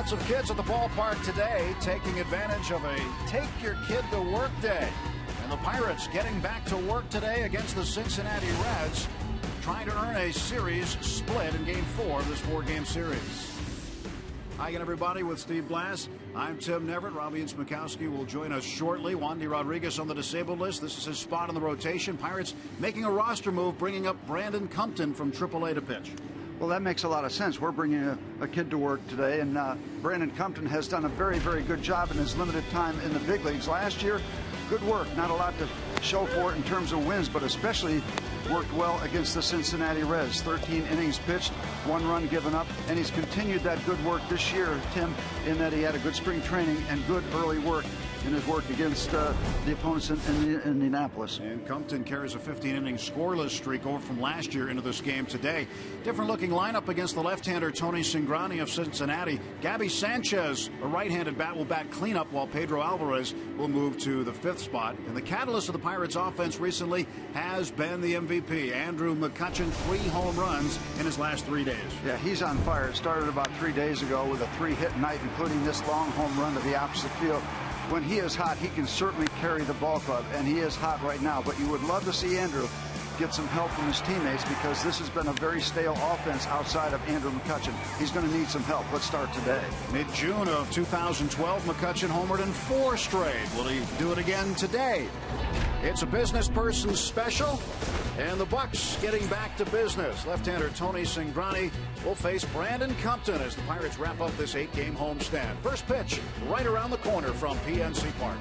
Lots of kids at the ballpark today taking advantage of a take your kid to work day. And the Pirates getting back to work today against the Cincinnati Reds, trying to earn a series split in Game 4 of this 4-game series. Hi again, everybody, with Steve Blass. I'm Tim Neverett. Robbie Smokowski will join us shortly. Wandy Rodriguez on the disabled list. This is his spot in the rotation. Pirates making a roster move, bringing up Brandon Compton from AAA to pitch. Well, that makes a lot of sense. We're bringing a kid to work today, and Brandon Compton has done a very, very good job in his limited time in the big leagues. Last year, good work. Not a lot to show for it in terms of wins, but especially worked well against the Cincinnati Reds. 13 innings pitched, 1 run given up, and he's continued that good work this year, Tim, in that he had a good spring training and good early work in his work against the opponents in Indianapolis. And Compton carries a 15-inning scoreless streak over from last year into this game today. Different-looking lineup against the left-hander Tony Cingrani of Cincinnati. Gabby Sanchez, a right-handed bat, will bat cleanup, while Pedro Alvarez will move to the 5th spot. And the catalyst of the Pirates' offense recently has been the MVP, Andrew McCutchen, 3 home runs in his last 3 days. Yeah, he's on fire. It started about 3 days ago with a 3-hit night, including this long home run to the opposite field. When he is hot, he can certainly carry the ball club, and he is hot right now. But you would love to see Andrew get some help from his teammates, because this has been a very stale offense outside of Andrew McCutchen. He's going to need some help. Let's start today. Mid-June of 2012, McCutchen homered in 4 straight. Will he do it again today? It's a business person's special, and the Bucks getting back to business. Left-hander Tony Cingrani will face Brandon Compton as the Pirates wrap up this 8-game homestand. First pitch right around the corner from PNC Park.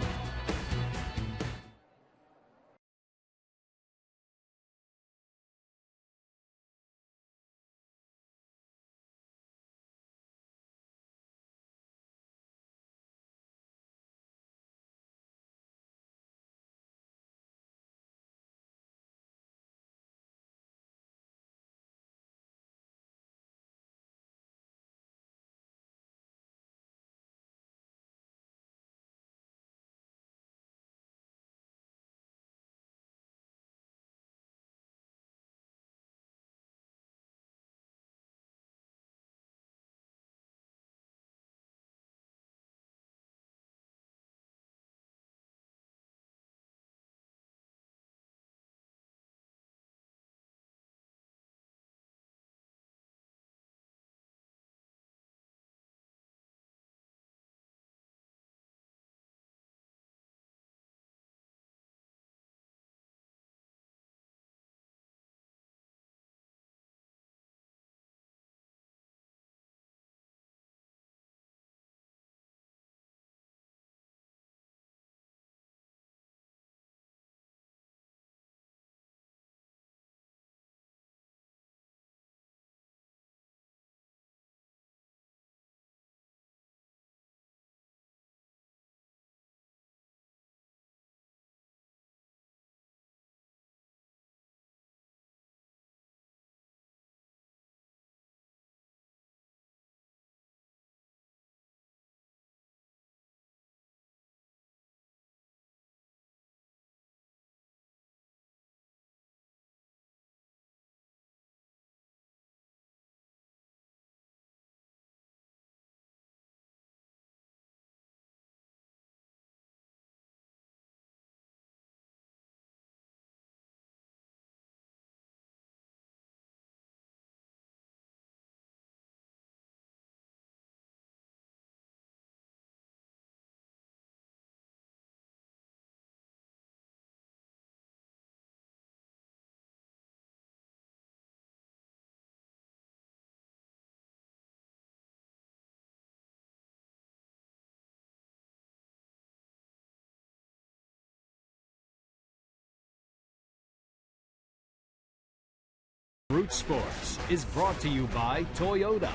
Root Sports is brought to you by Toyota.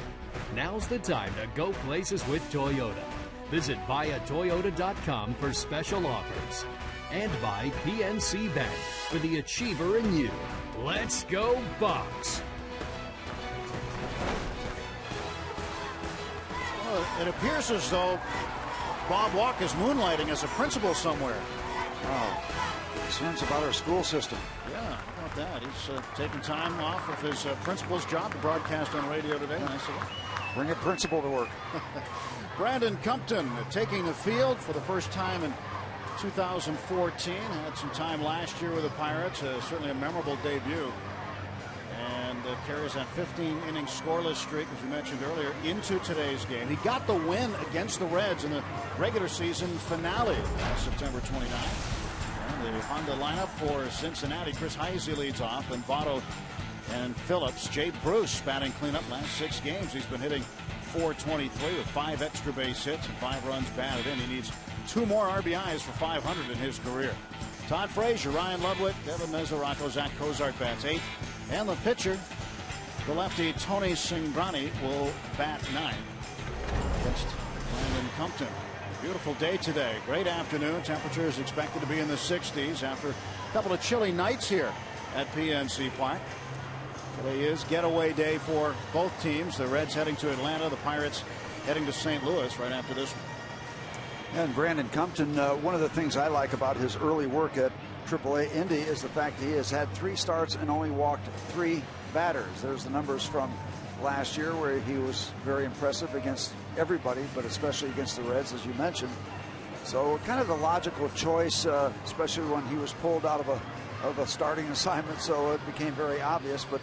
Now's the time to go places with Toyota. Visit buyatoyota.com for special offers. And by PNC Bank, for the achiever in you. Let's go Bucks! Well, it appears as though Bob Walk is moonlighting as a principal somewhere. Oh, concerns about our school system. Yeah, how about that? He's taking time off of his principal's job to broadcast on radio today. Nice of him. Bring a principal to work. Brandon Compton taking the field for the first time in 2014. Had some time last year with the Pirates. Certainly a memorable debut. And carries that 15-inning scoreless streak, as you mentioned earlier, into today's game. He got the win against the Reds in the regular season finale last September 29th. And on the lineup for Cincinnati, Chris Heisey leads off, and Votto and Phillips. Jay Bruce batting cleanup last 6 games. He's been hitting .423 with 5 extra base hits and 5 runs batted in. He needs 2 more RBIs for 500 in his career. Todd Frazier, Ryan Ludwig, Devin Mesoraco, Zach Cozart bats 8. And the pitcher, the lefty Tony Cingrani, will bat 9 against Brandon Compton. Beautiful day today. Great afternoon. Temperature is expected to be in the 60s after a couple of chilly nights here at PNC Park. Today is getaway day for both teams. The Reds heading to Atlanta, the Pirates heading to St. Louis right after this one. And Brandon Compton, one of the things I like about his early work at AAA Indy is the fact that he has had 3 starts and only walked 3 batters. There's the numbers from last year where he was very impressive against everybody, but especially against the Reds, as you mentioned. So kind of the logical choice, especially when he was pulled out of a starting assignment, so it became very obvious. But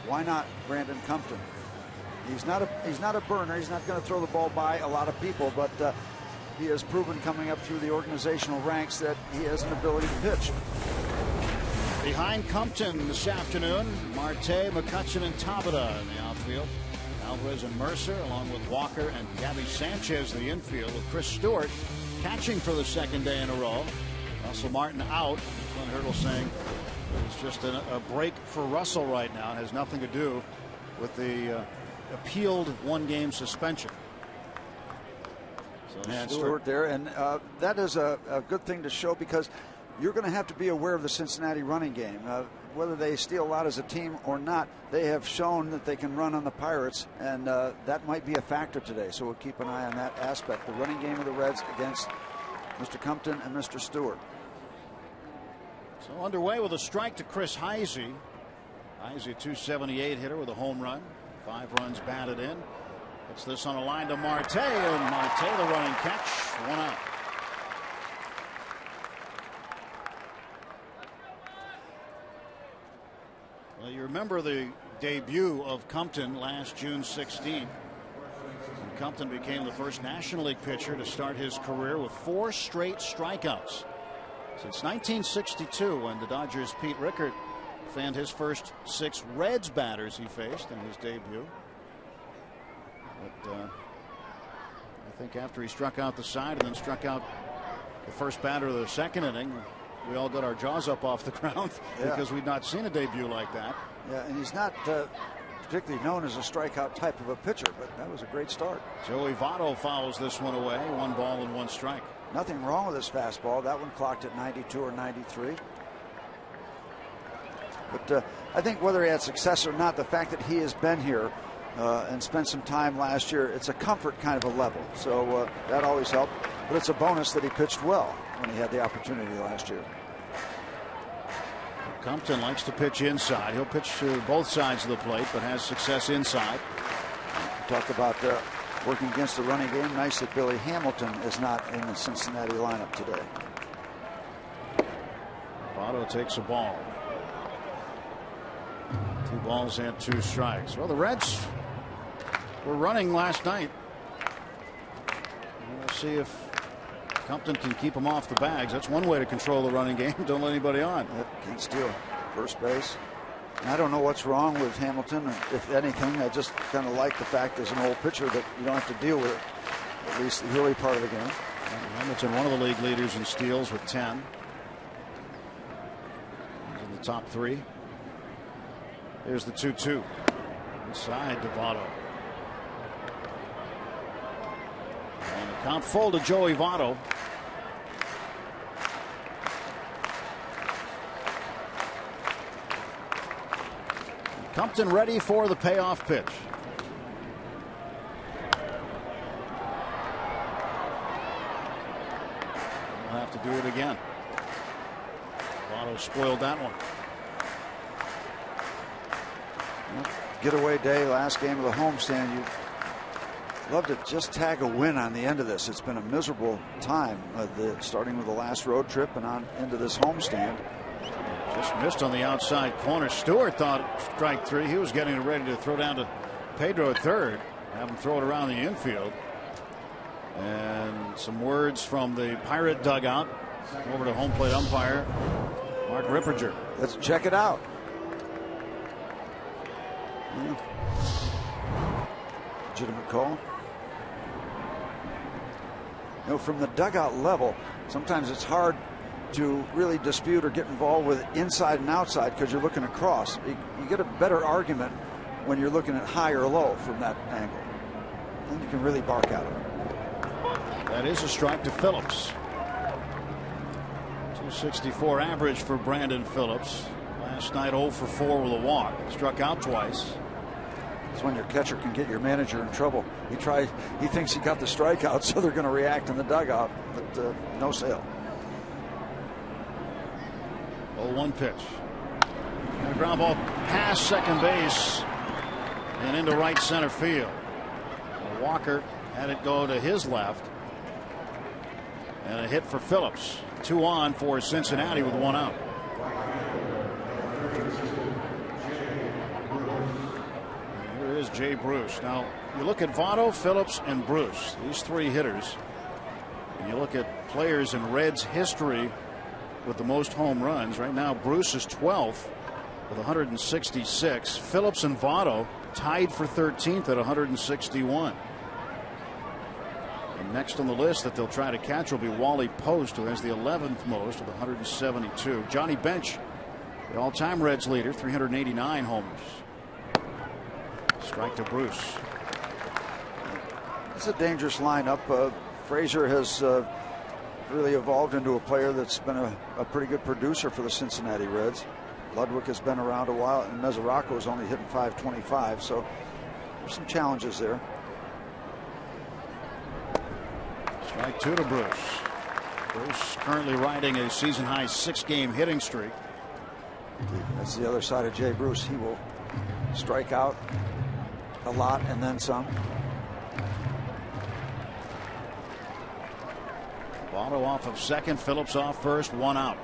why not Brandon Compton? He's not a burner. He's not going to throw the ball by a lot of people, but he has proven coming up through the organizational ranks that he has an ability to pitch. Behind Compton this afternoon, Marte, McCutchen, and Tabata in the outfield. Alvarez and Mercer, along with Walker and Gabby Sanchez, the infield, with Chris Stewart catching for the 2nd day in a row. Russell Martin out. Clint Hurdle saying it's just a break for Russell right now. It has nothing to do with the appealed 1-game suspension. So Stewart there, and that is a good thing to show, because you're going to have to be aware of the Cincinnati running game. Whether they steal a lot as a team or not, they have shown that they can run on the Pirates, and that might be a factor today. So we'll keep an eye on that aspect. The running game of the Reds against Mr. Compton and Mr. Stewart. So underway with a strike to Chris Heisey. Heisey, a .278 hitter with a home run. 5 runs batted in. It's this on a line to Marte, and Marte the running catch. 1 out. Well, you remember the debut of Compton last June 16th. And Compton became the first National League pitcher to start his career with 4 straight strikeouts. Since 1962, when the Dodgers' Pete Rickert fanned his first 6 Reds batters he faced in his debut. But I think after he struck out the side and then struck out the first batter of the 2nd inning, we all got our jaws up off the ground because we'd not seen a debut like that. Yeah, and he's not particularly known as a strikeout type of a pitcher, but that was a great start. Joey Votto fouls this one away. 1 ball and 1 strike. Nothing wrong with his fastball. That one clocked at 92 or 93. But I think whether he had success or not, the fact that he has been here and spent some time last year, it's a comfort kind of a level. So that always helped. But it's a bonus that he pitched well when he had the opportunity last year. Compton likes to pitch inside. He'll pitch to both sides of the plate, but has success inside. Talk about working against the running game. Nice that Billy Hamilton is not in the Cincinnati lineup today. Votto takes a ball. 2 balls and 2 strikes. Well, the Reds were running last night. We'll see if Compton can keep them off the bags. That's one way to control the running game. Don't let anybody on. Can't steal first base. And I don't know what's wrong with Hamilton. If anything, I just kind of like the fact as an old pitcher that you don't have to deal with it, at least the early part of the game. Hamilton, one of the league leaders in steals with 10. He's in the top 3. Here's the 2-2. Inside to Votto. And the count full to Joey Votto. Compton ready for the payoff pitch. We'll have to do it again. Votto spoiled that one. Getaway day, last game of the homestand. You love to just tag a win on the end of this. It's been a miserable time, starting with the last road trip and on into this homestand. Just missed on the outside corner. Stewart thought strike three. He was getting ready to throw down to Pedro at third. Have him throw it around the infield. And some words from the Pirate dugout over to home plate umpire Mark Ripperger. Let's check it out. Legitimate call. You know, from the dugout level, sometimes it's hard to really dispute or get involved with inside and outside because you're looking across. You get a better argument when you're looking at high or low from that angle. Then you can really bark at it. That is a strike to Phillips. 264 average for Brandon Phillips. Last night 0 for 4 with a walk. Struck out twice. It's when your catcher can get your manager in trouble. He thinks he got the strikeout, so they're going to react in the dugout, but no sale. 0-1 pitch. And a ground ball past second base and into right center field. Walker had it go to his left. And a hit for Phillips. 2 on for Cincinnati with 1 out. Here is Jay Bruce. Now you look at Votto, Phillips, and Bruce. These 3 hitters. And you look at players in Reds history with the most home runs. Right now Bruce is 12th with 166. Phillips and Votto tied for 13th at 161. And next on the list that they'll try to catch will be Wally Post, who has the 11th most with 172. Johnny Bench, the all-time Reds leader, 389 homers. Strike to Bruce. It's a dangerous lineup. Frazier has really evolved into a player that's been a pretty good producer for the Cincinnati Reds. Ludwig has been around a while, and Mesoraco is only hitting .525, so there's some challenges there. Strike 2 to Bruce. Bruce currently riding a season-high 6-game hitting streak. That's the other side of Jay Bruce. He will strike out a lot and then some. Votto off of second, Phillips off first, 1 out.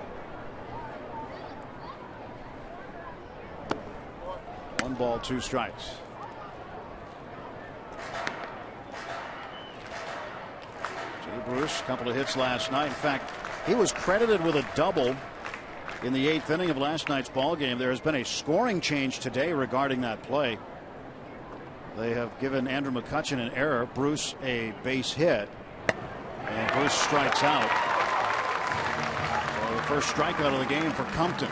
1 ball, 2 strikes. Jay Bruce, a couple of hits last night. In fact, he was credited with a double in the 8th inning of last night's ball game. There has been a scoring change today regarding that play. They have given Andrew McCutchen an error, Bruce a base hit, and Bruce strikes out. So the first strikeout of the game for Compton.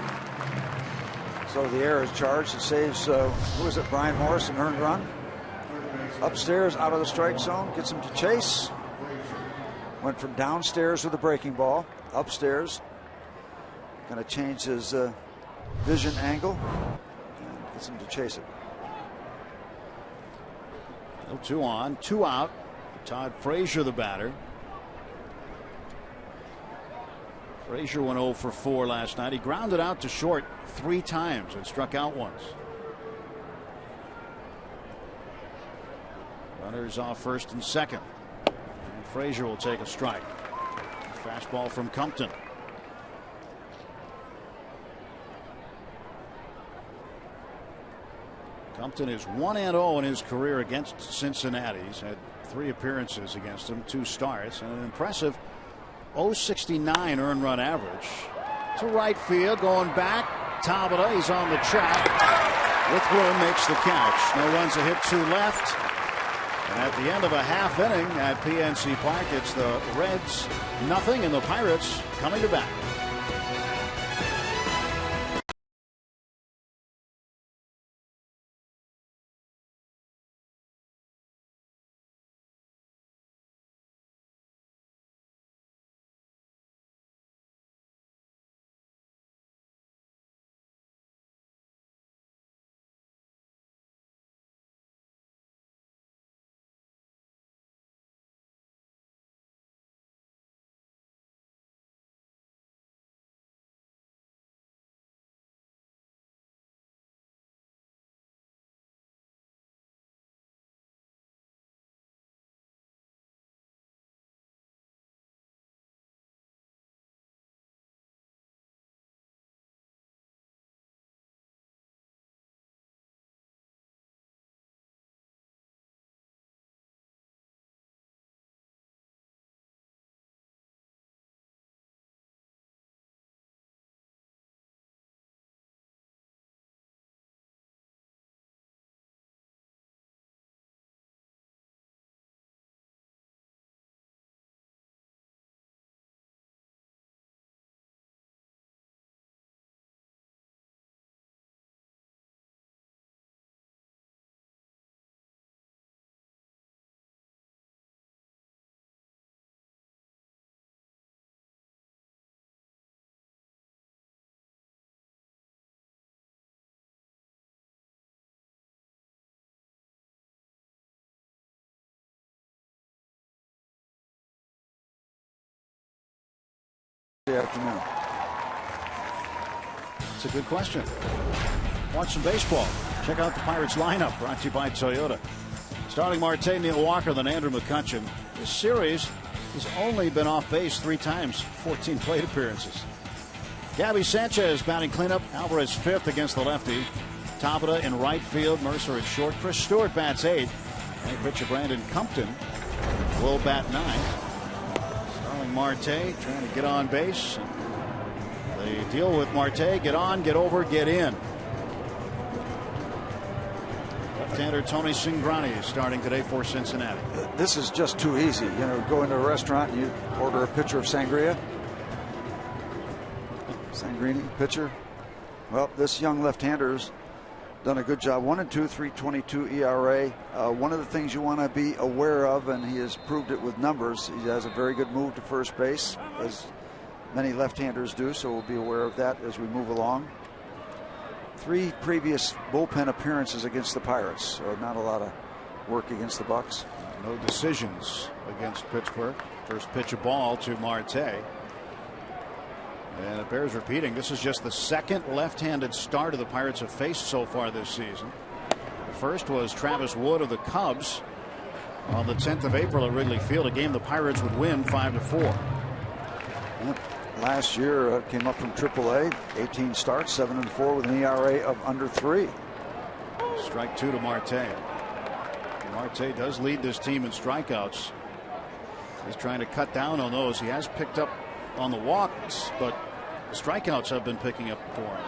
So the error is charged. It saves, who is it, Brian Morris, an earned run. Upstairs, out of the strike zone, gets him to chase. Went from downstairs with a breaking ball, upstairs. Going to change his vision angle. And gets him to chase it. 2 on, 2 out. Todd Frazier, the batter. Frazier went 0 for 4 last night. He grounded out to short 3 times and struck out once. Runners off first and second. And Frazier will take a strike. Fastball from Compton. Compton is 1-0 in his career against Cincinnati. He's had 3 appearances against them, 2 starts, and an impressive .069 earned run average. To right field, going back. Tabata, he's on the track. With room, makes the catch. No runs, a hit, 2 left. And at the end of a half inning at PNC Park, it's the Reds 0 and the Pirates coming to bat. Thursday afternoon? That's a good question. Watch some baseball. Check out the Pirates lineup, brought to you by Toyota. Starting Marte, Neil Walker, then Andrew McCutchen. This series has only been off base 3 times, 14 plate appearances. Gabby Sanchez batting cleanup. Alvarez 5th against the lefty. Tabata in right field. Mercer at short. Chris Stewart bats 8th. And pitcher Brandon Compton will bat 9th. Starling Marte trying to get on base. They deal with Marte. Get on, get over, get in. Left-hander Tony Cingrani starting today for Cincinnati. This is just too easy. You know, go into a restaurant and you order a pitcher of sangria. Sangrini, pitcher. Well, this young left-hander's done a good job. 1-2, 3.22 ERA. One of the things you want to be aware of, and he has proved it with numbers, he has a very good move to first base, as many left-handers do, so we'll be aware of that as we move along. 3 previous bullpen appearances against the Pirates, so not a lot of work against the Bucks. No decisions against Pittsburgh. First pitch of ball to Marte. And it bears repeating, this is just the 2nd left-handed starter the Pirates have faced so far this season. The first was Travis Wood of the Cubs on the 10th of April at Wrigley Field, a game the Pirates would win 5-4. Last year came up from AAA, 18 starts, 7-4 with an ERA of under 3. Strike 2 to Marte. Marte does lead this team in strikeouts. He's trying to cut down on those. He has picked up on the walks, but the strikeouts have been picking up for him.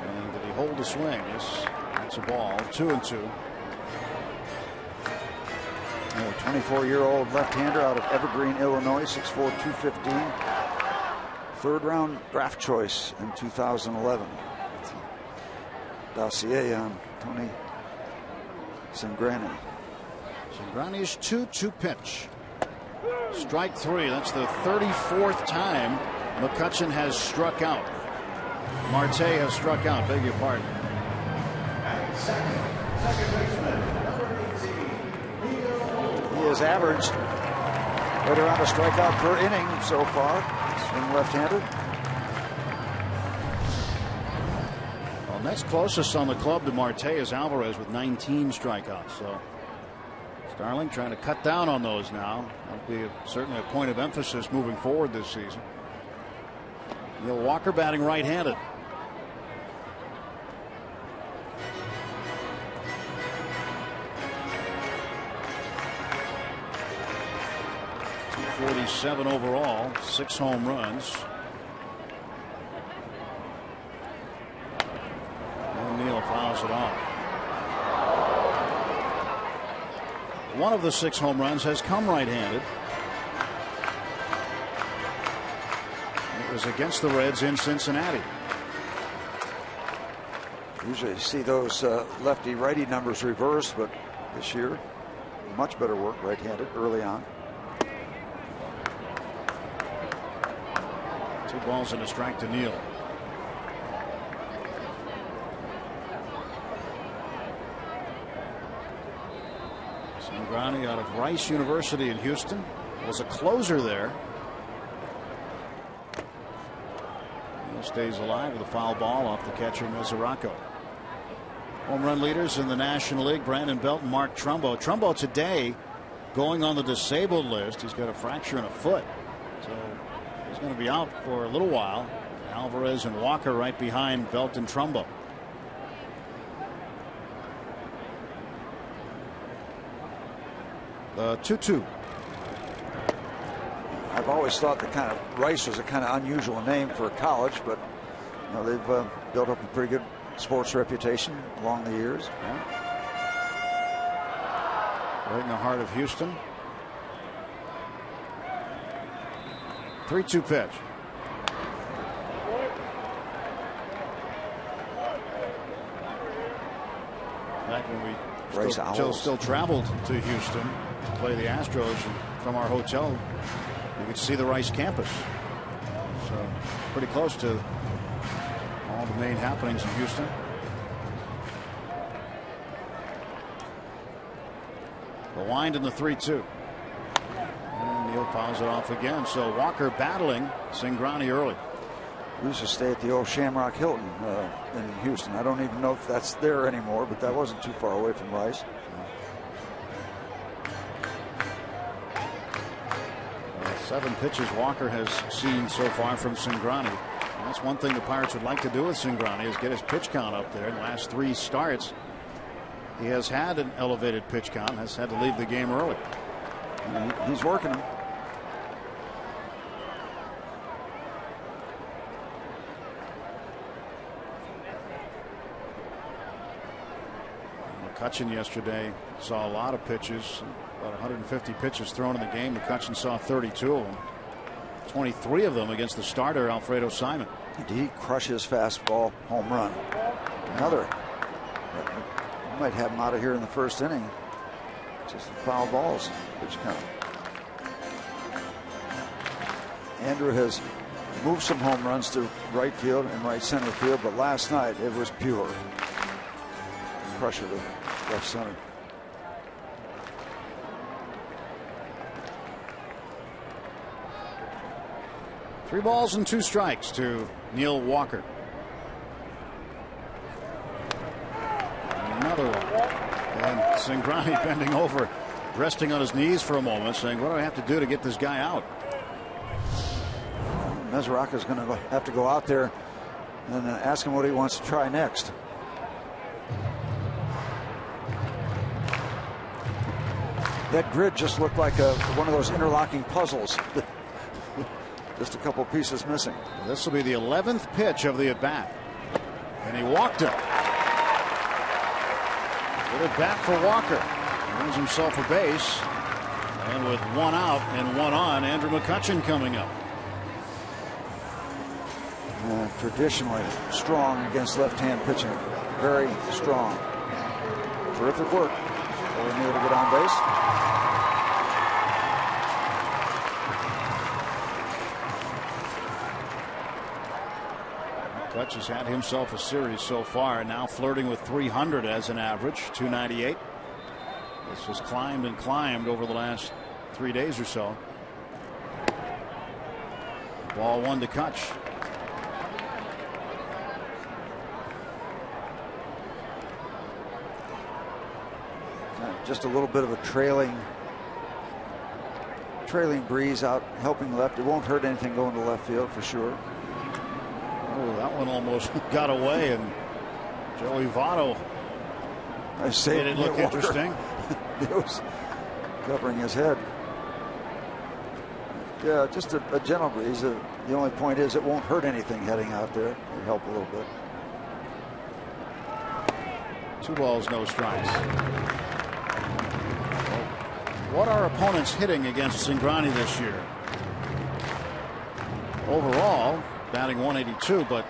And did he hold the swing? Yes, that's a ball. 2-2. 24-year-old left-hander out of Evergreen, Illinois, 6'4", 215. 3rd round draft choice in 2011. Dossier on Tony Cingrani. Cingrani's 2-2 pitch. Strike 3. That's the 34th time McCutchen has struck out. Marte has struck out. Beg your pardon. He has averaged right around a strikeout per inning so far. Swing left-handed. Well, next closest on the club to Marte is Alvarez with 19 strikeouts. So Starling trying to cut down on those now. That'll be certainly a point of emphasis moving forward this season. Neil Walker batting right-handed. .247 overall, 6 home runs. And Neil fouls it off. One of the 6 home runs has come right-handed. It was against the Reds in Cincinnati. Usually you see those lefty-righty numbers reversed, but this year, much better work right-handed early on. 2 balls and a strike to Neil. Cingrani out of Rice University in Houston was a closer there. Neil stays alive with a foul ball off the catcher Mesoraco. Home run leaders in the National League: Brandon Belt and Mark Trumbo. Trumbo today going on the disabled list. He's got a fracture in a foot, so he's going to be out for a little while. Alvarez and Walker right behind Belt and Trumbo. The 2-2. I've always thought that kind of Rice was a kind of unusual name for a college, but you know, they've built up a pretty good sports reputation along the years. Yeah. Right in the heart of Houston. 3-2 pitch. Back when we still traveled to Houston to play the Astros, and from our hotel you could see the Rice campus. So pretty close to all the main happenings in Houston. The wind in the 3-2. And Neal fouls it off again. So Walker battling Cingrani early. We used to stay at the old Shamrock Hilton in Houston. I don't even know if that's there anymore, but that wasn't too far away from Rice. 7 pitches Walker has seen so far from Cingrani. And that's one thing the Pirates would like to do with Cingrani, is get his pitch count up there. In the last 3 starts, he has had an elevated pitch count, has had to leave the game early. He's working them. McCutchen yesterday saw a lot of pitches, about 150 pitches thrown in the game. McCutchen saw 32 of them, 23 of them against the starter Alfredo Simon. Did he crush his fastball home run? Another. You might have him out of here in the first inning. Just foul balls. Which count. Andrew has moved some home runs to right field and right center field, but last night it was pure. Crusher to left center. Three balls and 2 strikes to Neal Walker. Another one. And Cingrani bending over, resting on his knees for a moment, saying, what do I have to do to get this guy out? Mesoraca's going to have to go out there and ask him what he wants to try next. That grid just looked like one of those interlocking puzzles. Just a couple pieces missing. This will be the 11th pitch of the at-bat. And he walked him. Good at-bat for Walker. Earns himself a base. And with 1 out and 1 on, Andrew McCutchen coming up. Traditionally strong against left-hand pitching. Very strong. Terrific work. Neal to get on base. Kutch has had himself a series so far, now flirting with 300 as an average, 298. This has climbed and climbed over the last 3 days or so. Ball 1 to Kutch. Just a little bit of a trailing breeze out, helping left. It won't hurt anything going to left field for sure. Oh, that one almost got away, and Joey Votto made it look interesting. It was covering his head. Yeah, just a gentle breeze. The only point is it won't hurt anything heading out there. It'll help a little bit. 2 balls, no strikes. What are opponents hitting against Cingrani this year? Overall, batting 182, but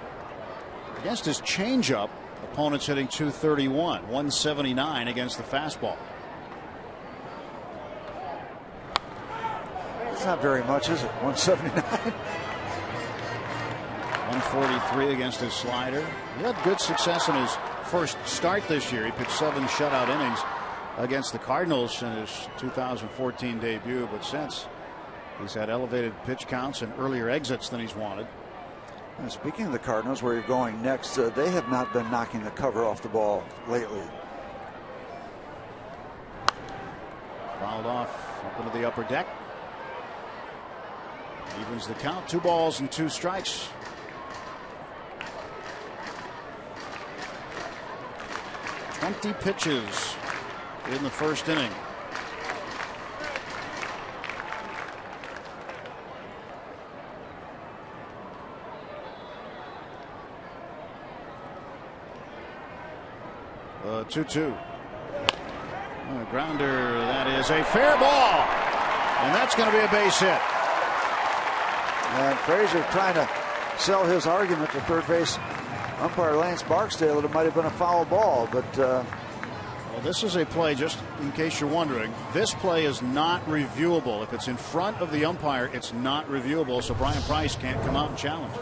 against his changeup, opponents hitting 231, 179 against the fastball. It's not very much, is it? 179. 143 against his slider. He had good success in his first start this year. He pitched 7 shutout innings against the Cardinals in his 2014 debut, but since, he's had elevated pitch counts and earlier exits than he's wanted. And speaking of the Cardinals, where you're going next, they have not been knocking the cover off the ball lately. Fouled off up into the upper deck. Evens the count. 2 balls and 2 strikes. "20 pitches in the first inning. The 2-2. A grounder. That is a fair ball, and that's going to be a base hit. And Frazier trying to sell his argument to third base umpire Lance Barksdale that it might have been a foul ball, but well, this is a play, just in case you're wondering, this play is not reviewable. If it's in front of the umpire, it's not reviewable, so Brian Price can't come out and challenge.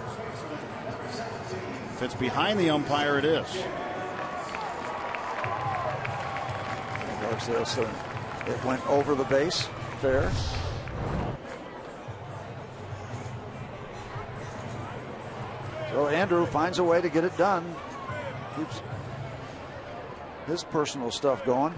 If it's behind the umpire, it is. Barksdale said it went over the base. Fair. So Andrew finds a way to get it done. Keeps his personal stuff going.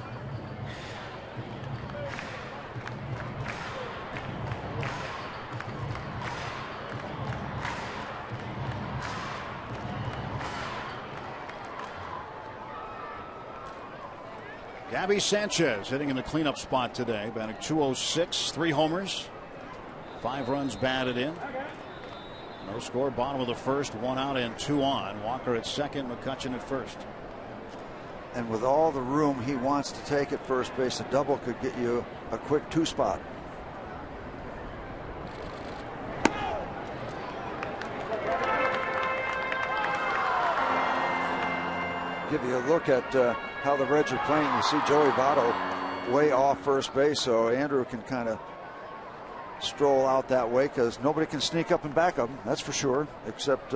Gabby Sanchez hitting in the cleanup spot today, batting .206, 3 homers, 5 runs batted in. No score, bottom of the first, 1 out and 2 on. Walker at second, McCutchen at first. And with all the room he wants to take at first base, a double could get you a quick 2 spot. Give you a look at how the Reds are playing. You see Joey Votto way off first base, so Andrew can kind of stroll out that way because nobody can sneak up and back of him, that's for sure, except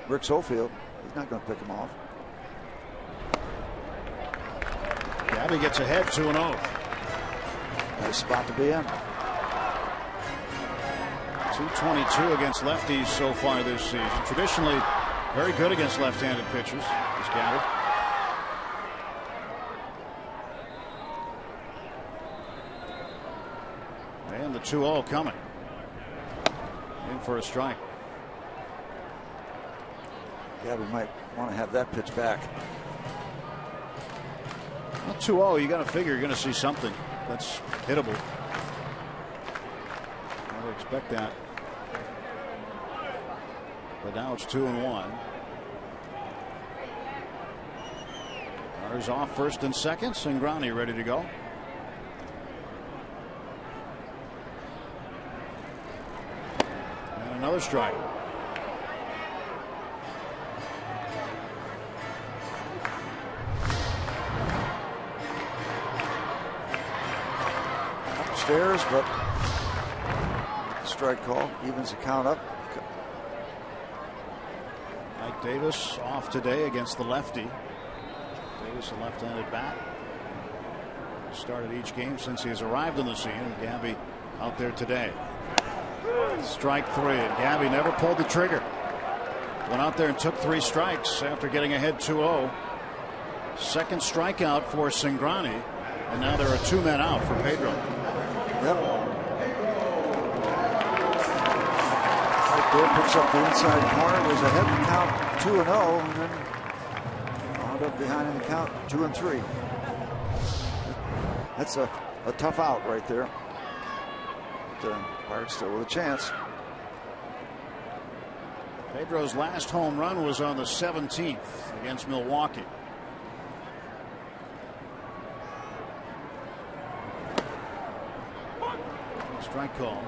Rick Sofield. He's not going to pick him off. Gabby gets ahead 2-0. Nice spot to be in. 222 against lefties so far this season. Traditionally very good against left-handed pitchers, this Gabby. And the 2-0 coming. In for a strike. Gabby might want to have that pitch back. Well, 2-0, you got to figure you're going to see something that's hittable. I would expect that. But now it's 2-1. Runners off first and second. Cingrani ready to go. And another strike. Upstairs, but strike call evens the count up. Mike Davis off today against the lefty. Davis, a left-handed bat. Started each game since he has arrived in the scene, and Gabby out there today. Strike 3, and Gabby never pulled the trigger. Went out there and took 3 strikes after getting ahead 2-0. Second strikeout for Cingrani, and now there are 2 men out for Pedro. Yep. Right there, picks up the inside corner. Was ahead in the count 2-0, and then wound up behind in the count 2-3. That's a tough out right there. But, Pirates still with a chance. Pedro's last home run was on the 17th against Milwaukee. Strike call.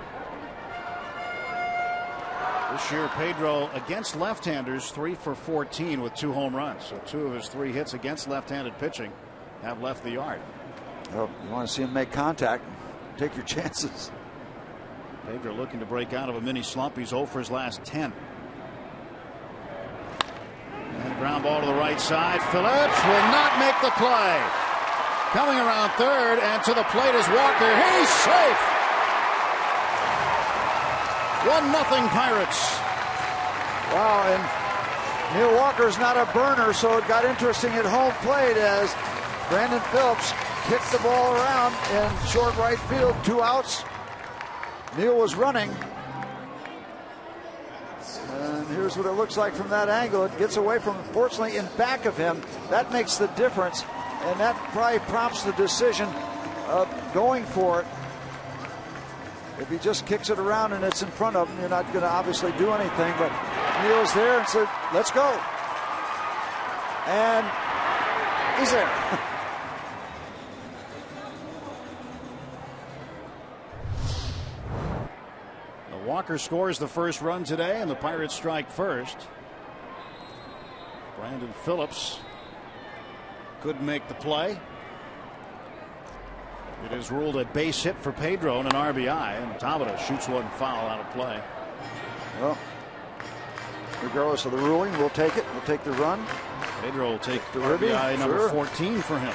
This year, Pedro against left-handers 3 for 14 with 2 home runs. So 2 of his 3 hits against left-handed pitching have left the yard. Well, you want to see him make contact, take your chances. Pedro looking to break out of a mini slump. He's 0 for his last 10. And a ground ball to the right side. Phillips will not make the play. Coming around third, and to the plate is Walker. He's safe. 1-0 Pirates. Wow, and Neil Walker's not a burner, so it got interesting at home plate as Brandon Phillips kicked the ball around in short right field. 2 outs. Neil was running. And here's what it looks like from that angle. It gets away from, fortunately, in back of him. That makes the difference, and that probably prompts the decision of going for it. If he just kicks it around and it's in front of him, you're not going to obviously do anything. But Neil's there and said, let's go. And he's there. Walker scores the first run today, and the Pirates strike first. Brandon Phillips couldn't make the play. It is ruled a base hit for Pedro and an RBI, and Tabata shoots one foul out of play. Well, regardless of the ruling, we'll take it. We'll take the run. Pedro will take the RBI number 14 for him.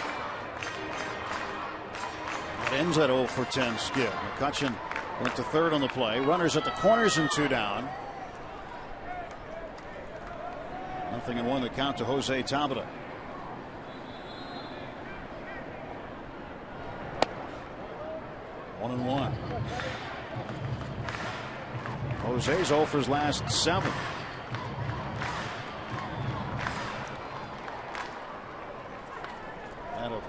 That ends at 0 for 10 skid. McCutchen went to third on the play. Runners at the corners and 2 down. 0-1 the count to Jose Tabata. One and one. Jose's 0 for his last 7. Had a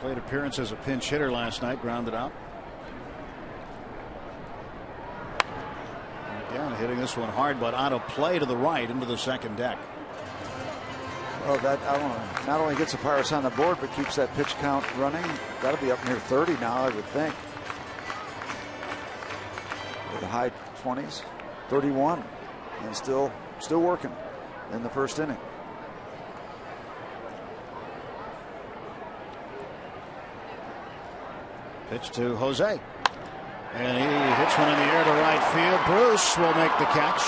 plate appearance as a pinch hitter last night, grounded out. And again, hitting this one hard, but out of play to the right into the second deck. Well, that not only gets the Pirates on the board, but keeps that pitch count running. Got to be up near 30 now, I would think. The high 20s, 31, and still working in the first inning. Pitch to Jose, and he hits one in the air to right field. Bruce will make the catch,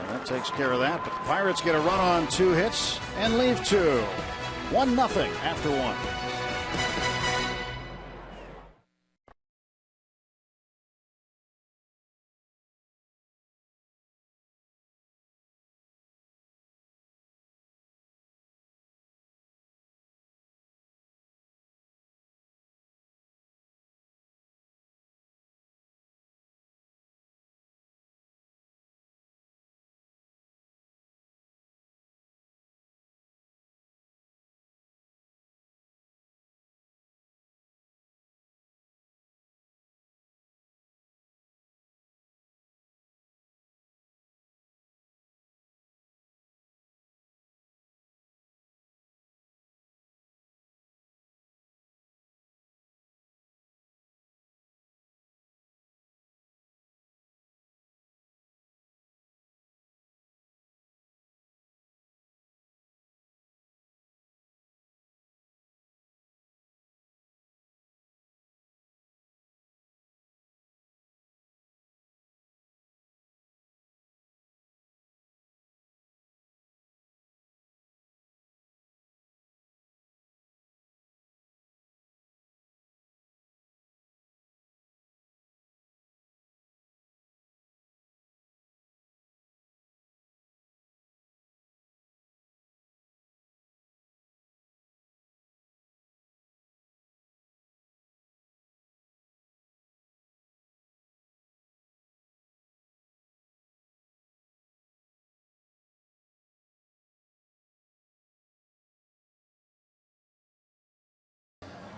and that takes care of that. But the Pirates get a run on 2 hits and leave 2. 1-0 after 1.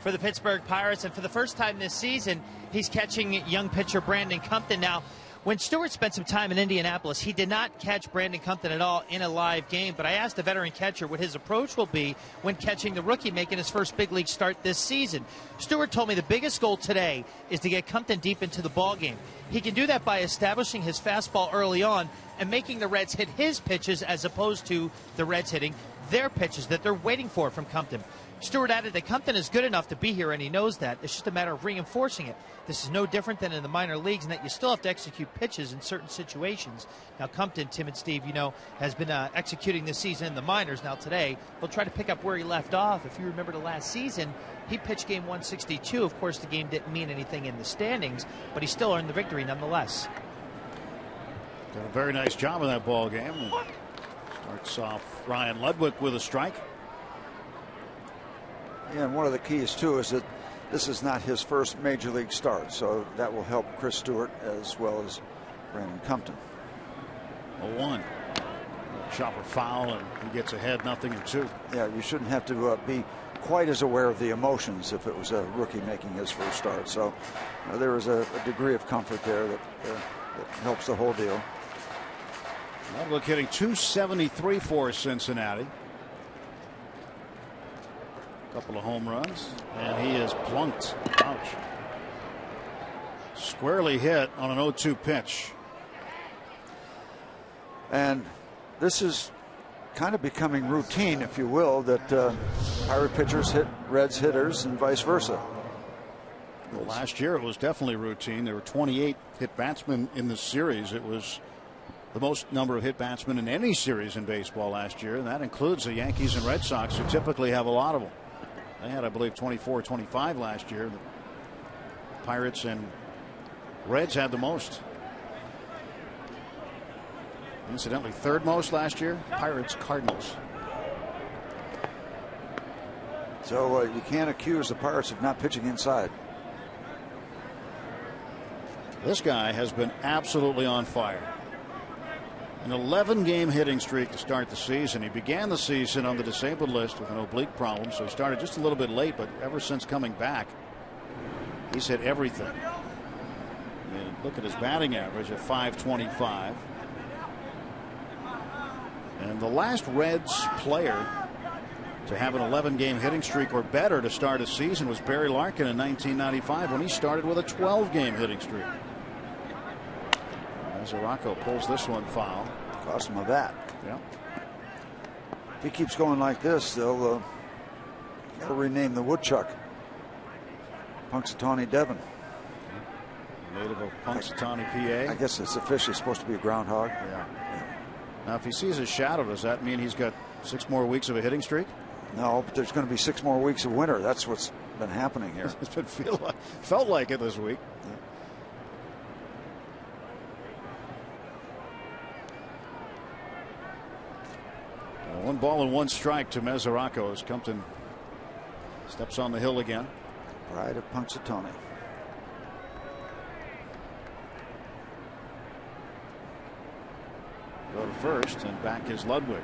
For the Pittsburgh Pirates, and for the first time this season, he's catching young pitcher Brandon Compton. Now, when Stewart spent some time in Indianapolis, he did not catch Brandon Compton at all in a live game, but I asked the veteran catcher what his approach will be when catching the rookie making his first big league start this season. Stewart told me the biggest goal today is to get Compton deep into the ballgame. He can do that by establishing his fastball early on and making the Reds hit his pitches as opposed to the Reds hitting their pitches that they're waiting for from Compton. Stewart added that Compton is good enough to be here, and he knows that. It's just a matter of reinforcing it. This is no different than in the minor leagues, and that you still have to execute pitches in certain situations. Now, Compton, Tim and Steve, you know, has been executing this season in the minors. Now, today, he'll try to pick up where he left off. If you remember the last season, he pitched game 162. Of course, the game didn't mean anything in the standings, but he still earned the victory nonetheless. Did a very nice job of that ball game. Starts off Ryan Ludwig with a strike. Yeah, and one of the keys, too, is that this is not his first major league start, so that will help Chris Stewart as well as Brandon Compton. 0-1. Chopper foul, and he gets ahead 0-2. Yeah, you shouldn't have to be quite as aware of the emotions if it was a rookie making his first start. So there is a degree of comfort there that helps the whole deal. Ludwig hitting .273 for Cincinnati. Couple of home runs, and he is plunked. Ouch. Squarely hit on an 0-2 pitch. And this is kind of becoming routine, if you will, that Pirate pitchers hit Reds hitters and vice versa. Well, last year it was definitely routine. There were 28 hit batsmen in the series. It was the most number of hit batsmen in any series in baseball last year, and that includes the Yankees and Red Sox, who typically have a lot of them. They had, I believe, 24, 25 last year. The Pirates and Reds had the most. Incidentally, third most last year. Pirates, Cardinals. So you can't accuse the Pirates of not pitching inside. This guy has been absolutely on fire. An 11-game hitting streak to start the season. He began the season on the disabled list with an oblique problem, so he started just a little bit late, but ever since coming back, he's hit everything. And look at his batting average at .525. And the last Reds player to have an 11-game hitting streak or better to start a season was Barry Larkin in 1995 when he started with a 12-game hitting streak. Mesoraco pulls this one foul. Cost him a bat. Yeah. If he keeps going like this, they'll rename the woodchuck Punxsutawney Devon. Native of Punxsutawney, PA. I guess it's officially supposed to be a groundhog. Yeah. Now, if he sees his shadow, does that mean he's got 6 more weeks of a hitting streak? No, but there's going to be 6 more weeks of winter. That's what's been happening here. It's been felt like it this week. Yeah. 1 ball and 1 strike to Mesoraco as Compton steps on the hill again. Pride of Punxsutawney. Go to first, and back is Ludwig.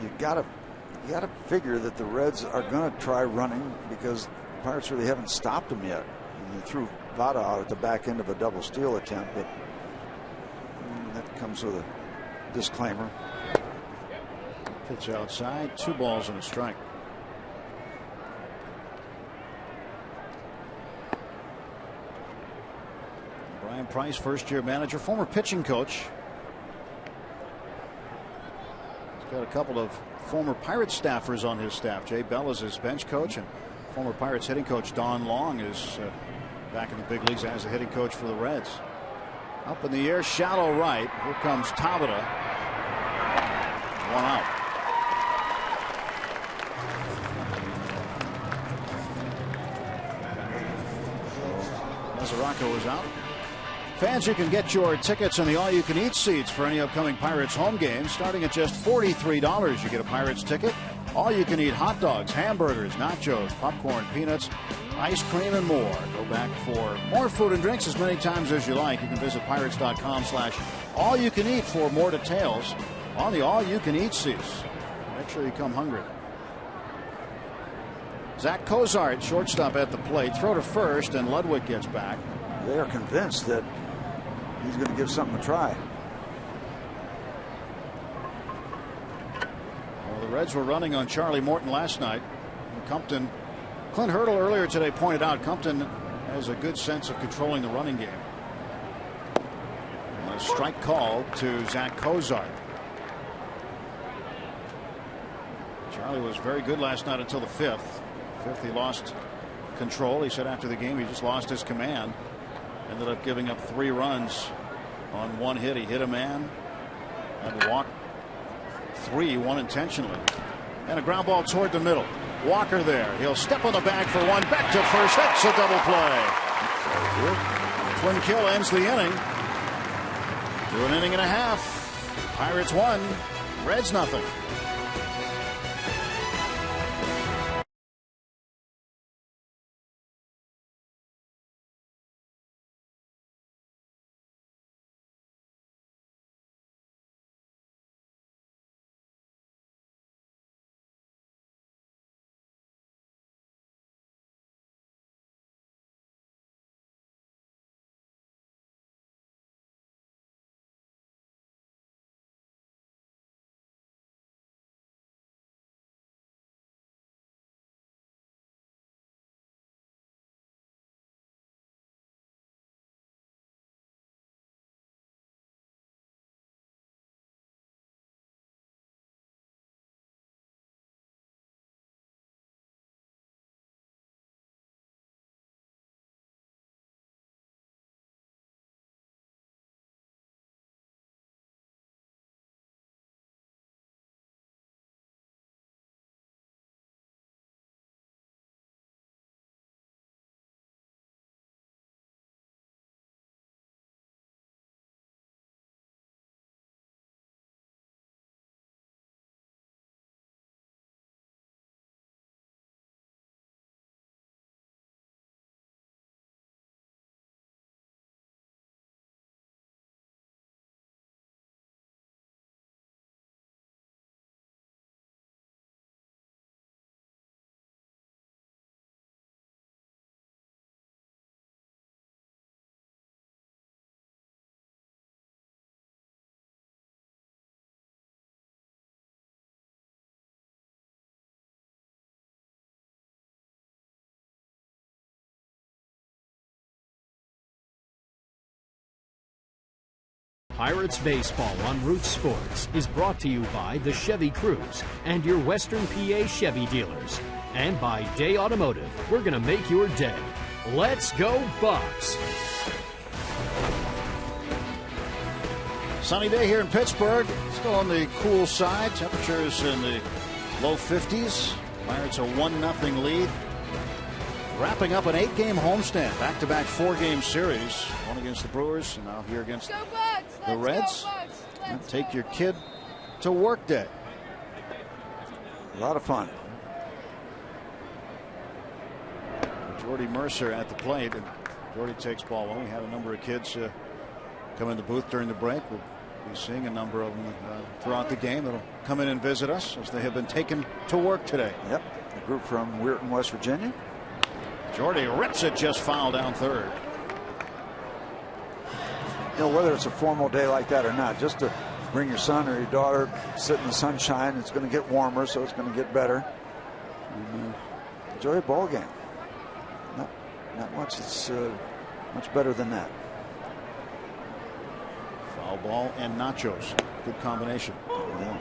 You gotta figure that the Reds are going to try running because the Pirates really haven't stopped them yet. And they threw Vada out at the back end of a double steal attempt, but that comes with a disclaimer. Pitch outside, 2 balls and a strike. Brian Price, first-year manager, former pitching coach. He's got a couple of former Pirates staffers on his staff. Jay Bell is his bench coach, and former Pirates hitting coach Don Long is back in the big leagues as the hitting coach for the Reds. Up in the air, shallow right. Here comes Tabata. 1 out. Mesoraco is out. Fans, you can get your tickets and the all-you-can-eat seats for any upcoming Pirates home games starting at just $43. You get a Pirates ticket, all-you-can-eat hot dogs, hamburgers, nachos, popcorn, peanuts, ice cream, and more. Go back for more food and drinks as many times as you like. You can visit pirates.com/all-you-can-eat for more details on the all-you-can-eat seats. Make sure you come hungry. Zach Cozart, shortstop at the plate. Throw to first, and Ludwig gets back. They are convinced that he's going to give something a try. Well, the Reds were running on Charlie Morton last night. Compton, Clint Hurdle earlier today pointed out Compton has a good sense of controlling the running game. And a strike call to Zach Cozart. Charlie was very good last night until the 5th. He lost control. He said after the game he just lost his command. Ended up giving up 3 runs on 1 hit. He hit a man and walked 3, 1 intentionally. And a ground ball toward the middle. Walker there. He'll step on the bag for 1. Back to first. That's a double play. Twin kill ends the inning. 2 an inning and a half. Pirates 1. Reds nothing. Pirates Baseball on Root Sports is brought to you by the Chevy Cruze and your Western PA Chevy dealers. And by Day Automotive. We're going to make your day. Let's go Bucks! Sunny day here in Pittsburgh. Still on the cool side. Temperatures in the low 50s. Pirates a 1-0 lead. Wrapping up an 8-game homestand. Back-to-back 4-game series. One against the Brewers and now here against the Reds. Take your kid to work day. A lot of fun. Jordy Mercer at the plate, and Jordy takes ball one. We had a number of kids come in the booth during the break. We'll be seeing a number of them throughout the game that'll come in and visit us as they have been taken to work today. Yep, a group from Weirton, West Virginia. Jordy rips it just foul down third. You know, whether it's a formal day like that or not, just to bring your son or your daughter, sit in the sunshine. It's going to get warmer, so it's going to get better. And, enjoy a ball game. Not much. It's much better than that. Foul ball and nachos. Good combination. Yeah.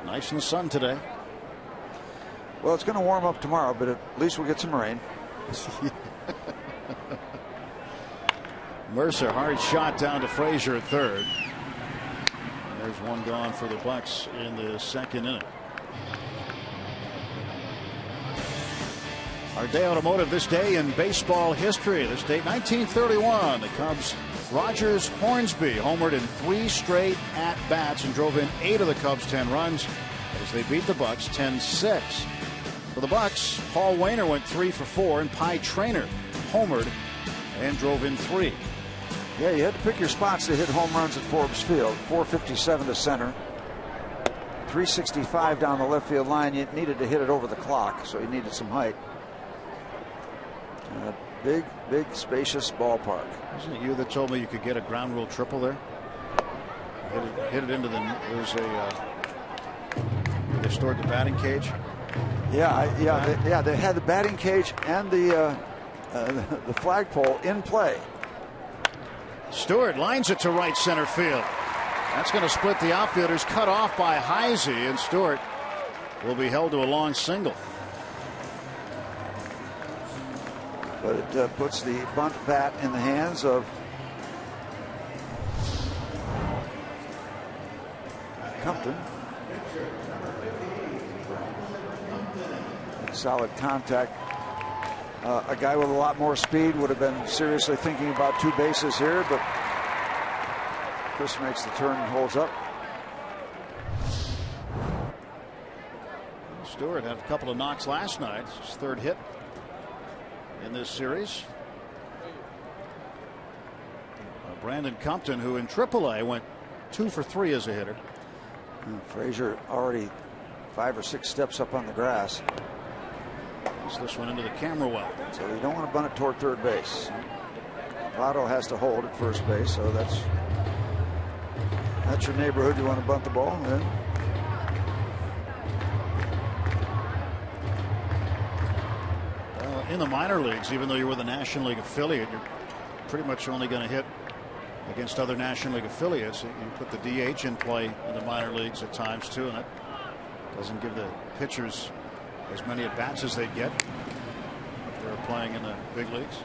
Nice in the sun today. Well, it's going to warm up tomorrow, but at least we'll get some rain. Mercer, hard shot down to Frazier at third. There's one gone for the Bucks in the second inning. Our Day Automotive this day in baseball history. This date 1931. The Cubs' Rogers Hornsby homered in 3 straight at-bats and drove in 8 of the Cubs' 10 runs as they beat the Bucks 10-6. For the Bucks, Paul Wainer went 3 for 4 and Pie Traynor homered and drove in 3. Yeah, you had to pick your spots to hit home runs at Forbes Field. 457 to center. 365 down the left field line. You needed to hit it over the clock, so you needed some height. Big, spacious ballpark. Wasn't it you that told me you could get a ground rule triple there? Hit it into the. There's they stored the batting cage. Yeah, they had the batting cage and the flagpole in play. Stewart lines it to right center field. That's going to split the outfielders. Cut off by Heisey, and Stewart will be held to a long single. But it puts the bunt bat in the hands of Compton. Solid contact. A guy with a lot more speed would have been seriously thinking about 2 bases here, but Chris makes the turn and holds up. Stewart had a couple of knocks last night. His 3rd hit in this series. Brandon Compton, who in AAA went 2 for 3 as a hitter. And Frazier already 5 or 6 steps up on the grass. This one into the camera well. So you don't want to bunt it toward third base. Votto has to hold at first base, so that's your neighborhood. You want to bunt the ball. Then in the minor leagues, even though you're with a National League affiliate, you're pretty much only going to hit against other National League affiliates. You put the DH in play in the minor leagues at times too, and that doesn't give the pitchers as many at bats as they get if they're playing in the big leagues.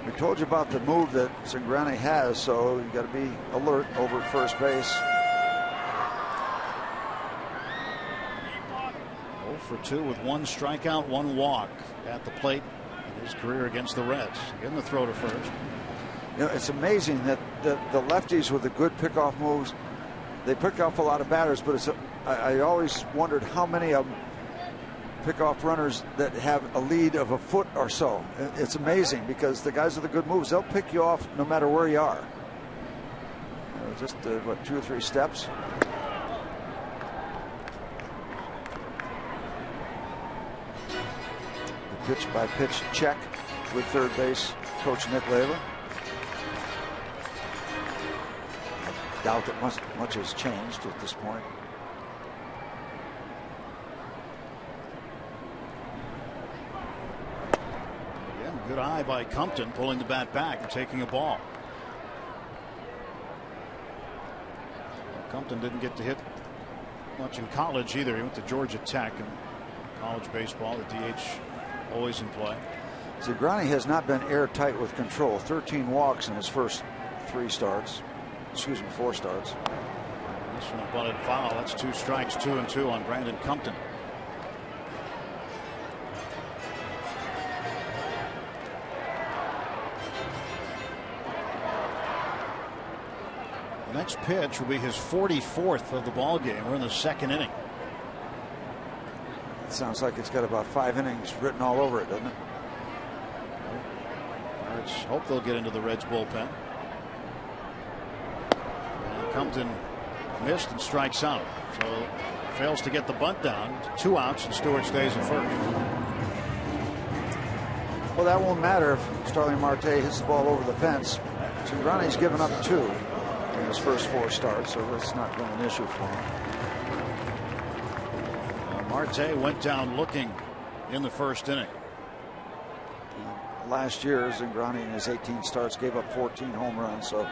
We told you about the move that Cincinnati has, so you got to be alert over at first base. 0 for 2 with 1 strikeout, 1 walk at the plate in his career against the Reds. Getting the throw to first. You know, it's amazing that the lefties with the good pickoff moves, they pick off a lot of batters, but I always wondered how many of them pick off runners that have a lead of a foot or so. It's amazing because the guys with the good moves, they'll pick you off no matter where you are. Just what, 2 or 3 steps. The pitch by pitch check with third base coach Nick Leyva. I doubt that much has changed at this point. Good eye by Compton, pulling the bat back and taking a ball. Compton didn't get to hit much in college either. He went to Georgia Tech, and college baseball, the DH always in play. Cingrani has not been airtight with control. 13 walks in his first 4 starts. This one a bunted foul. That's 2 strikes, 2-2 on Brandon Compton. The next pitch will be his 44th of the ball game. We're in the 2nd inning. It sounds like it's got about 5 innings written all over it, doesn't it? Pirates hope they'll get into the Reds bullpen. And Compton missed and strikes out, so fails to get the bunt down. 2 outs, and Stewart stays at first. Well, that won't matter if Starling Marte hits the ball over the fence. Cingrani's given up 2 in his first 4 starts, so that's not been an issue for him. Marte went down looking in the 1st inning. Last year, Cingrani in his 18 starts gave up 14 home runs, so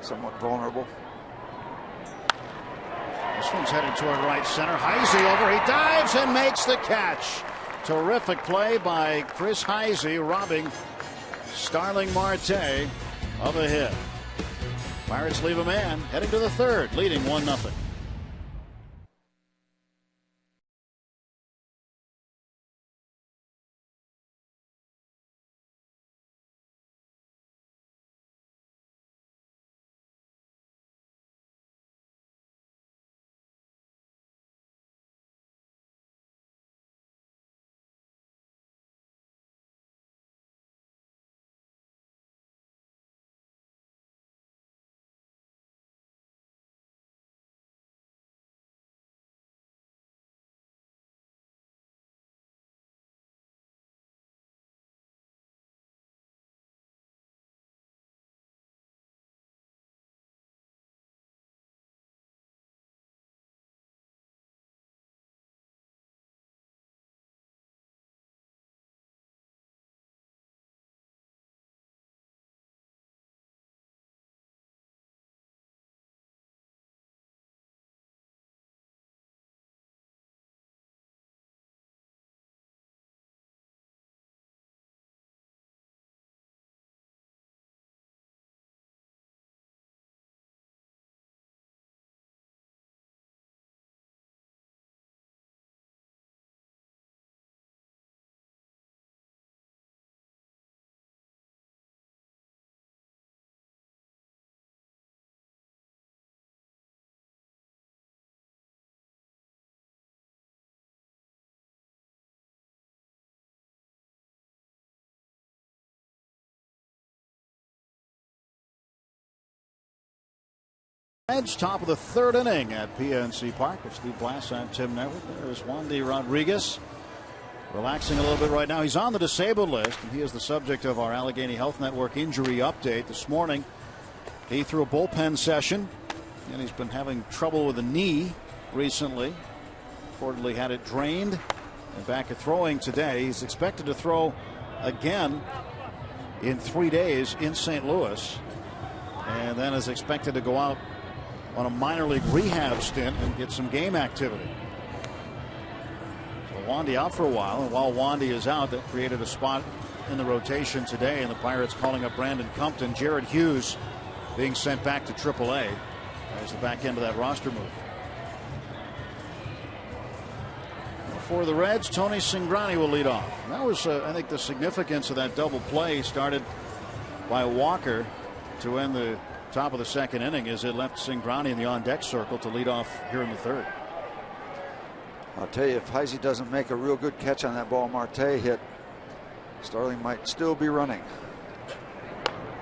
somewhat vulnerable. This one's headed toward right center. Heisey over. He dives and makes the catch. Terrific play by Chris Heisey, robbing Starling Marte of a hit. Pirates leave a man, heading to the 3rd, leading 1-0. Reds, top of the 3rd inning at PNC Park. With Steve Blass, I'm Tim Neverett. There's Wandy Rodriguez, relaxing a little bit right now. He's on the disabled list, and he is the subject of our Allegheny Health Network injury update this morning. He threw a bullpen session, and he's been having trouble with the knee recently. Reportedly had it drained, and back at throwing today. He's expected to throw again in 3 days in St. Louis, and then is expected to go out on a minor league rehab stint and get some game activity. So Wandy out for a while, and while Wandy is out, that created a spot in the rotation today, and the Pirates calling up Brandon Compton. Jared Hughes being sent back to AAA as the back end of that roster move. For the Reds, Tony Cingrani will lead off. And that was, I think, the significance of that double play started by Walker to end the top of the 2nd inning, as it left Cingrani in the on-deck circle to lead off here in the 3rd. I'll tell you, if Heisey doesn't make a real good catch on that ball Marte hit, Starling might still be running.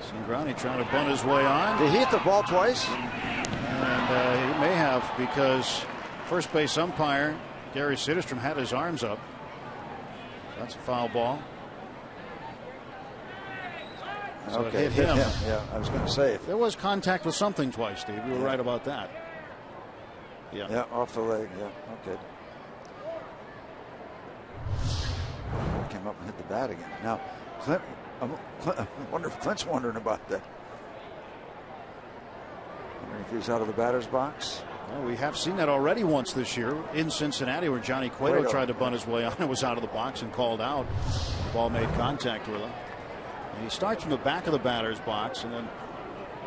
Cingrani trying to bunt his way on. Did he hit the ball twice? And he may have, because first base umpire Gary Soderstrom had his arms up. That's a foul ball. So okay, it hit him. Yeah, I was going to say. There was contact with something twice, Steve. You were right about that. Yeah. Yeah, off the leg. Yeah, okay. came up and hit the bat again. Now, Clint, I wonder if Clint's wondering about that. Wondering if he's out of the batter's box. Well, we have seen that already once this year in Cincinnati, where Johnny Cueto tried to bunt his way on and was out of the box and called out. The ball made contact with him. And he starts from the back of the batter's box, and then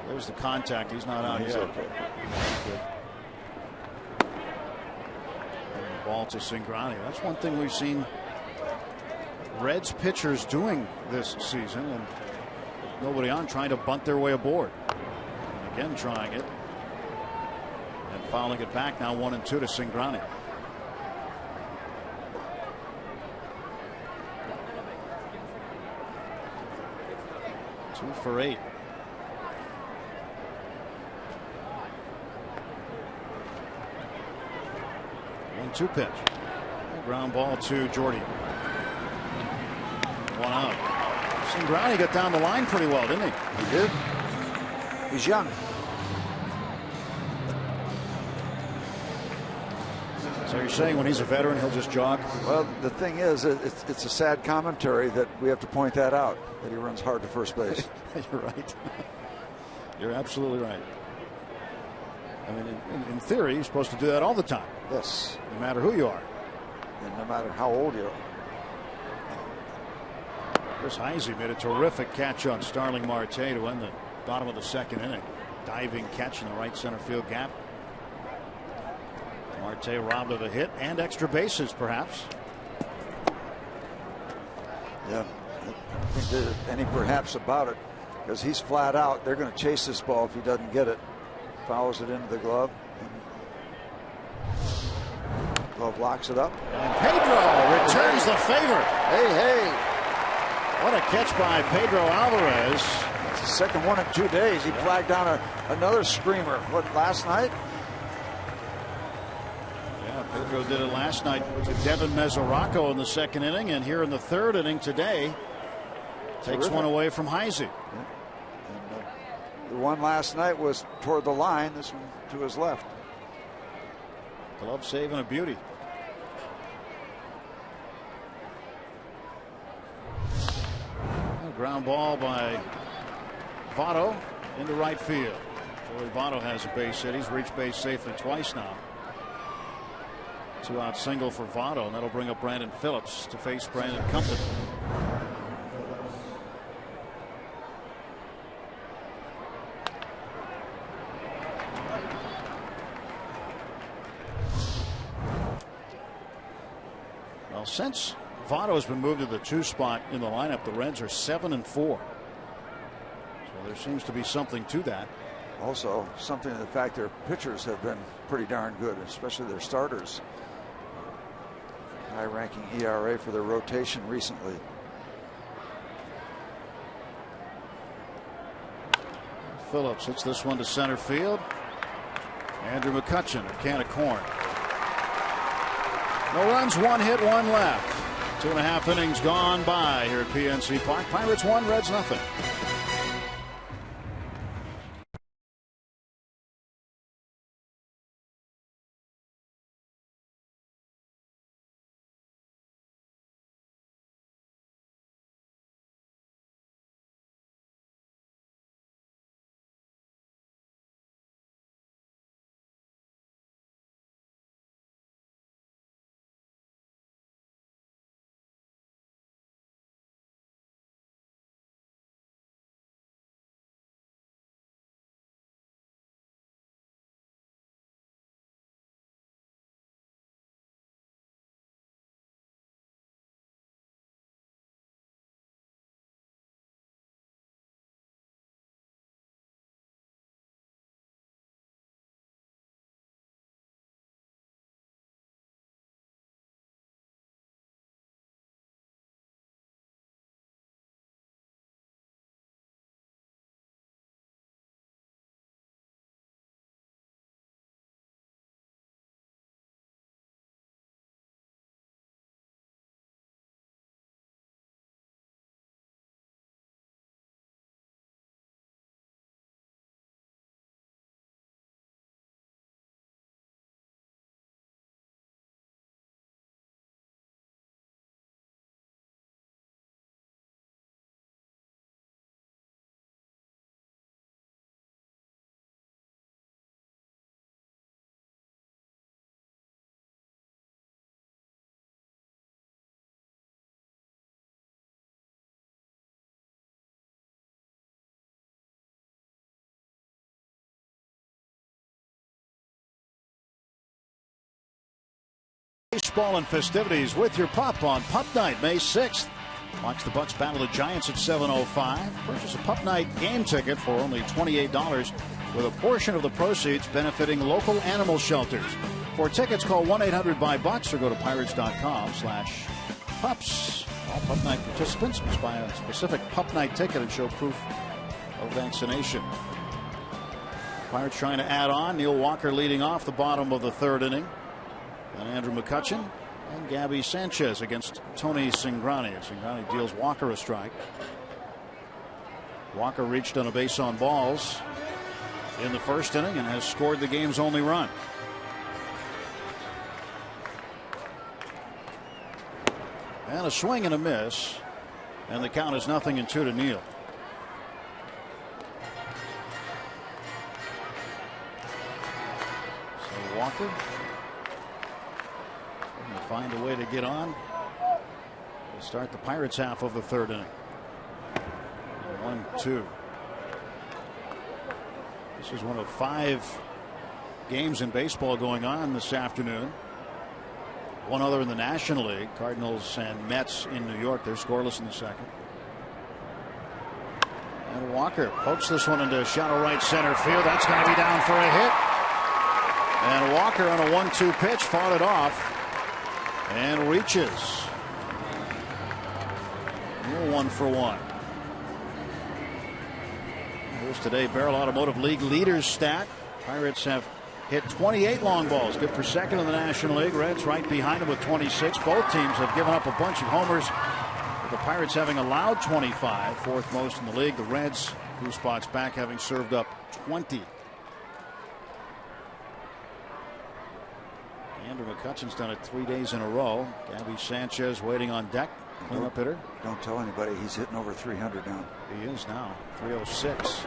there's the contact. He's not out yet. Okay. Good. Ball to Cingrani. That's one thing we've seen Reds pitchers doing this season, and nobody on, trying to bunt their way aboard. And again, trying it and fouling it back. Now 1-2 to Cingrani. Two for 8. 1-2 pitch. Ground ball to Jordy. 1 out. Cingrani got down the line pretty well, didn't he? He did. He's young. So you're saying when he's a veteran, he'll just jog? Well, the thing is, it's a sad commentary that we have to point that out, that he runs hard to first base. You're right. You're absolutely right. I mean, in theory, you're supposed to do that all the time. Yes. No matter who you are. And no matter how old you are. Chris Heisey made a terrific catch on Starling Marte to end the bottom of the second inning. Diving catch in the right center field gap. Marte robbed of a hit and extra bases, perhaps. Yeah. I think there's any perhaps about it, because he's flat out. They're going to chase this ball if he doesn't get it. Fouls it into the glove. Glove locks it up. And Pedro returns the favor. Hey. What a catch by Pedro Alvarez. It's the second one in 2 days. He flagged down another screamer. What, last night? Yeah, Pedro did it last night to Devin Mesoraco in the second inning, and here in the third inning today, takes one away from Heisey. Yeah. And, the one last night was toward the line. This one to his left. Glove save and a beauty. Ground ball by Votto into right field. Joey Votto has a base hit. He's reached base safely twice now. 2-out single for Votto, and that'll bring up Brandon Phillips to face Brandon Compton. Well, since Votto has been moved to the 2 spot in the lineup, the Reds are 7-4. So there seems to be something to that. Also, something to the fact their pitchers have been pretty darn good, especially their starters. High-ranking ERA for their rotation recently. Phillips hits this one to center field. Andrew McCutchen, a can of corn. No runs, 1 hit, 1 left. 2.5 innings gone by here at PNC Park. Pirates 1, Reds nothing. Baseball and festivities with your pup on Pup Night, May 6th. Watch the Bucks battle the Giants at 7:05. Purchase a Pup Night game ticket for only $28, with a portion of the proceeds benefiting local animal shelters. For tickets, call 1-800-BUY-BUCKS or go to pirates.com/pups. All Pup Night participants must buy a specific Pup Night ticket and show proof of vaccination. Pirates trying to add on. Neil Walker leading off the bottom of the third inning. And Andrew McCutchen and Gabby Sanchez against Tony Cingrani. Cingrani deals Walker a strike. Walker reached on a base on balls in the first inning and has scored the game's only run. And a swing and a miss, and the count is 0-2 to Neal. So Walker going to find a way to get on. We'll start the Pirates half of the third inning. 1-2. This is one of 5 games in baseball going on this afternoon. One other in the National League. Cardinals and Mets in New York. They're scoreless in the second. And Walker pokes this one into shallow right center field. That's going to be down for a hit. And Walker on a 1-2 pitch fought it off and reaches. 1 for 1. Here's today Barrel Automotive League leaders stat. Pirates have hit 28 long balls, good for second in the National League. Reds right behind them with 26. Both teams have given up a bunch of homers, with the Pirates having allowed 25, fourth most in the league. The Reds, 2 spots back, having served up 20. Andrew McCutchen's done it 3 days in a row. Gabby Sanchez waiting on deck. Cleanup hitter. Don't tell anybody he's hitting over 300 now. He is now. 306.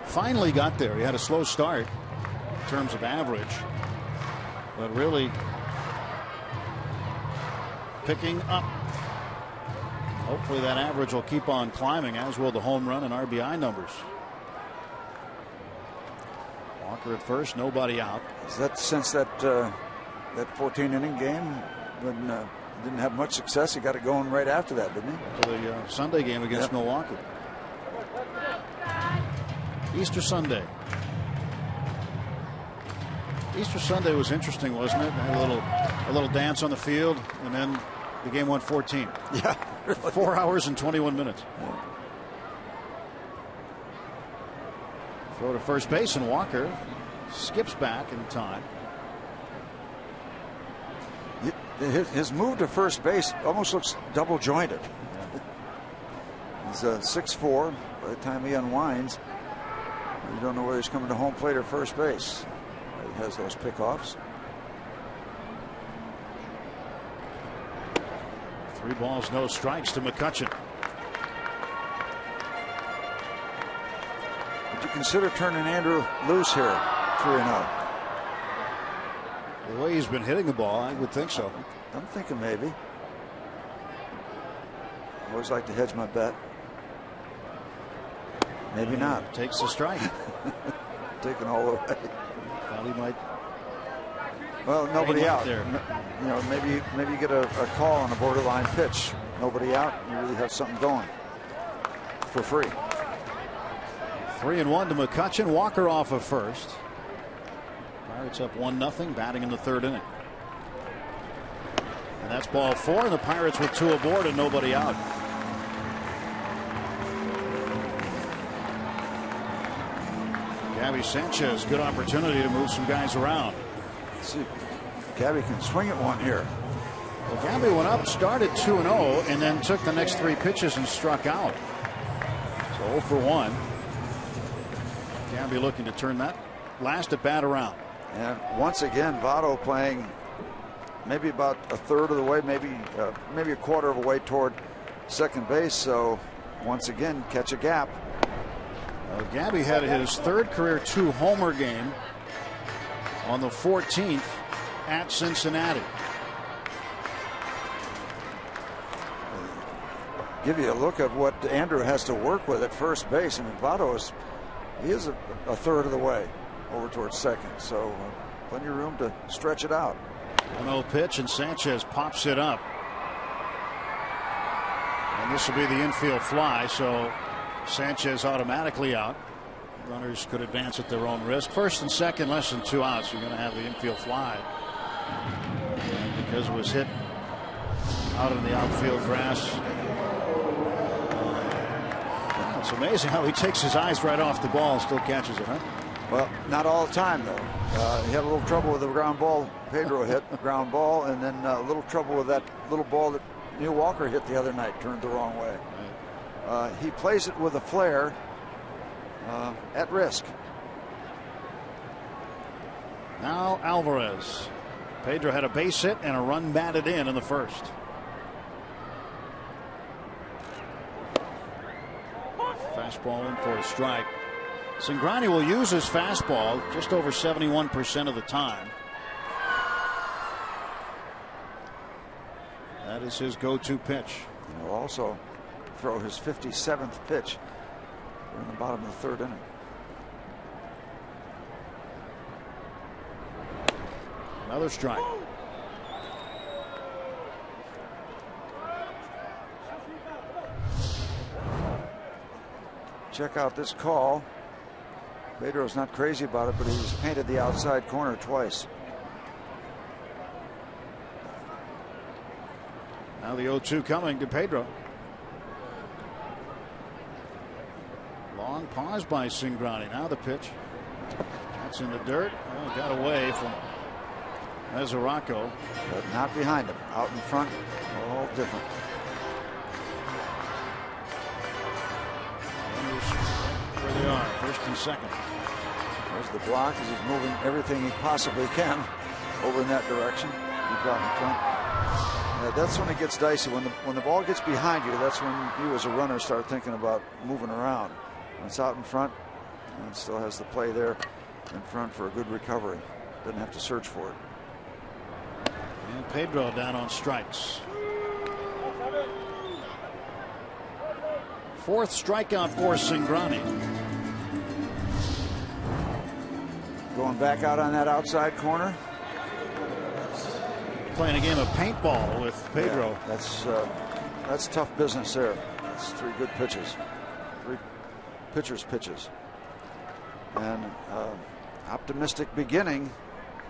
Finally got there. He had a slow start in terms of average, but really picking up. Hopefully that average will keep on climbing, as will the home run and RBI numbers. Walker at first, nobody out. Is that since that 14-inning game when didn't have much success? He got it going right after that, didn't he? To the Sunday game against Milwaukee. Easter Sunday. Easter Sunday was interesting, wasn't it? A little dance on the field, and then the game went 14. Yeah, really. 4 hours and 21 minutes. Yeah. Throw to first base, and Walker skips back in time. His move to first base almost looks double jointed. He's 6'4". By the time he unwinds, you don't know whether he's coming to home plate or first base. He has those pickoffs. 3 balls, no strikes to McCutchen. Would you consider turning Andrew loose here, 3-0? The way he's been hitting the ball, I would think so. I'm thinking maybe. I always like to hedge my bet. Maybe not. Takes the strike. Taking all the way. Thought he might. Well, nobody out there. You know, maybe you get a call on a borderline pitch. Nobody out. You really have something going for free. 3-1 to McCutchen. Walker off of first. Pirates up 1-0, batting in the third inning. And that's ball 4, and the Pirates with 2 aboard and nobody out. Gabby Sanchez, good opportunity to move some guys around. Let's see, Gabby can swing at one here. Well, Gabby went up, started 2-0, and then took the next 3 pitches and struck out. So 0 for 1. Gabby looking to turn that last at bat around. And once again, Votto playing maybe about a third of the way, maybe a quarter of a way toward second base. So once again, catch a gap. Gabby had his 3rd career 2-homer game on the 14th at Cincinnati. Give you a look at what Andrew has to work with at first base. I mean, Votto is a third of the way over towards second, so plenty of room to stretch it out. 1-0 pitch, and Sanchez pops it up. And this will be the infield fly, so Sanchez automatically out. Runners could advance at their own risk. First and second, less than 2 outs. You're going to have the infield fly. And because it was hit out in the outfield grass. It's amazing how he takes his eyes right off the ball and still catches it, huh? Well, not all the time, though. He had a little trouble with the ground ball Pedro hit, ground ball, and then a little trouble with that little ball that Neil Walker hit the other night, turned the wrong way. He plays it with a flare at risk. Now Alvarez. Pedro had a base hit and a run batted in the first. Fastball in for a strike. Cingrani will use his fastball just over 71% of the time. That is his go-to pitch. He'll also throw his 57th pitch in the bottom of the third inning. Another strike. Check out this call. Pedro's not crazy about it, but he's painted the outside corner twice. Now the 0-2 coming to Pedro. Long pause by Cingrani. Now the pitch. That's in the dirt. Oh, got away from Mesoraco. But not behind him. Out in front. All different. Where they are. First and second. There's the block as he's moving everything he possibly can over in that direction. Keep out in front. That's when it gets dicey. When the ball gets behind you, that's when you as a runner start thinking about moving around. When it's out in front, and it still has the play there in front for a good recovery. Doesn't have to search for it. And Pedro down on strikes. Fourth strikeout for Cingrani. Going back out on that outside corner. Playing a game of paintball with Pedro. Yeah, that's tough business there. That's 3 good pitches. 3 pitchers' pitches. And optimistic beginning.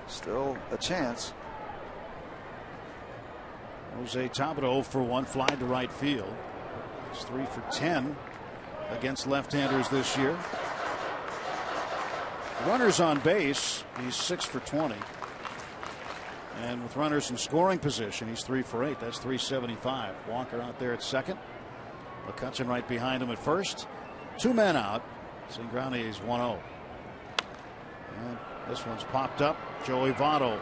Still a chance. Jose Tabata for 1, fly to right field. He's 3 for 10 against left-handers this year. Runners on base, he's 6 for 20. And with runners in scoring position, he's 3 for 8. That's 375. Walker out there at second. McCutchen right behind him at first. 2 men out. Cingrani is 1-0. And this one's popped up. Joey Votto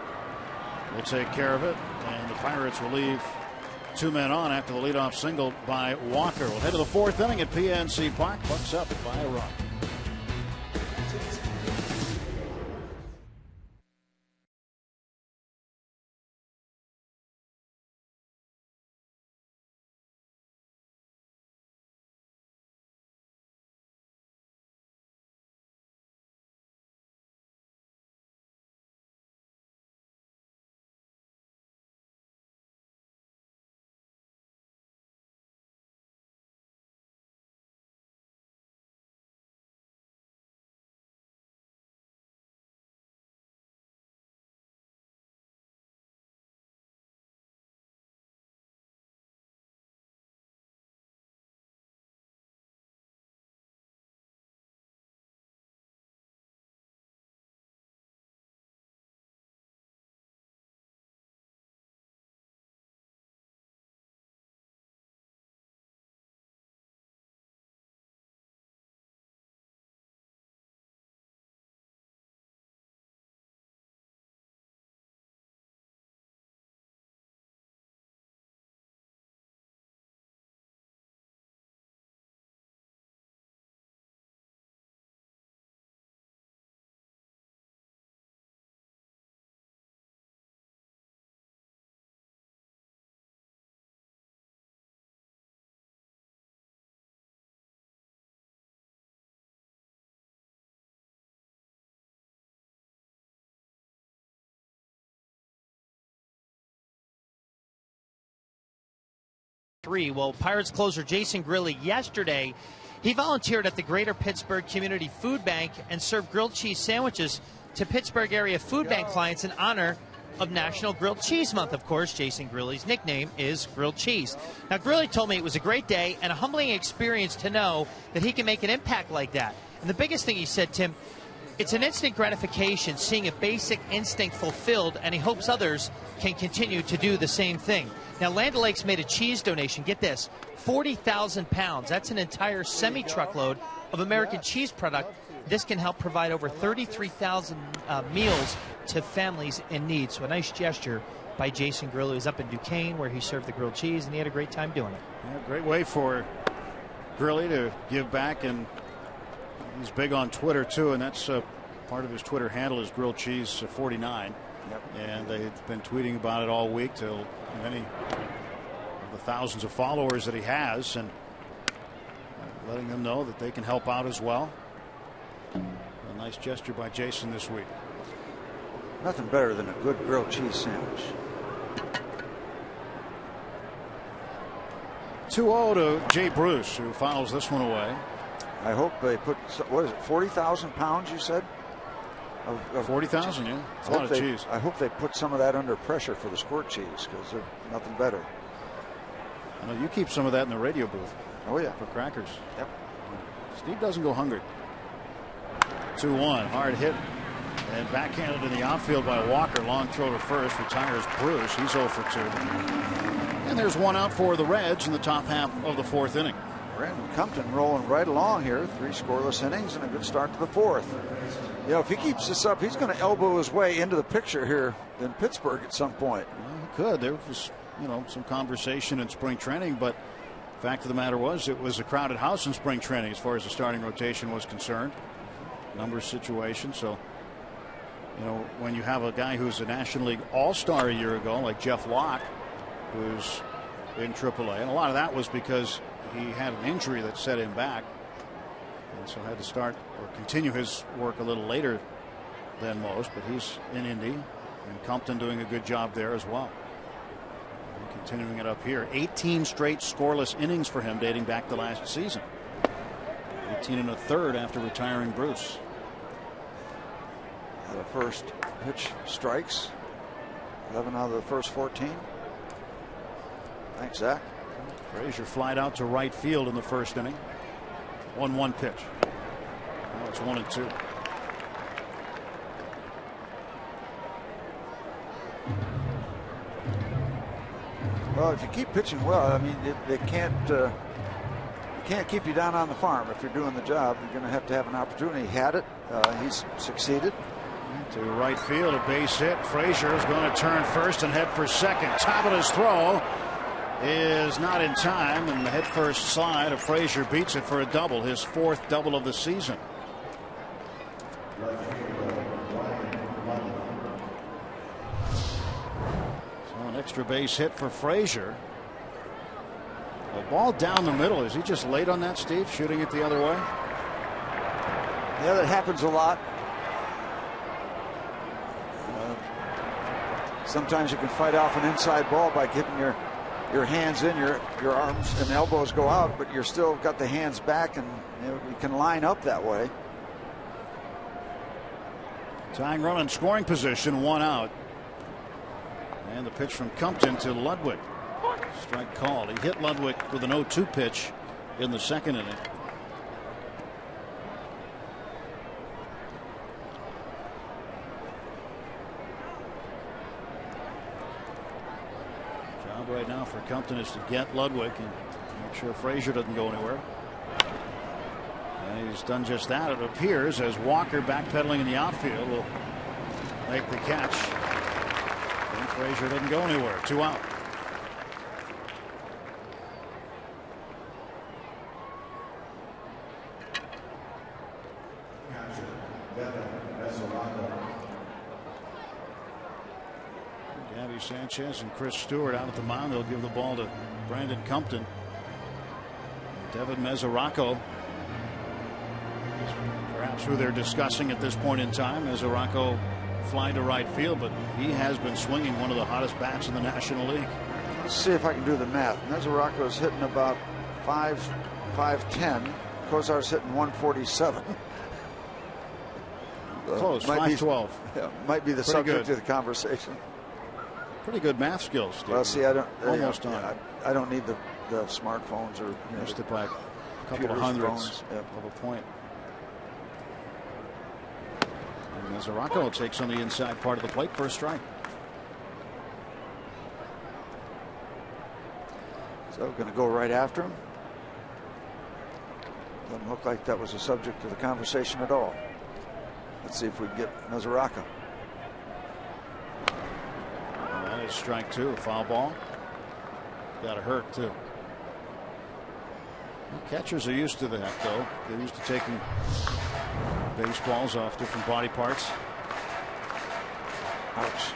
will take care of it. And the Pirates will leave 2 men on after the leadoff single by Walker. We'll head to the 4th inning at PNC Park. Bucks up by a run. 3. Well, Pirates closer Jason Grilli yesterday, he volunteered at the Greater Pittsburgh Community Food Bank and served grilled cheese sandwiches to Pittsburgh area food bank clients in honor of National Grilled Cheese Month. Of course, Jason Grilli's nickname is Grilled Cheese. Now, Grilli told me it was a great day and a humbling experience to know that he can make an impact like that. And the biggest thing he said, Tim, it's an instant gratification seeing a basic instinct fulfilled, and he hopes others can continue to do the same thing. Now, Land O'Lakes made a cheese donation, get this, 40,000 pounds. That's an entire semi-truckload of American cheese product. This can help provide over 33,000 meals to families in need. So a nice gesture by Jason Grilli. He was up in Duquesne where he served the grilled cheese, and he had a great time doing it. Yeah, great way for Grilli to give back, and he's big on Twitter too, and that's part of his Twitter handle is Grilled Cheese 49. Yep. And they've been tweeting about it all week to many of the thousands of followers that he has, and letting them know that they can help out as well. A nice gesture by Jason this week. Nothing better than a good grilled cheese sandwich. 2-0 to Jay Bruce, who fouls this one away. I hope they put, what is it, 40,000 pounds, you said? 40,000, yeah. It's a lot of cheese. I hope they put some of that under pressure for the squirt cheese, because there's nothing better. I know you keep some of that in the radio booth. Oh, yeah. For crackers. Yep. Steve doesn't go hungry. 2-1, hard hit and backhanded in the outfield by Walker. Long throw to first, retires Bruce. He's 0 for 2. And there's one out for the Reds in the top half of the 4th inning. Brandon Compton rolling right along here. 3 scoreless innings and a good start to the 4th. You know, if he keeps this up, he's going to elbow his way into the picture here in Pittsburgh at some point. Well, he could. There was, some conversation in spring training, but the fact of the matter was it was a crowded house in spring training as far as the starting rotation was concerned. Numbers situation. So, when you have a guy who's a National League All-Star a year ago, like Jeff Locke, who's in AAA, and a lot of that was because he had an injury that set him back, and so had to start or continue his work a little later than most. But he's in Indy, and Compton doing a good job there as well. And continuing it up here, 18 straight scoreless innings for him dating back to last season. 18 1/3 after retiring Bruce. The first pitch strikes. 11 out of the first 14. Thanks, Zach. Frazier flied out to right field in the first inning. 1-1 pitch. Now it's 1-2. Well, if you keep pitching well, I mean, they can't keep you down on the farm. If you're doing the job, you're going to have an opportunity. He had it. He's succeeded. To right field, a base hit. Frazier is going to turn first and head for second. Top of his throw is not in time, and the head first slide of Frazier beats it for a double, his 4th double of the season. So an extra base hit for Frazier. A ball down the middle. Is he just late on that, Steve, shooting it the other way? Yeah, that happens a lot. Sometimes you can fight off an inside ball by getting your hands in, your arms and elbows go out, but you're still got the hands back, and you can line up that way. Tying run in scoring position, 1 out. And the pitch from Compton to Ludwig. Strike called. He hit Ludwig with an 0-2 pitch in the second inning. Job right now for Compton is to get Ludwig and make sure Frazier doesn't go anywhere. And he's done just that, it appears, as Walker backpedaling in the outfield will make the catch. And Frazier doesn't go anywhere. 2 out. Gabby Sanchez and Chris Stewart out at the mound. They'll give the ball to Brandon Compton. Devin Mesoraco, perhaps who they're discussing at this point in time. Mesoraco flying to right field, but he has been swinging one of the hottest bats in the National League. Let's see if I can do the math. Mesoraco's hitting about 510. Kozar's hitting 147. Close, 512. Might be the Pretty subject good of the conversation. Pretty good math skills, Steve. Well, see, I don't almost on. I don't need the smartphones or missed it by a couple of hundredths of a point. And Mesoraco takes on the inside part of the plate for a strike. So going to go right after him. Doesn't look like that was a subject of the conversation at all. Let's see if we can get Mesoraco. And that is strike two. Foul ball. Got to hurt too. Well, catchers are used to that, though. They're used to taking baseballs off different body parts. Ouch.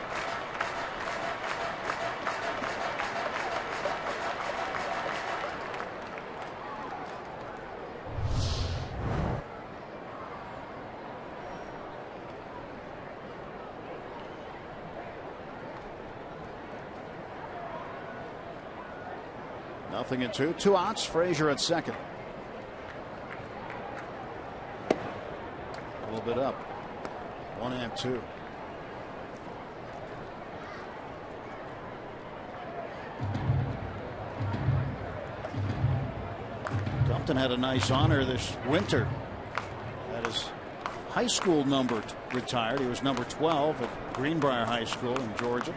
Nothing in two. 2 outs. Frazier at second. A little bit up. 1-2. Compton had a nice honor this winter. That is high school number retired. He was number 12 at Greenbrier High School in Georgia.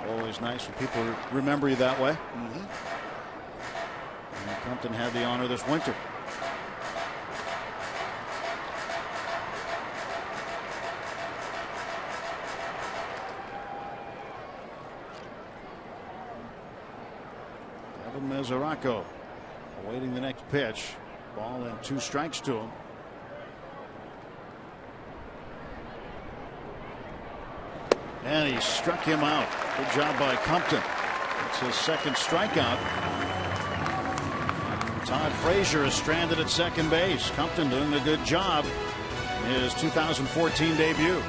Always nice when people remember you that way. And Compton had the honor this winter. Mesoraco awaiting the next pitch. Ball and 2 strikes to him. And he struck him out. Good job by Compton. It's his second strikeout. Todd Frazier is stranded at second base. Compton doing a good job in his 2014 debut.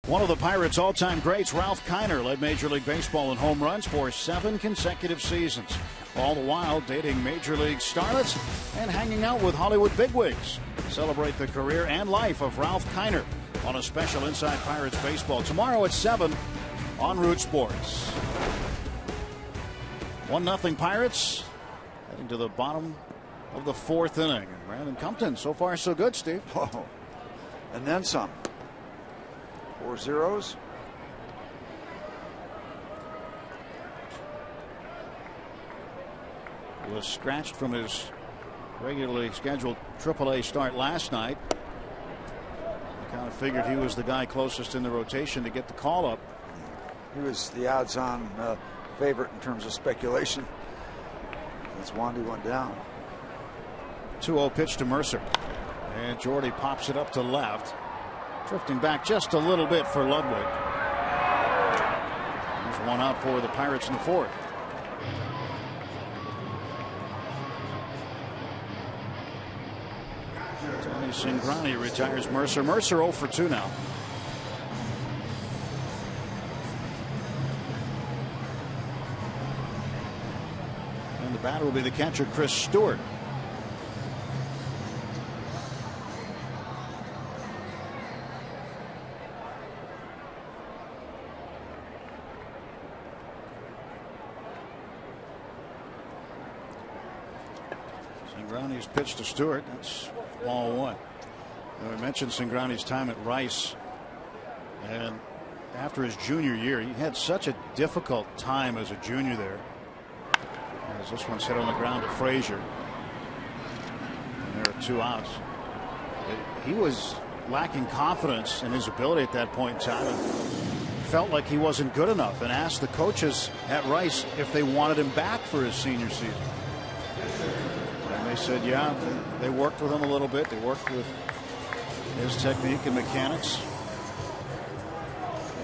One of the Pirates' all-time greats, Ralph Kiner, led Major League Baseball in home runs for 7 consecutive seasons. All the while dating Major League starlets and hanging out with Hollywood bigwigs. Celebrate the career and life of Ralph Kiner on a special Inside Pirates Baseball tomorrow at 7 on Root Sports. 1-0 Pirates heading to the bottom of the 4th inning. And Brandon Compton, so far so good, Steve. Oh, and then some. 4 zeros. was scratched from his regularly scheduled AAA start last night. I kind of figured he was the guy closest in the rotation to get the call up. He was the odds-on favorite in terms of speculation as Wandy went down. 2-0 pitch to Mercer, and Jordy pops it up to left, drifting back just a little bit for Ludwig. There's one out for the Pirates in the fourth. Tony Cingrani retires Mercer. Mercer 0 for 2 now. And the batter will be the catcher, Chris Stewart. Cingrani's pitch to Stewart. That's ball one. And we mentioned Cingrani's time at Rice, and after his junior year, he had such a difficult time as a junior there. As this one's hit on the ground to Frazier, and there are 2 outs. He was lacking confidence in his ability at that point in time, and felt like he wasn't good enough, and asked the coaches at Rice if they wanted him back for his senior season. And they said, yeah, they worked with him a little bit. They worked with his technique and mechanics.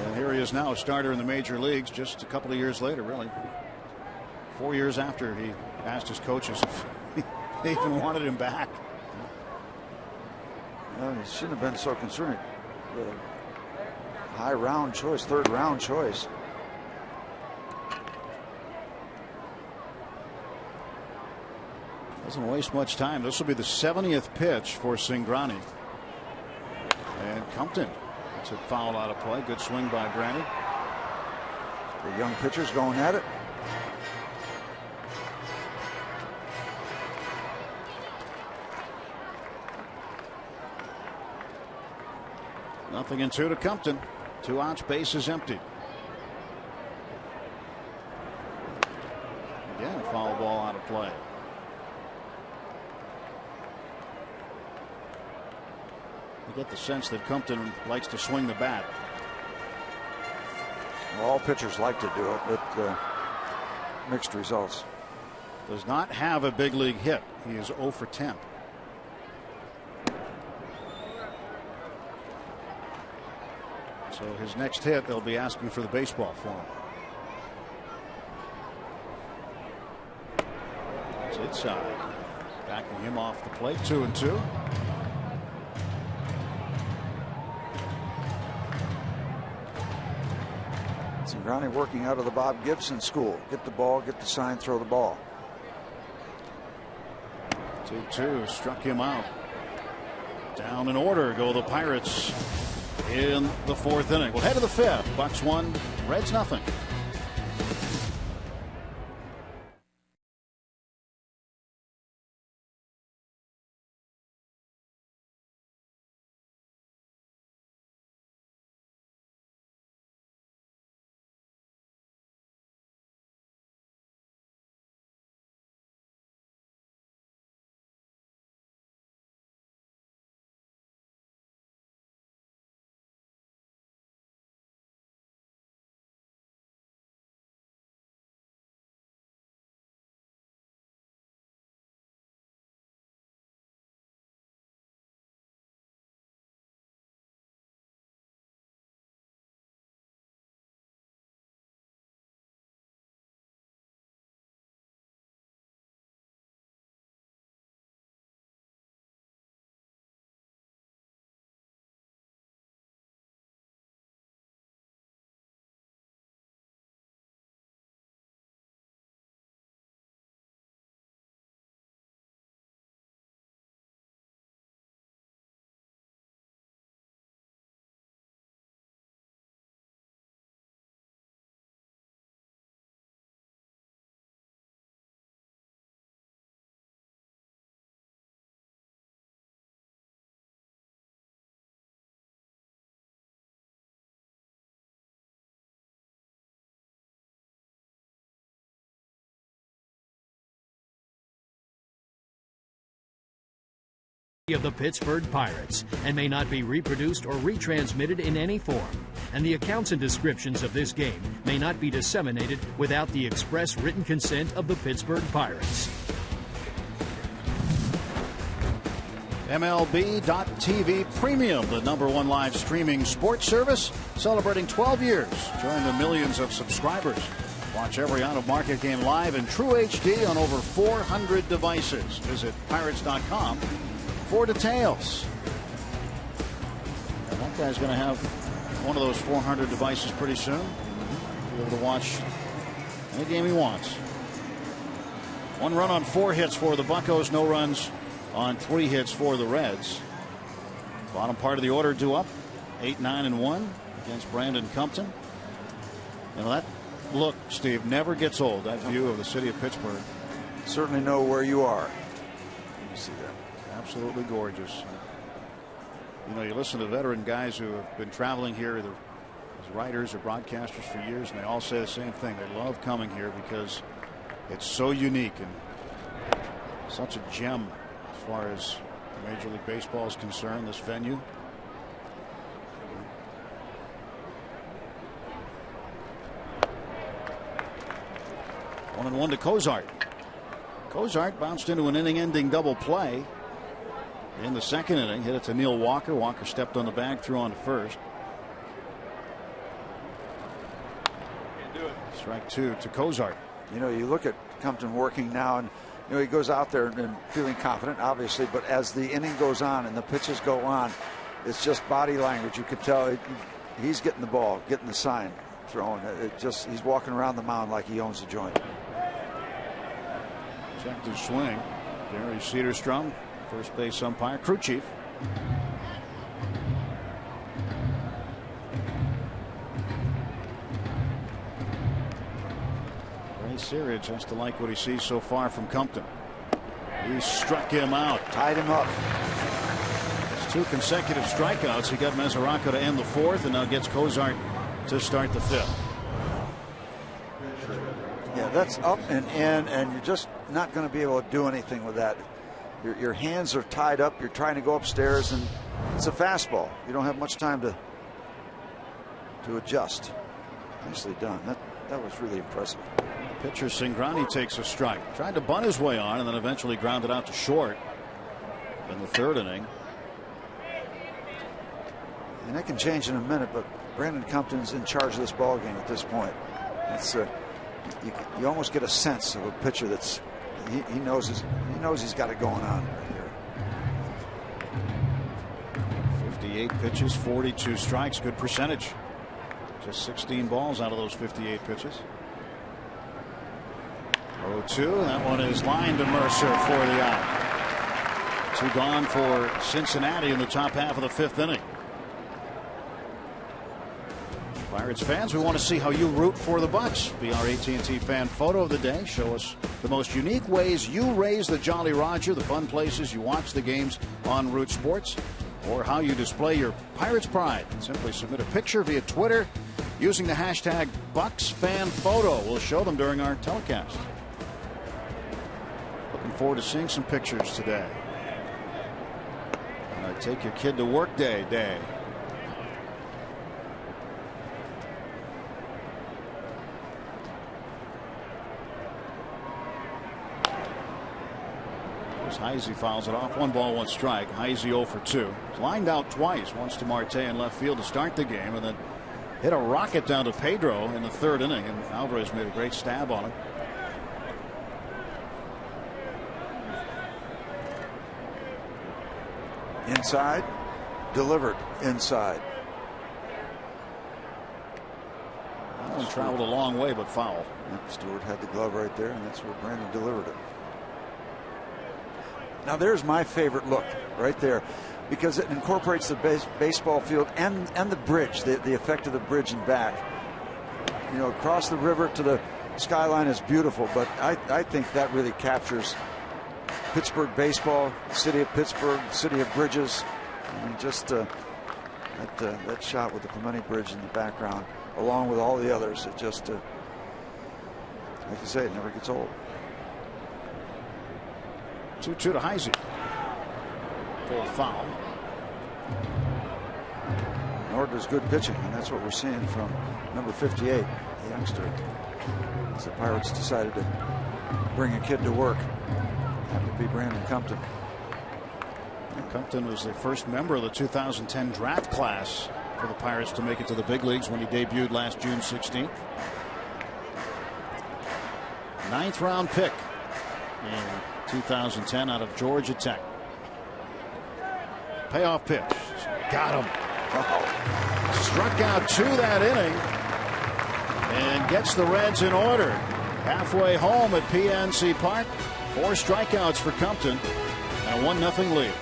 And here he is now, a starter in the major leagues just a couple of years later, really. 4 years after he asked his coaches if they even wanted him back. Well, he shouldn't have been so concerned. The high round choice, 3rd round choice. Doesn't waste much time. This will be the 70th pitch for Cingrani. And Compton gets it fouled out of play. Good swing by Brandon. The young pitchers going at it. Nothing in 2 to Compton. 2 outs, base is empty. Again, a foul ball out of play. You get the sense that Compton likes to swing the bat. Well, all pitchers like to do it, but mixed results. Does not have a big league hit. He is 0 for 10. So his next hit, they'll be asking for the baseball for him. It's inside. Backing him off the plate. 2-2. Cingrani working out of the Bob Gibson school. Get the ball, get the sign, throw the ball. 2-2 struck him out. Down in order go the Pirates in the 4th inning. We'll head to the 5th. Bucks 1, Reds nothing. of the Pittsburgh Pirates and may not be reproduced or retransmitted in any form, and the accounts and descriptions of this game may not be disseminated without the express written consent of the Pittsburgh Pirates. MLB.TV Premium, the #1 live streaming sports service, celebrating 12 years. Join the millions of subscribers. Watch every out-of-market game live in true HD on over 400 devices. Visit Pirates.com for details. And that guy's going to have one of those 400 devices pretty soon. Be able to watch any game he wants. 1 run on 4 hits for the Buccos, no runs on 3 hits for the Reds. Bottom part of the order due up, 8-9-1 against Brandon Compton. You know, that look, Steve, never gets old. That view of the city of Pittsburgh. Certainly know where you are. You see that. Absolutely gorgeous. You know, you listen to veteran guys who have been traveling here either as writers or broadcasters for years, and they all say the same thing. They love coming here because it's so unique and such a gem as far as Major League Baseball is concerned, this venue. One and one to Cozart. Cozart bounced into an inning-ending double play in the second inning. Hit it to Neil Walker. Walker stepped on the bag, threw on to first. Strike 2 to Cozart. You know, you look at Compton working now, and you know he goes out there and feeling confident, obviously. But as the inning goes on and the pitches go on, it's just body language. You could tell he's getting the ball, getting the sign, throwing. He's walking around the mound like he owns the joint. Checked his swing. Gary Cedarstrom, first base umpire, crew chief. Ray Searage has to like what he sees so far from Compton. He struck him out. Tied him up. It's 2 consecutive strikeouts. He got Mesoraco to end the 4th and now gets Cozart to start the 5th. Yeah, that's up and in, and you're just not going to be able to do anything with that. Your hands are tied up. You're trying to go upstairs, and it's a fastball. You don't have much time to adjust. Nicely done. That was really impressive. Pitcher Cingrani takes a strike. Tried to bunt his way on and then eventually grounded out to short in the 3rd inning. And that can change in a minute, but Brandon Compton's in charge of this ball game at this point. It's you almost get a sense of a pitcher that's he knows he's got it going on right here. 58 pitches, 42 strikes, good percentage. Just 16 balls out of those 58 pitches. 0-2. That one is lined to Mercer for the out. 2 gone for Cincinnati in the top half of the 5th inning. Pirates fans, we want to see how you root for the Bucks. Be our AT&T fan photo of the day. Show us the most unique ways you raise the Jolly Roger, the fun places you watch the games on Root Sports, or how you display your Pirates pride. Simply submit a picture via Twitter using the hashtag BucksFanPhoto. We'll show them during our telecast. Looking forward to seeing some pictures today. Take your kid to work day. Heisey fouls it off. 1 ball, 1 strike. Heisey 0 for 2. Lined out twice. Once to Marte in left field to start the game, and then hit a rocket down to Pedro in the 3rd inning. And Alvarez made a great stab on him. Inside, delivered inside. That one traveled a long way, but foul. Yep, Stewart had the glove right there, and that's where Brandon delivered it. Now there's my favorite look right there, because it incorporates the baseball field and the bridge, the effect of the bridge and back. You know, across the river to the skyline is beautiful, but I think that really captures Pittsburgh baseball, the city of Pittsburgh, the city of bridges. I mean, just that shot with the Clemente Bridge in the background, along with all the others, it just, like I say, it never gets old. 2-2 to Heisey. Full foul. Nor does good pitching, and that's what we're seeing from number 58, the youngster. As the Pirates decided to bring a kid to work. Happened to be Brandon Compton. Compton was the first member of the 2010 draft class for the Pirates to make it to the big leagues when he debuted last June 16th. 9th round pick in 2010 out of Georgia Tech. Payoff pitch. Got him. Struck out 2 that inning and gets the Reds in order. Halfway home at PNC Park. 4 strikeouts for Compton and a 1-0 lead.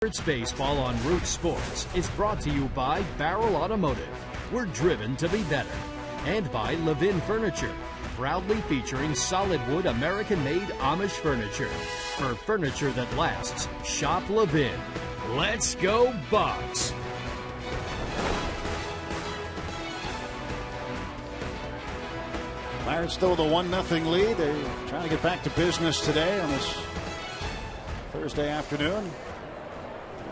Pirates Baseball on Root Sports is brought to you by Barrel Automotive. We're driven to be better. And by Levin Furniture, proudly featuring solid wood American-made Amish furniture. For furniture that lasts, shop Levin. Let's go Bucks! Pirates still with a 1-0 lead. They're trying to get back to business today on this Thursday afternoon.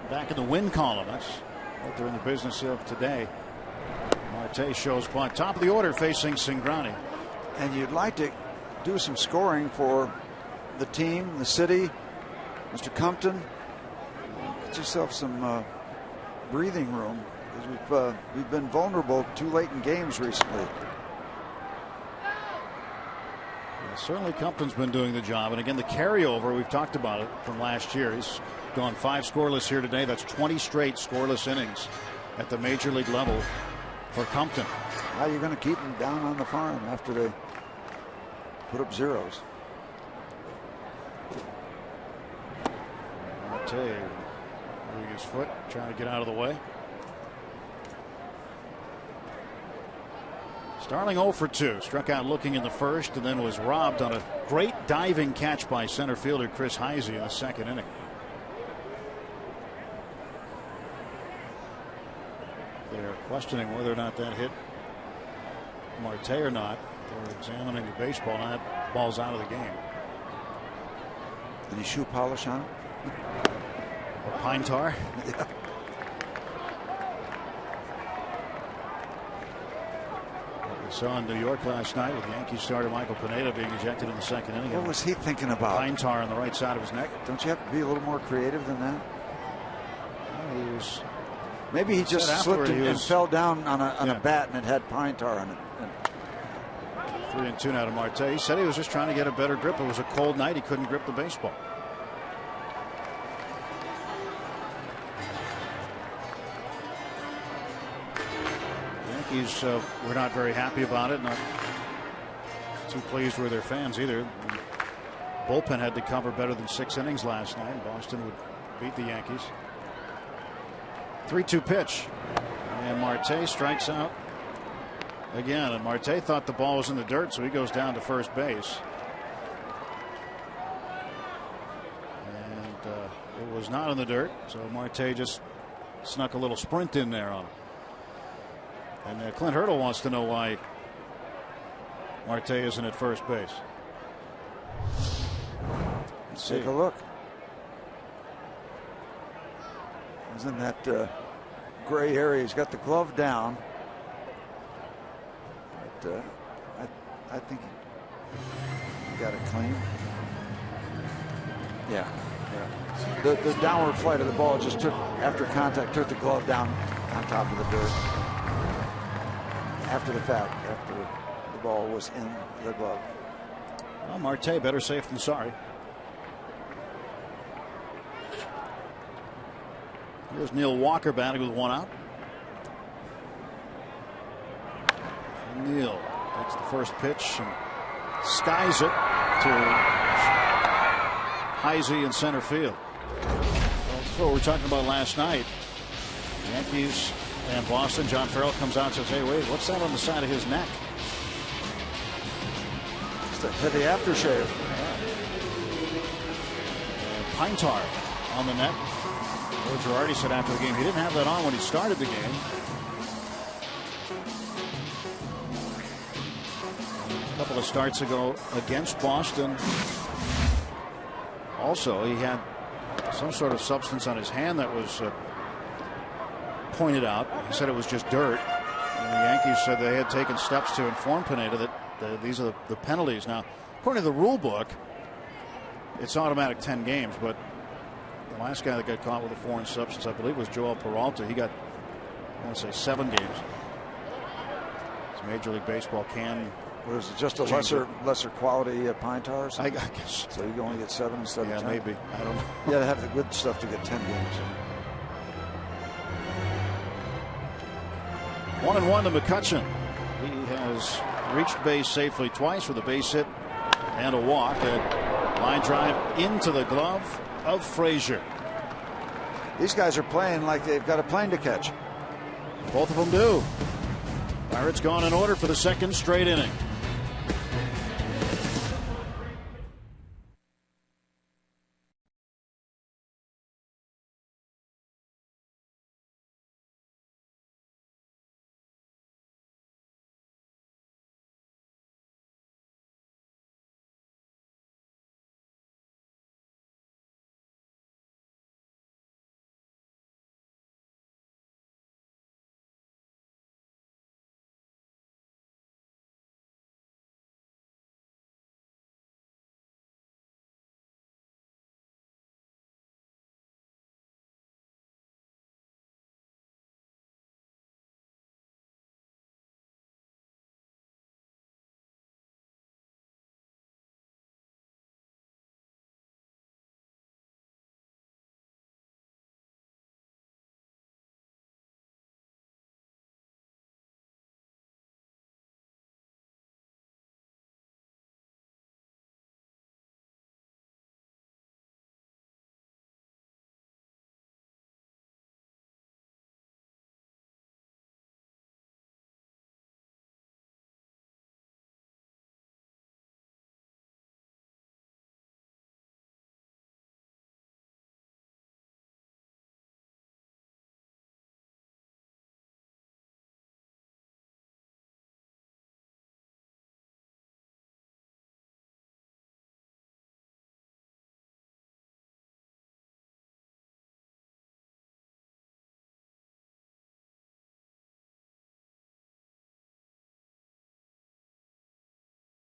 Back in the win column. That's what they're in the business of today. Marte shows bunt. Top of the order facing Cingrani. And you'd like to do some scoring for the team, the city, Mr. Compton. Get yourself some breathing room, because we've been vulnerable too late in games recently. Certainly Compton's been doing the job, and again the carryover, we've talked about it from last year. He's gone 5 scoreless here today. That's 20 straight scoreless innings at the major league level for Compton. How are you going to keep him down on the farm after they put up zeros? Marte moving his foot, trying to get out of the way. Starling 0 for 2, struck out looking in the first and then was robbed on a great diving catch by center fielder Chris Heisey in the second inning. They're questioning whether or not that hit Marte or not. They're examining the baseball. Now that ball's out of the game. Any shoe polish on it? Or pine tar? Yeah. We saw in New York last night with Yankee starter Michael Pineda being ejected in the second inning. What was he thinking about? Pine tar on the right side of his neck. Don't you have to be a little more creative than that? Well, he was. Maybe he just slipped and fell down on a bat and it had pine tar on it. 3-2 now to Marte. He said he was just trying to get a better grip. It was a cold night. He couldn't grip the baseball. Yankees were not very happy about it. Not too pleased with their fans either. The bullpen had to cover better than 6 innings last night. Boston would beat the Yankees. 3-2 pitch. And Marte strikes out again. And Marte thought the ball was in the dirt, so he goes down to first base. And it was not in the dirt, so Marte just snuck a little sprint in there on him. And Clint Hurdle wants to know why Marte isn't at first base. Let's take a look. He's in that gray area. He's got the glove down. But I think he got it clean. Yeah. The downward flight of the ball just took, after contact, took the glove down on top of the dirt. After the fact, after the ball was in the glove. Well, Marte, better safe than sorry. Here's Neil Walker batting with 1 out. And Neil takes the first pitch and skies it to Heisey in center field. That's what we were talking about last night. Yankees and Boston. John Farrell comes out and says, hey, wait, what's that on the side of his neck? It's a heavy aftershave. Pine tar on the neck. Joe Girardi said after the game he didn't have that on when he started the game. A couple of starts ago against Boston. Also, he had some sort of substance on his hand that was pointed out. He said it was just dirt. And the Yankees said they had taken steps to inform Pineda that these are the penalties. Now, according to the rule book, it's automatic 10 games, but the last guy that got caught with a foreign substance, I believe, was Joel Peralta. He got, I want to say, 7 games. It's Major League Baseball can. Was it just a lesser quality pine tar or something? I guess. So you only get 7 instead of 10? Yeah, maybe. I don't know. You got to have the good stuff to get 10 games. 1-1 to McCutchen. He has reached base safely twice with a base hit and a walk. A line drive into the glove of Frazier. These guys are playing like they've got a plane to catch. Both of them do. Pirates gone in order for the second straight inning.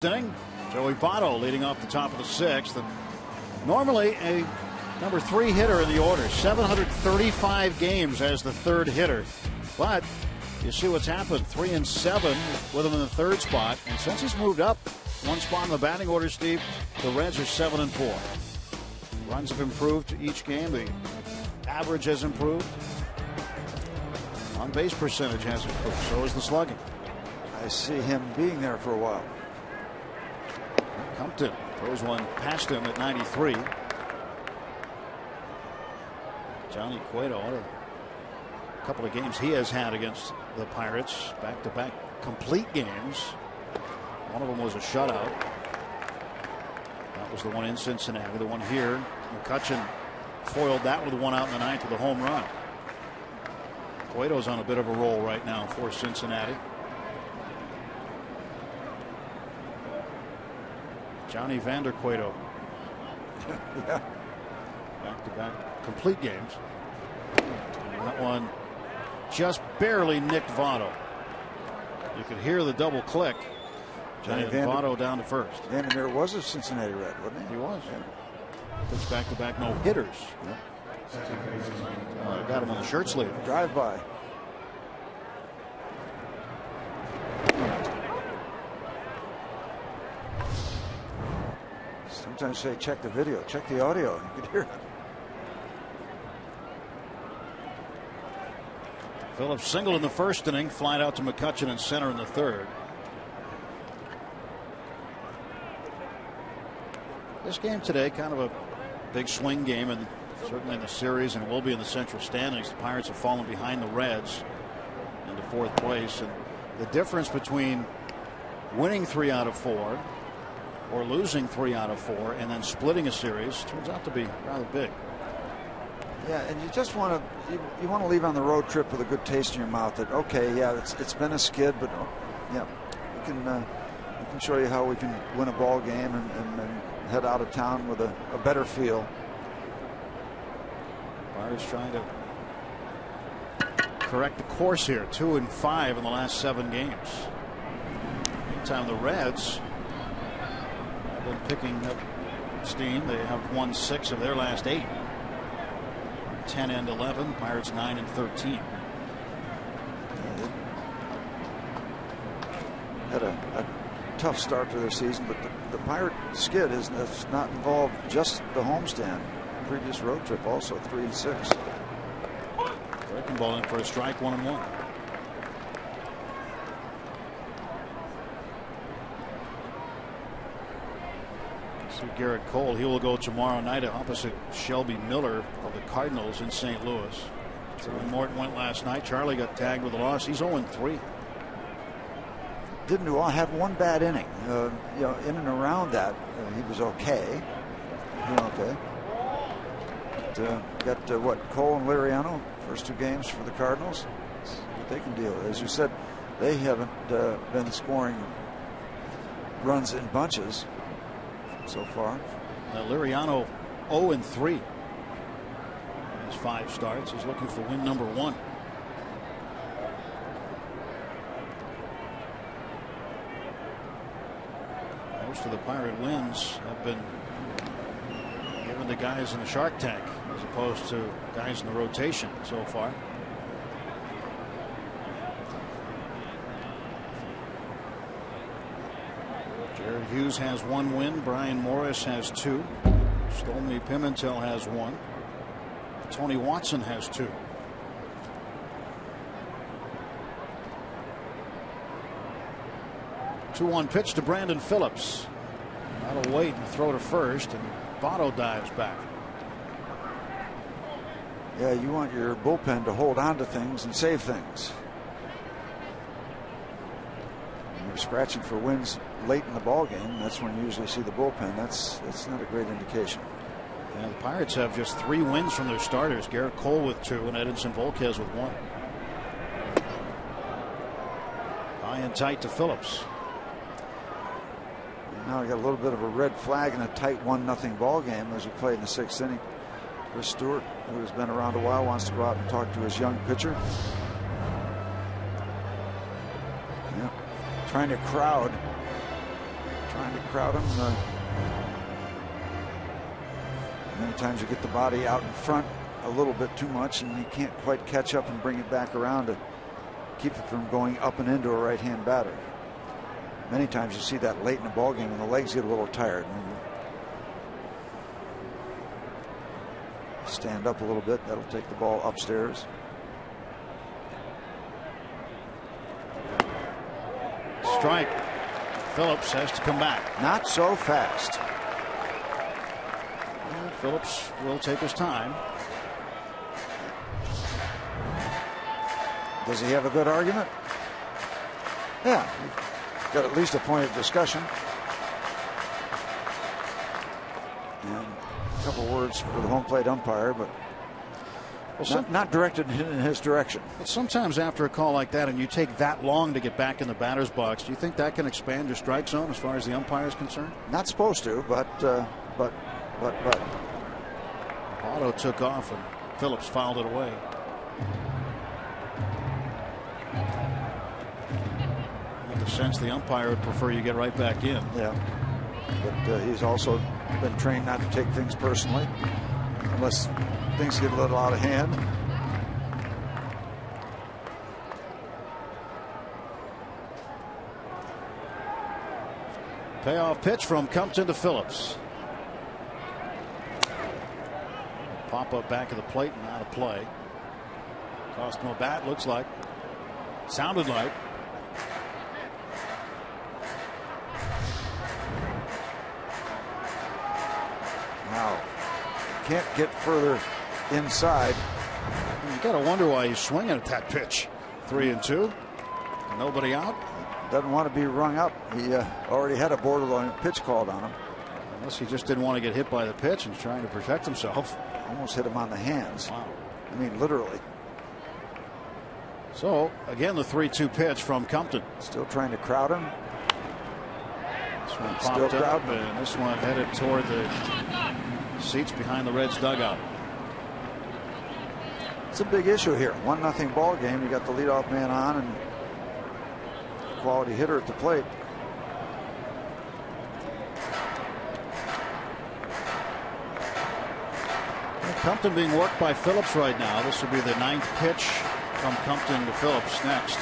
Inning. Joey Votto leading off the top of the 6th. And normally a number 3 hitter in the order. 735 games as the 3rd hitter. But you see what's happened. 3 and 7 with him in the 3rd spot. And since he's moved up 1 spot in the batting order, Steve, the Reds are 7 and 4. Runs have improved each game. The average has improved. On base percentage has improved. So is the slugging. I see him being there for a while. Compton throws one past him at 93. Johnny Cueto, a couple of games he has had against the Pirates, back-to-back complete games. One of them was a shutout. That was the one in Cincinnati. The one here, McCutchen foiled that with one out in the ninth with a home run. Cueto's on a bit of a roll right now for Cincinnati. Johnny Vander Cueto. Yeah. Back-to-back complete games. And that one just barely nicked Votto. You could hear the double click. Johnny and Votto down to first. Vander was a Cincinnati Red, wasn't he? He was. Yeah. It's back-to-back no hitters. Yep. Got him on the shirt sleeve. Drive by. Sometimes say check the video, check the audio. You could hear it. Phillips singled in the first inning, flied out to McCutchen in center in the third. This game today, kind of a big swing game, and certainly in the series, and will be in the Central standings. The Pirates have fallen behind the Reds into fourth place, and the difference between winning 3 out of 4 or losing 3 out of 4 and then splitting a series turns out to be rather big. Yeah, and you just want to you want to leave on the road trip with a good taste in your mouth. That okay, yeah, it's been a skid, but yeah, we can show you how we can win a ball game and head out of town with a better feel. Pirates trying to correct the course here. 2-5 in the last 7 games. Meantime, the Reds have been picking up steam. They have won 6 of their last 8. 10-11. Pirates 9-13. Had a tough start to their season, but the Pirate skid has not involved just the homestand. Previous road trip also 3-6. Breaking ball in for a strike, 1-1. See Garrett Cole. He will go tomorrow night opposite Shelby Miller of the Cardinals in St. Louis. Charlie Morton went last night. Charlie got tagged with a loss. He's 0-3. Didn't have one bad inning. In and around that, he was okay. Okay. But, got what, Cole and Liriano, first 2 games for the Cardinals. See what they can deal with. As you said, they haven't been scoring runs in bunches so far. Liriano 0-3 in his 5 starts. He's looking for win number 1. Most of the Pirate wins have been given to guys in the shark tank as opposed to guys in the rotation so far. Jared Hughes has 1 win. Brian Morris has 2. Stormy Pimentel has 1. Tony Watson has 2. Two-one pitch to Brandon Phillips. That'll wait and throw to first, and Votto dives back. Yeah, you want your bullpen to hold on to things and save things. When you're scratching for wins late in the ball game, that's when you usually see the bullpen. That's not a great indication. Yeah, the Pirates have just 3 wins from their starters. Garrett Cole with 2 and Edinson Volquez with 1. High and tight to Phillips. Now we got a little bit of a red flag in a tight 1-0 ball game as we play in the 6th inning. Chris Stewart, who has been around a while, wants to go out and talk to his young pitcher. Yeah, trying to crowd him. Many times you get the body out in front a little bit too much, and you can't quite catch up and bring it back around to keep it from going up and into a right-hand batter. Many times you see that late in the ball game, and the legs get a little tired. Stand up a little bit. That'll take the ball upstairs. strike. Phillips has to come back. Not so fast. And Phillips will take his time. Does he have a good argument? Yeah, got at least a point of discussion. And a couple words for the home plate umpire, but not directed in his direction. But sometimes after a call like that, and you take that long to get back in the batter's box, do you think that can expand your strike zone as far as the umpire is concerned? Not supposed to, but. Otto took off, and Phillips fouled it away. I get the sense the umpire would prefer you get right back in. Yeah, but he's also been trained not to take things personally unless things get a little out of hand. Payoff pitch from Compton to Phillips. Pop up back of the plate and out of play. Cost him a bat, looks like. Sounded like. Now, can't get further inside. You got to wonder why he's swinging at that pitch. 3-2. Nobody out. Doesn't want to be rung up. He already had a borderline pitch called on him. Unless he just didn't want to get hit by the pitch and trying to protect himself. Almost hit him on the hands. Wow. I mean, literally. So, again, the 3-2 pitch from Compton. Still trying to crowd him. This one Still popped up, crowding. and this one headed toward the seats behind the Reds dugout. It's a big issue here. 1-0 ball game. You got the leadoff man on and quality hitter at the plate. Compton being worked by Phillips right now. This will be the 9th pitch from Compton to Phillips next.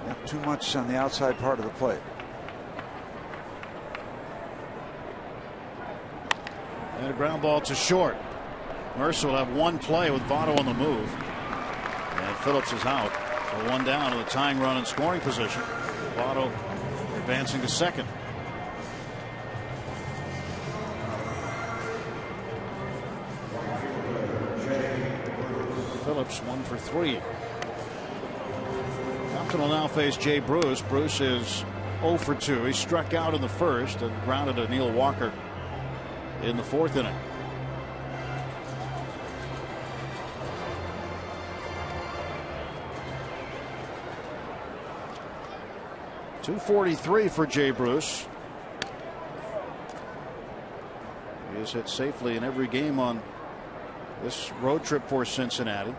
Not too much on the outside part of the plate. And a ground ball to short. Mercer will have one play with Votto on the move. And Phillips is out. So one down to the tying run in scoring position. Votto advancing to second. Phillips 1 for 3. Compton will now face Jay Bruce. Bruce is 0 for 2. He struck out in the first and grounded to Neil Walker in the 4th inning. .243 for Jay Bruce. He has hit safely in every game on this road trip for Cincinnati.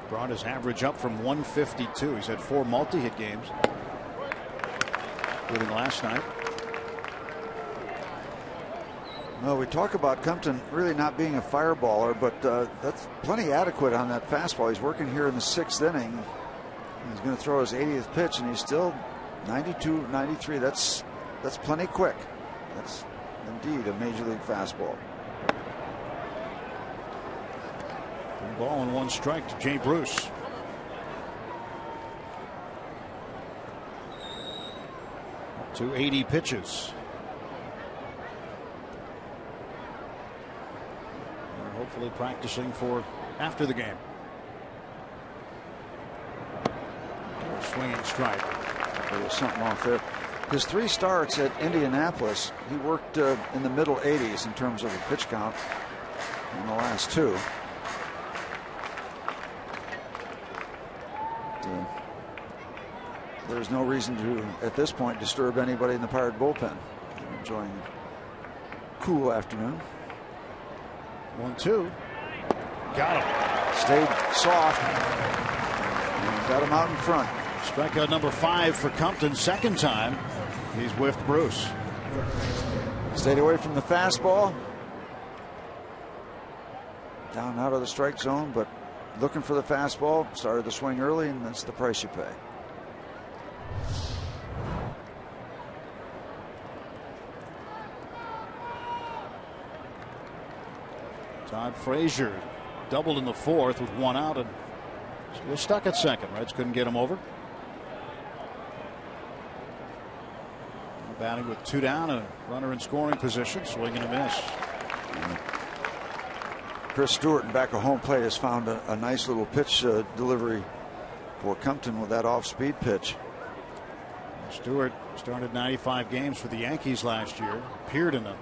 Brought his average up from 152. He's had 4 multi-hit games, including last night. Well, we talk about Compton really not being a fireballer, but that's plenty adequate on that fastball. He's working here in the 6th inning. He's going to throw his 80th pitch, and he's still 92, 93. That's plenty quick. That's indeed a major league fastball. 1 ball and 1 strike to Jay Bruce. To 80 pitches. And hopefully practicing for after the game. Swinging strike. There was something off there. His 3 starts at Indianapolis, he worked in the middle 80s in terms of a pitch count in the last 2. There's no reason to, at this point, disturb anybody in the Pirate bullpen. They're enjoying a cool afternoon. 1-2. Got him. Stayed soft. And got him out in front. Strikeout number 5 for Compton. 2nd time he's whiffed Bruce. Stayed away from the fastball. Down out of the strike zone, but looking for the fastball. Started the swing early, and that's the price you pay. Todd Frazier doubled in the fourth with one out, and we're stuck at second. Reds couldn't get him over. Batting with two down, a runner in scoring position, swing and a miss. Chris Stewart in back of home plate has found a nice little pitch delivery for Compton with that off-speed pitch. Stewart started 95 games for the Yankees last year, appeared in the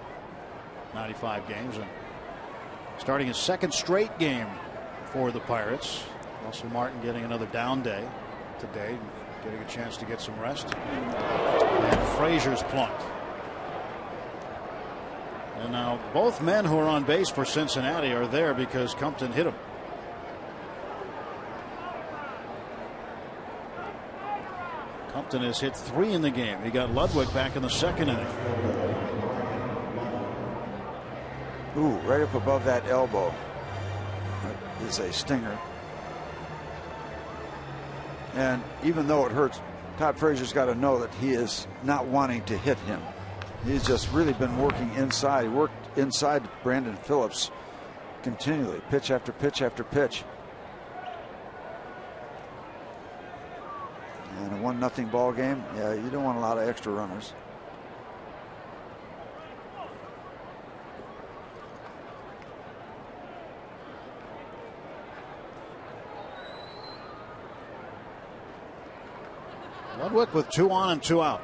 95 games, and starting his second straight game for the Pirates. Russell Martin getting another down day today, getting a chance to get some rest. And Frazier's plunked. And now both men who are on base for Cincinnati are there because Compton hit him. Compton has hit 3 in the game. He got Ludwig back in the second inning. Ooh, right up above that elbow. That is a stinger. And even though it hurts, Todd Frazier's got to know that he is not wanting to hit him. He's just really been working inside. He worked inside Brandon Phillips continually, pitch after pitch after pitch. And a 1-0 ball game. Yeah, you don't want a lot of extra runners. Ludwig with 2 on and 2 out.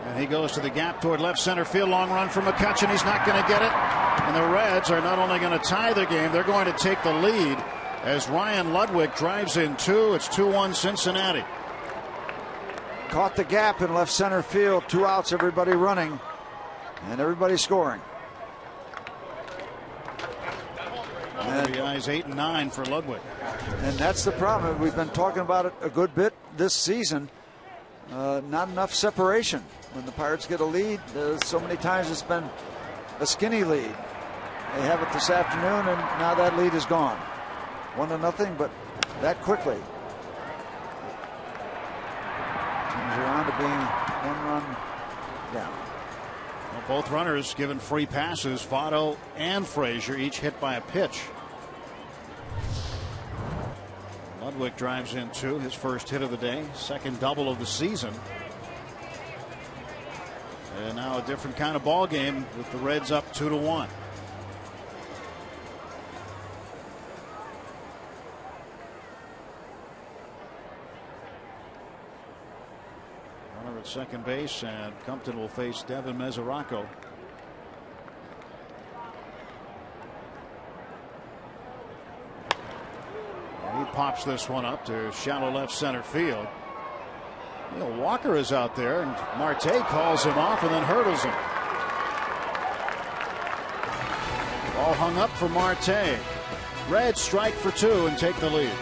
And he goes to the gap toward left center field. Long run from McCutchen. He's not going to get it. And the Reds are not only going to tie the game, they're going to take the lead as Ryan Ludwig drives in 2. It's 2-1 Cincinnati. Caught the gap in left center field. 2 outs, everybody running. And everybody scoring. RBIs 8 and 9 for Ludwig. And that's the problem. We've been talking about it a good bit this season. Not enough separation. When the Pirates get a lead, so many times it's been a skinny lead. They have it this afternoon, and now that lead is gone. 1-0, but that quickly. Turns around to being 1 run down. Well, both runners given free passes. Votto and Frazier each hit by a pitch. Ludwig drives in 2, his first hit of the day, second double of the season. And now a different kind of ball game with the Reds up 2-1. Runner at second base, and Compton will face Devin Mesoraco. He pops this one up to shallow left center field. Walker is out there, and Marte calls him off and then hurdles him. Ball hung up for Marte. Reds strike for 2 and take the lead.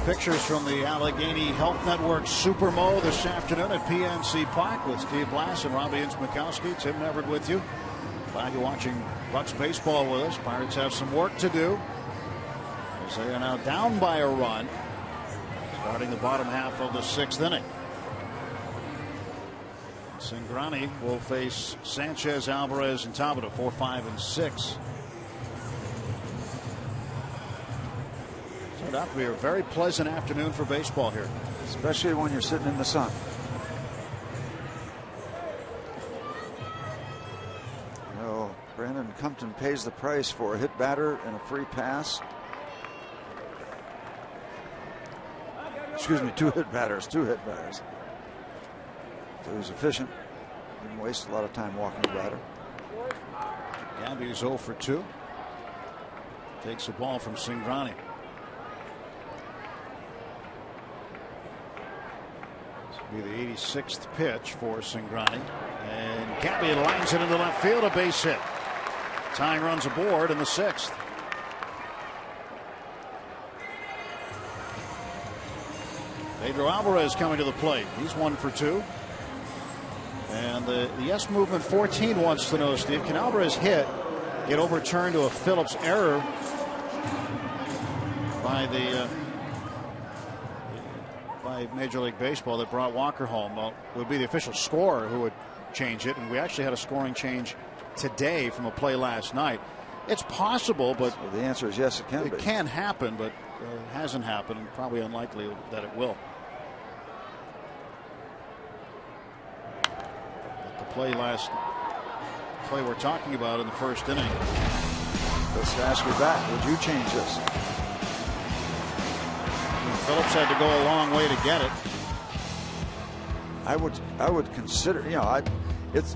pictures from the Allegheny Health Network Supermo this afternoon at PNC Park with Steve Blass and Robbie Ince-Mikowski. Tim Everett with you. Glad you're watching Bucks baseball with us. Pirates have some work to do as they are now down by a run, starting the bottom half of the 6th inning. Cingrani will face Sanchez, Alvarez, and Tabata, 4, 5, and 6. Turned out to be a very pleasant afternoon for baseball here, especially when you're sitting in the sun. Well, Brandon Compton pays the price for a hit batter and a free pass. Excuse me, two hit batters. So he was efficient. Didn't waste a lot of time walking the batter. Gabby's 0 for 2. Takes the ball from Cingrani. This will be the 86th pitch for Cingrani. And Gabby lines it into left field, a base hit. Tying runs aboard in the 6th. Pedro Alvarez coming to the plate. He's 1 for 2. And the yes movement 14 wants to know, Steve, can Alvarez get overturned to a Phillips error by Major League Baseball that brought Walker home? Well, it would be the official scorer who would change it, and we actually had a scoring change today from a play last night. It's possible, but so the answer is yes, it can. It can happen, but it hasn't happened, and probably unlikely that it will. Play we're talking about in the 1st inning. Let's ask you back. Would you change this? Phillips had to go a long way to get it. I would consider. It's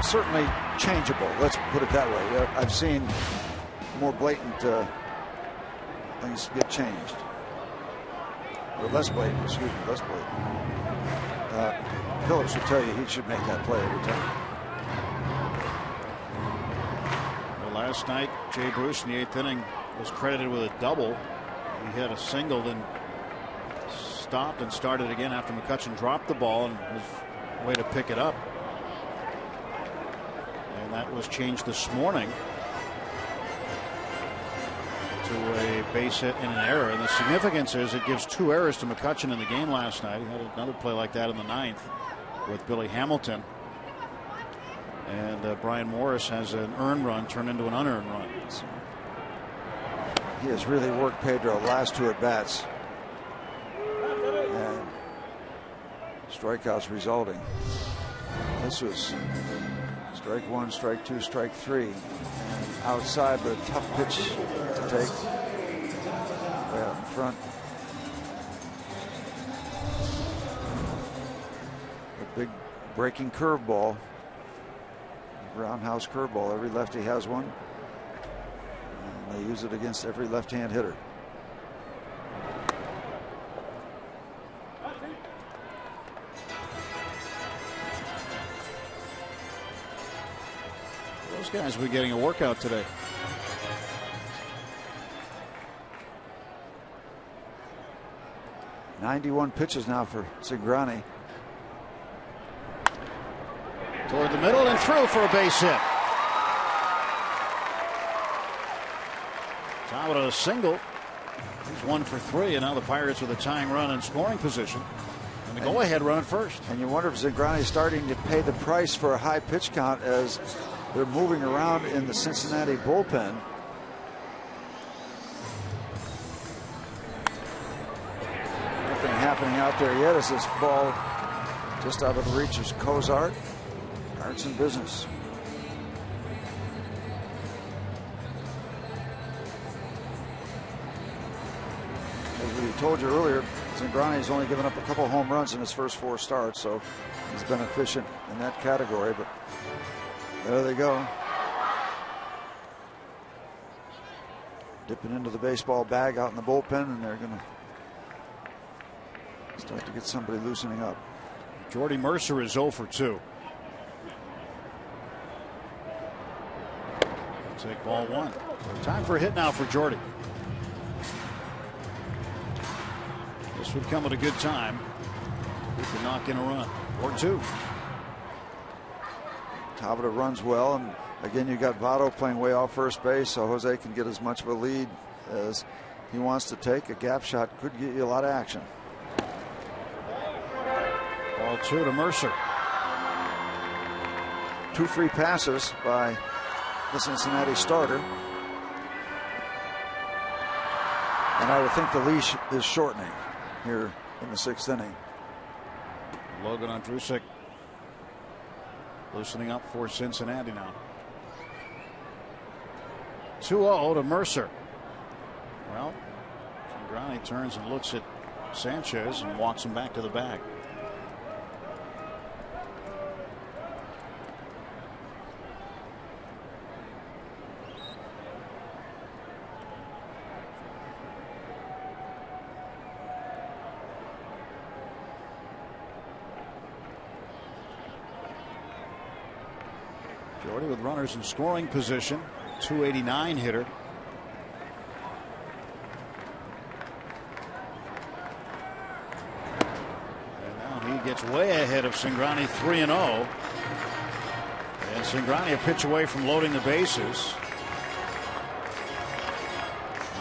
certainly changeable. Let's put it that way. I've seen more blatant things get changed. Or less blatant. Excuse me, less blatant. Phillips would tell you he should make that play every time. Well, last night, Jay Bruce in the 8th inning was credited with a double. He had a single, then stopped and started again after McCutchen dropped the ball and was way to pick it up. And that was changed this morning to a base hit and an error. And the significance is it gives 2 errors to McCutchen in the game last night. He had another play like that in the 9th. With Billy Hamilton, and Brian Morris has an earned run turned into an unearned run. He has really worked Pedro last 2 at bats, and strikeouts resulting. This was strike 1, strike 2, strike 3, and outside, but a tough pitch to take way out in front. Big breaking curveball, roundhouse curveball. Every lefty has one, and they use it against every left-hand hitter. Those guys will be getting a workout today. .91 pitches now for Cingrani. Toward the middle and through for a base hit. Tabata a single. He's 1 for 3, and now the Pirates with a tying run in scoring position. And the go-ahead run at first. And you wonder if Cingrani is starting to pay the price for a high pitch count as they're moving around in the Cincinnati bullpen. Nothing happening out there yet as this ball just out of the reach of Cozart. Arts and business. As we told you earlier, Cingrani's only given up a couple home runs in his first 4 starts, so he's been efficient in that category. But there they go. Dipping into the baseball bag out in the bullpen, and they're going to start to get somebody loosening up. Jordy Mercer is 0 for 2. Take ball 1. Time for a hit now for Jordy. would come at a good time. We could knock in a run or two. Tabata runs well, and again you got Votto playing way off first base, so Jose can get as much of a lead as he wants to take. A gap shot could get you a lot of action. Ball 2 to Mercer. 2 free passes by the Cincinnati starter. And I would think the leash is shortening here in the 6th inning. Logan Andrusek loosening up for Cincinnati now. 2-0 to Mercer. Well, Cingrani turns and looks at Sanchez and walks him back to the bag. Jordy with runners in scoring position. 289 hitter. And now he gets way ahead of Cingrani, 3-0. And Cingrani a pitch away from loading the bases.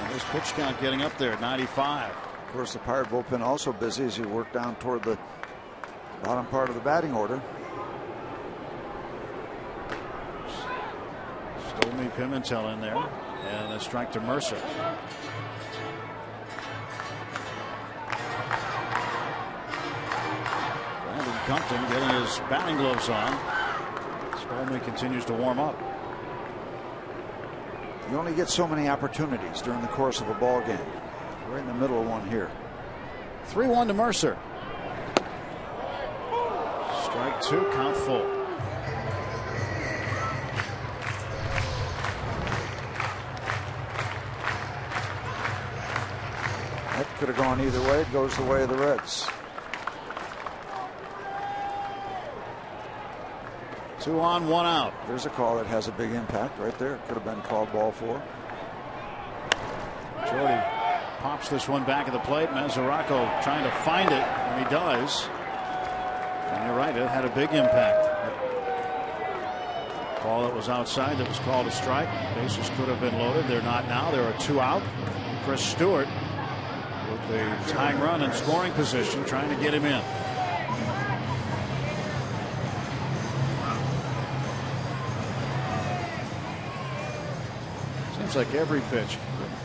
And his pitch count getting up there at 95. Of course, the Pirate bullpen also busy as you work down toward the bottom part of the batting order. Stolmy Pimentel in there, and a strike to Mercer. Brandon Compton getting his batting gloves on. Stolmy continues to warm up. You only get so many opportunities during the course of a ball game. We're in the middle of one here. 3-1 to Mercer. Strike 2, count full. That could have gone either way. It goes the way of the Reds. 2 on, 1 out. There's a call that has a big impact right there. Could have been called ball 4. Jordy pops this one back at the plate. Mazzaraco trying to find it, and he does. And you're right, it had a big impact. Ball that was outside that was called a strike. Bases could have been loaded. They're not now. There are 2 out. Chris Stewart with the tying run in scoring position, trying to get him in. Seems like every pitch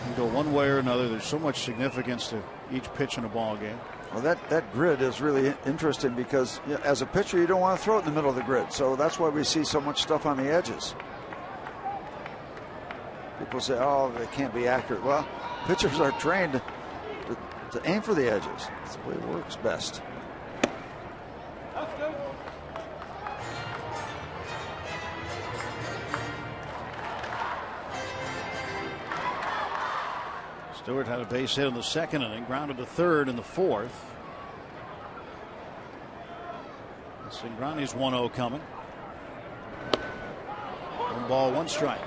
can go one way or another. There's so much significance to each pitch in a ball game. Well, that grid is really interesting because as a pitcher, you don't want to throw it in the middle of the grid. So that's why we see so much stuff on the edges. People say, oh, they can't be accurate. Well, pitchers are trained to aim for the edges. That's the way it works best. Stewart had a base hit in the 2nd inning, grounded to 3rd in the 4th. Cingrani's 1-0 coming. 1 ball, 1 strike.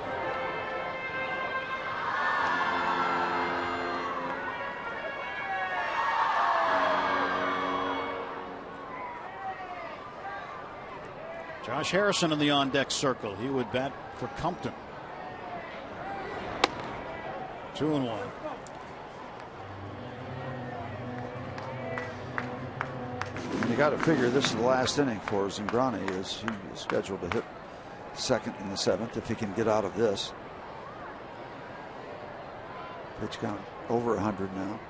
Josh Harrison in the on-deck circle. He would bat for Compton. 2-1. You got to figure this is the last inning for Cingrani, as he is scheduled to hit 2nd in the 7th if he can get out of this. Pitch count over 100 now.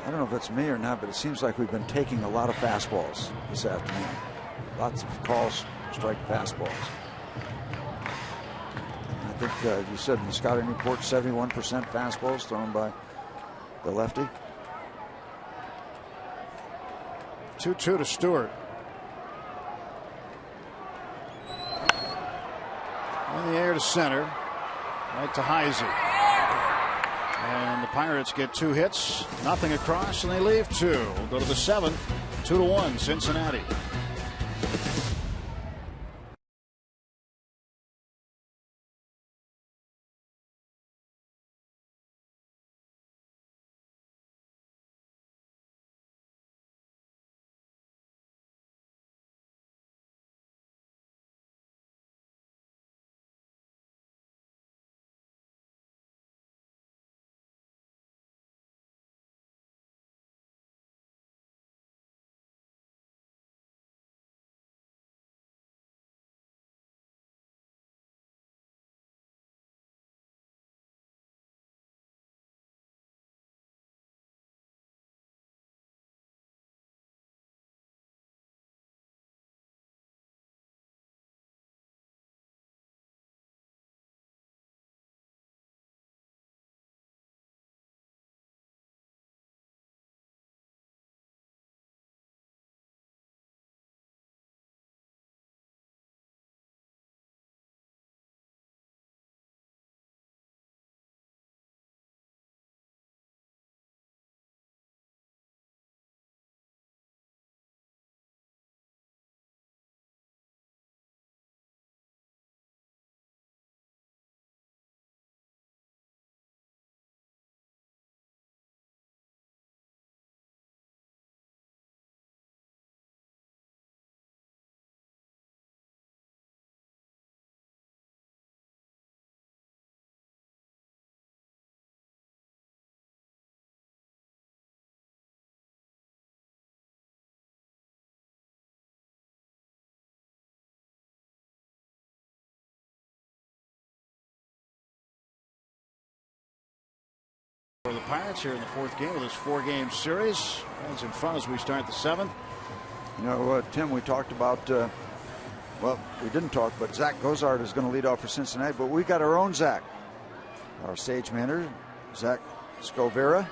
I don't know if it's me or not, but it seems like we've been taking a lot of fastballs this afternoon. Lots of calls, strike fastballs. I think you said in the scouting report 71% fastballs thrown by the lefty. 2-2 to Stewart. In the air to center. Right to Heisey. And the Pirates get 2 hits. Nothing across, and they leave 2. We'll go to the 7th. 2-1 Cincinnati. For the Pirates here in the 4th game of this 4-game series. Reds in front as we start the 7th. You know, Tim, we talked about, well, we didn't talk, but Zach Cozart is going to lead off for Cincinnati, but we got our own Zach. Our stage manager, Zach Scovera.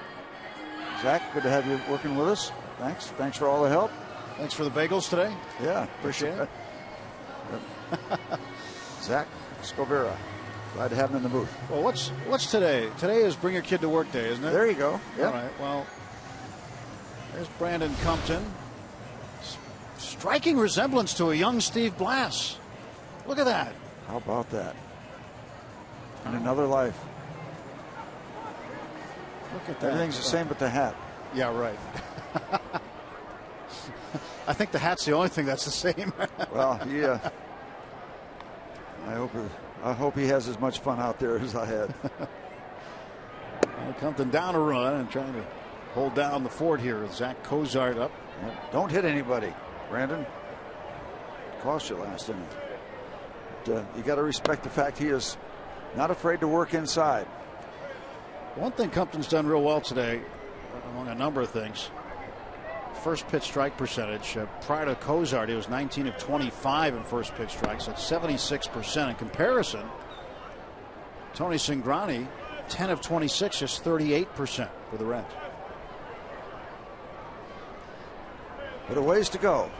Zach, good to have you working with us. Thanks. Thanks for all the help. Thanks for the bagels today. Yeah. Appreciate it. Zach Scovera. Glad to have him in the booth. Well, what's today? Today is Bring Your Kid to Work Day, isn't it? There you go. Yeah. All right. Well, there's Brandon Compton. Striking resemblance to a young Steve Blass. Look at that. How about that? In another life. Look at that. Everything's the same but the hat. Yeah, right. I think the hat's the only thing that's the same. Well, yeah. I hope he has as much fun out there as I had. Compton down a run and trying to hold down the fort here. Zach Cozart up. Don't hit anybody, Brandon. Cost you last inning. But, you got to respect the fact he is not afraid to work inside. One thing Compton's done real well today, among a number of things. First pitch strike percentage. Prior to Cozart, he was 19 of 25 in first pitch strikes. That's 76%. In comparison, Tony Cingrani, 10 of 26, just 38% for the Reds. But a ways to go.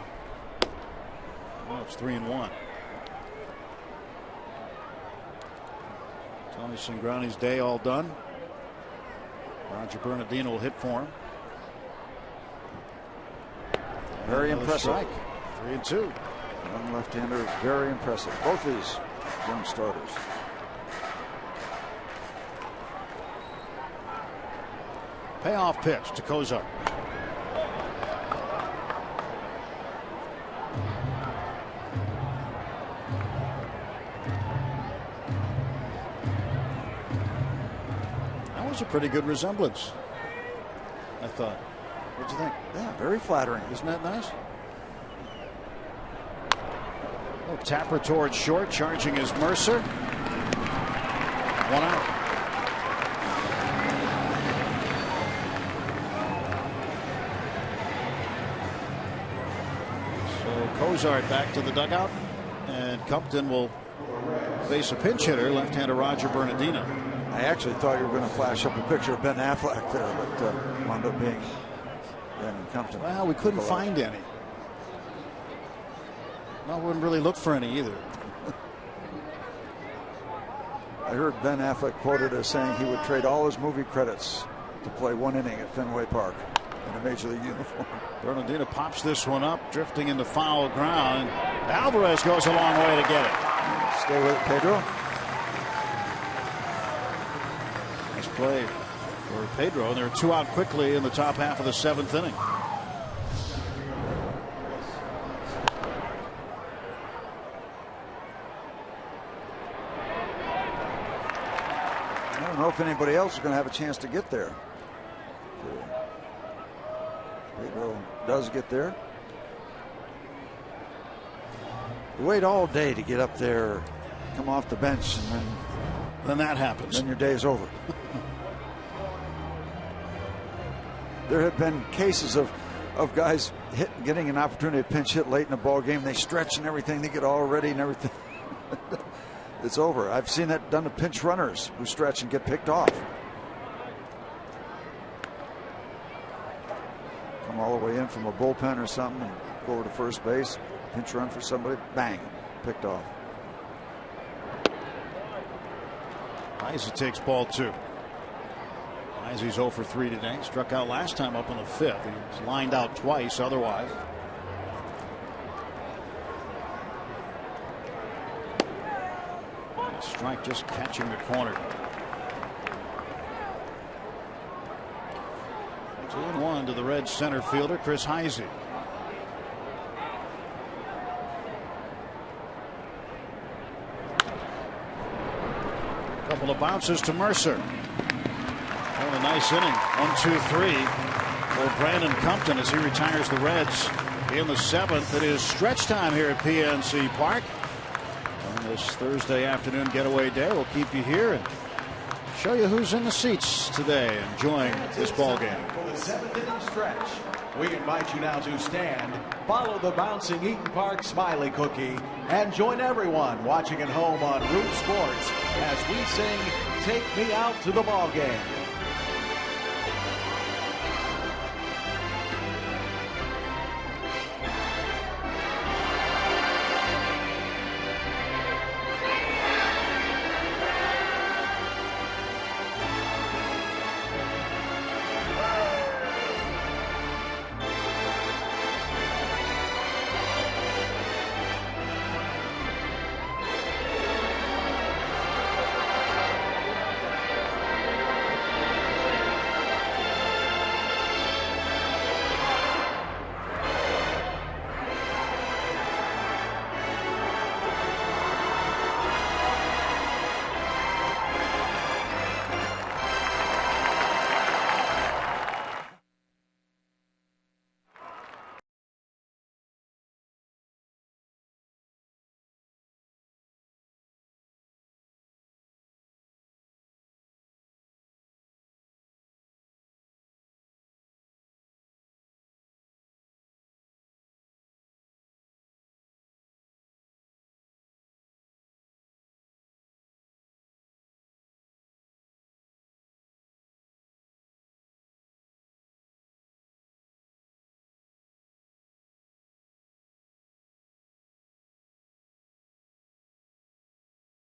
Well, it's 3-1. Tony Cingrani's day all done. Roger Bernardino will hit for him. Very impressive. Strike. 3-2. Young left-hander is very impressive. Both these young starters. Payoff pitch to Cozart. That was a pretty good resemblance, I thought. What'd you think? Yeah, very flattering. Isn't that nice? Oh, tapper towards short, charging is Mercer. 1 out. So Cozart back to the dugout, and Compton will face a pinch hitter, left-hander Roger Bernardino. I actually thought you were going to flash up a picture of Ben Affleck there, but wound up being Brandon Compton. Well, we couldn't find any. I wouldn't really look for any either. I heard Ben Affleck quoted as saying he would trade all his movie credits to play 1 inning at Fenway Park in a Major League uniform. Bernardino pops this one up, drifting into foul ground. Alvarez goes a long way to get it. Stay with it, Pedro. Nice play for Pedro, and they're 2 out quickly in the top half of the 7th inning. I don't know if anybody else is going to have a chance to get there. Pedro does get there. You wait all day to get up there, come off the bench, and then that happens. Then your day's over. There have been cases of guys getting an opportunity to pinch hit late in the ball game. They stretch and everything. They get all ready and everything. It's over. I've seen that done to pinch runners who stretch and get picked off. Come all the way in from a bullpen or something and go over to first base, pinch run for somebody, bang, picked off. Isaac takes ball 2. He's 0 for 3 today. Struck out last time up in the 5th. He was lined out twice otherwise. A strike just catching the corner. 2-1 to the Reds center fielder Chris Heisey. Couple of bounces to Mercer. Oh, a nice inning. 1-2-3 for Brandon Compton as he retires the Reds in the 7th. It is stretch time here at PNC Park on this Thursday afternoon getaway day. We'll keep you here and Show you who's in the seats today enjoying this ball game. For the 7th inning stretch, we invite you now to stand, follow the bouncing Eaton Park Smiley Cookie, and join everyone watching at home on Root Sports as we sing "Take Me Out to the Ball Game."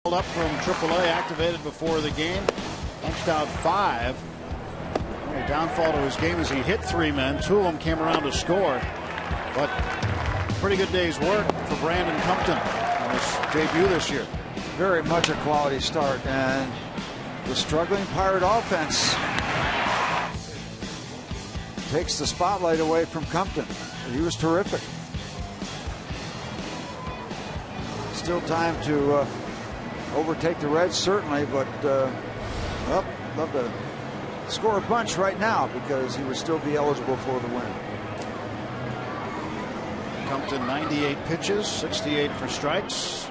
Up from AAA, activated before the game, punched out 5. The downfall to his game is he hit 3 men. 2 of them came around to score, but pretty good day's work for Brandon Compton on his debut this year. Very much a quality start, and the struggling Pirate offense takes the spotlight away from Compton. He was terrific. Still time to overtake the Reds, certainly, but well, love to score a bunch right now because he would still be eligible for the win. Compton 98 pitches, 68 for strikes.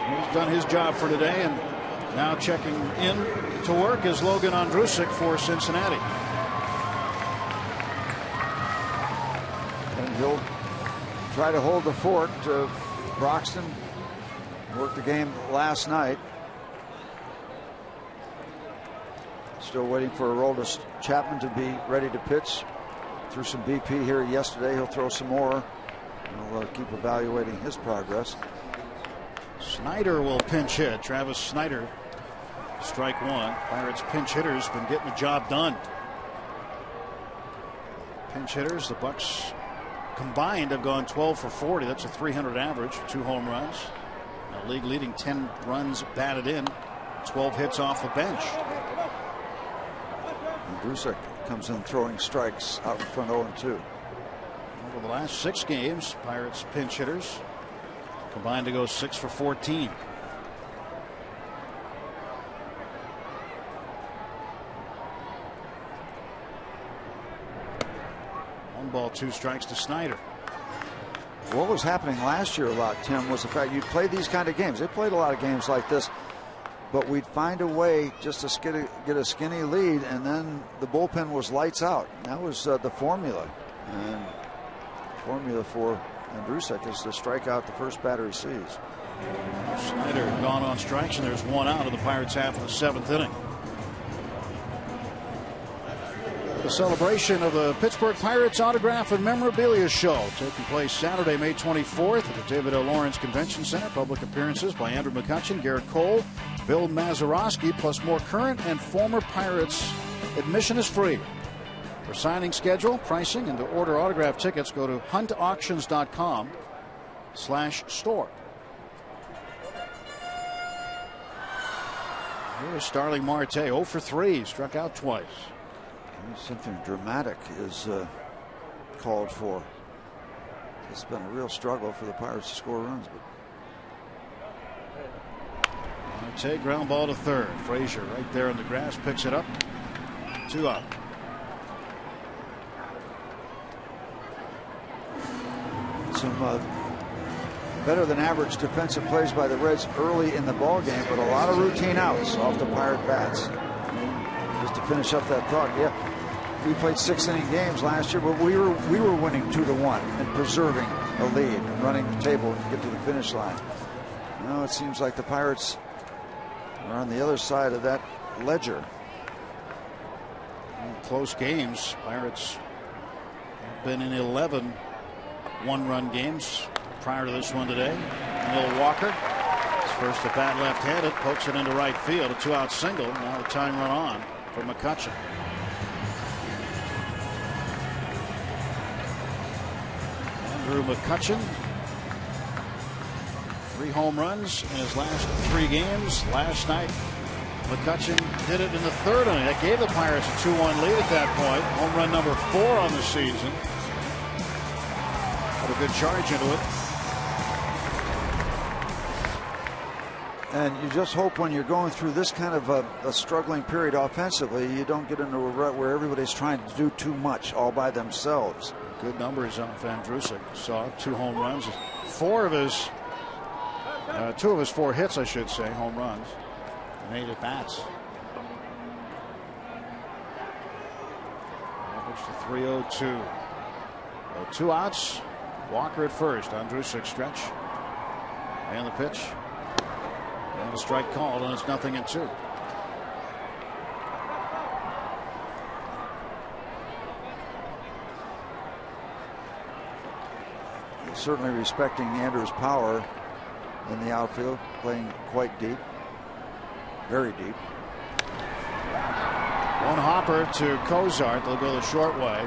He's done his job for today, and now checking in to work is Logan Ondrusek for Cincinnati. And he'll try to hold the fort. Broxton worked the game last night. Still waiting for Aroldis Chapman to be ready to pitch. Threw some BP here yesterday. He'll throw some more. We'll keep evaluating his progress. Snyder will pinch hit. Travis Snyder, strike 1. Pirates pinch hitters been getting the job done. Pinch hitters, the Bucks combined have gone 12 for 40. That's a 300 average, 2 home runs. Now league leading 10 runs batted in, 12 hits off the bench. Ondrusek comes in throwing strikes out in front 0-2. Over the last 6 games, Pirates pinch hitters combined to go 6 for 14. Ball, 2 strikes to Snyder. What was happening last year a lot, Tim, was the fact you'd play these kind of games. They played a lot of games like this, but we'd find a way just to get a skinny lead, and then the bullpen was lights out. And that was the formula. And the formula for Ondrusek is to strike out the first batter he sees. Snyder gone on strikes, and there's 1 out of the Pirates' half of the 7th inning. The celebration of the Pittsburgh Pirates Autograph and Memorabilia Show taking place Saturday, May 24th at the David L. Lawrence Convention Center. Public appearances by Andrew McCutchen, Garrett Cole, Bill Mazeroski, plus more current and former Pirates. Admission is free. For signing schedule, pricing, and to order autograph tickets, go to huntauctions.com/store. Here's Starling Marte, 0 for 3, struck out twice. Something dramatic is called for. It's been a real struggle for the Pirates to score runs. Marte, ground ball to third. Frazier right there in the grass picks it up. 2 out. Some better than average defensive plays by the Reds early in the ball game, but a lot of routine outs off the Pirate bats. Just to finish up that thought, yeah, we played 6-inning games last year, but we were winning 2-1 and preserving a lead and running the table to get to the finish line. Now it seems like the Pirates are on the other side of that ledger. Close games. Pirates have been in 11 one-run games prior to this one today. Milwaukee, his first at bat left-handed, pokes it into right field, a 2-out single. Now the tying run on for McCutchen. Andrew McCutchen, 3 home runs in his last 3 games. Last night, McCutchen did it in the 3rd inning. That gave the Pirates a 2-1 lead at that point. Home run number 4 on the season. Put a good charge into it. And you just hope when you're going through this kind of a struggling period offensively, you don't get into a rut where everybody's trying to do too much all by themselves. Good numbers on Vandrusik. Saw 2 home runs. 2 of his 4 hits, I should say, home runs. And 8 at bats. Average to 302. 2 outs. Walker at first. Andrusik stretch. And the pitch. And a strike called, and it's 0-2. Certainly respecting Andrew's power in the outfield, playing quite deep, very deep. One hopper to Cozart. They'll go the short way,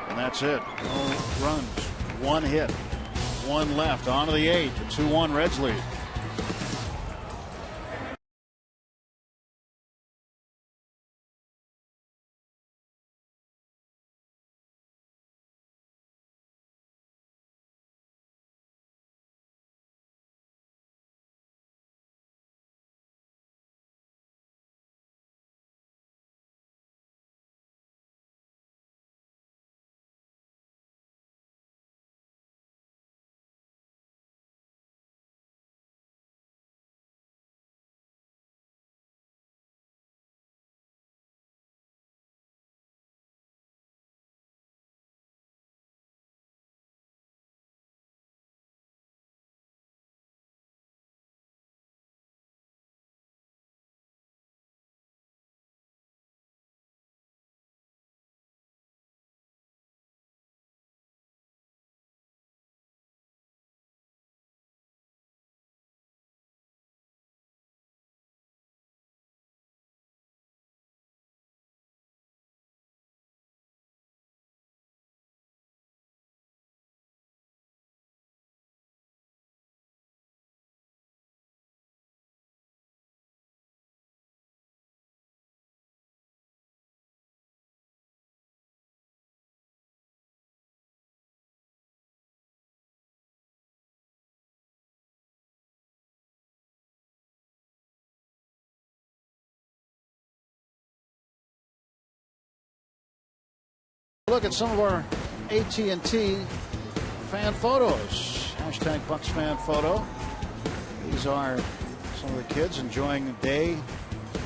and that's it. No runs, 1 hit, 1 left. On to the 8th. The 2-1 Reds lead. Look at some of our AT&T fan photos. Hashtag Bucks fan photo. These are some of the kids enjoying the day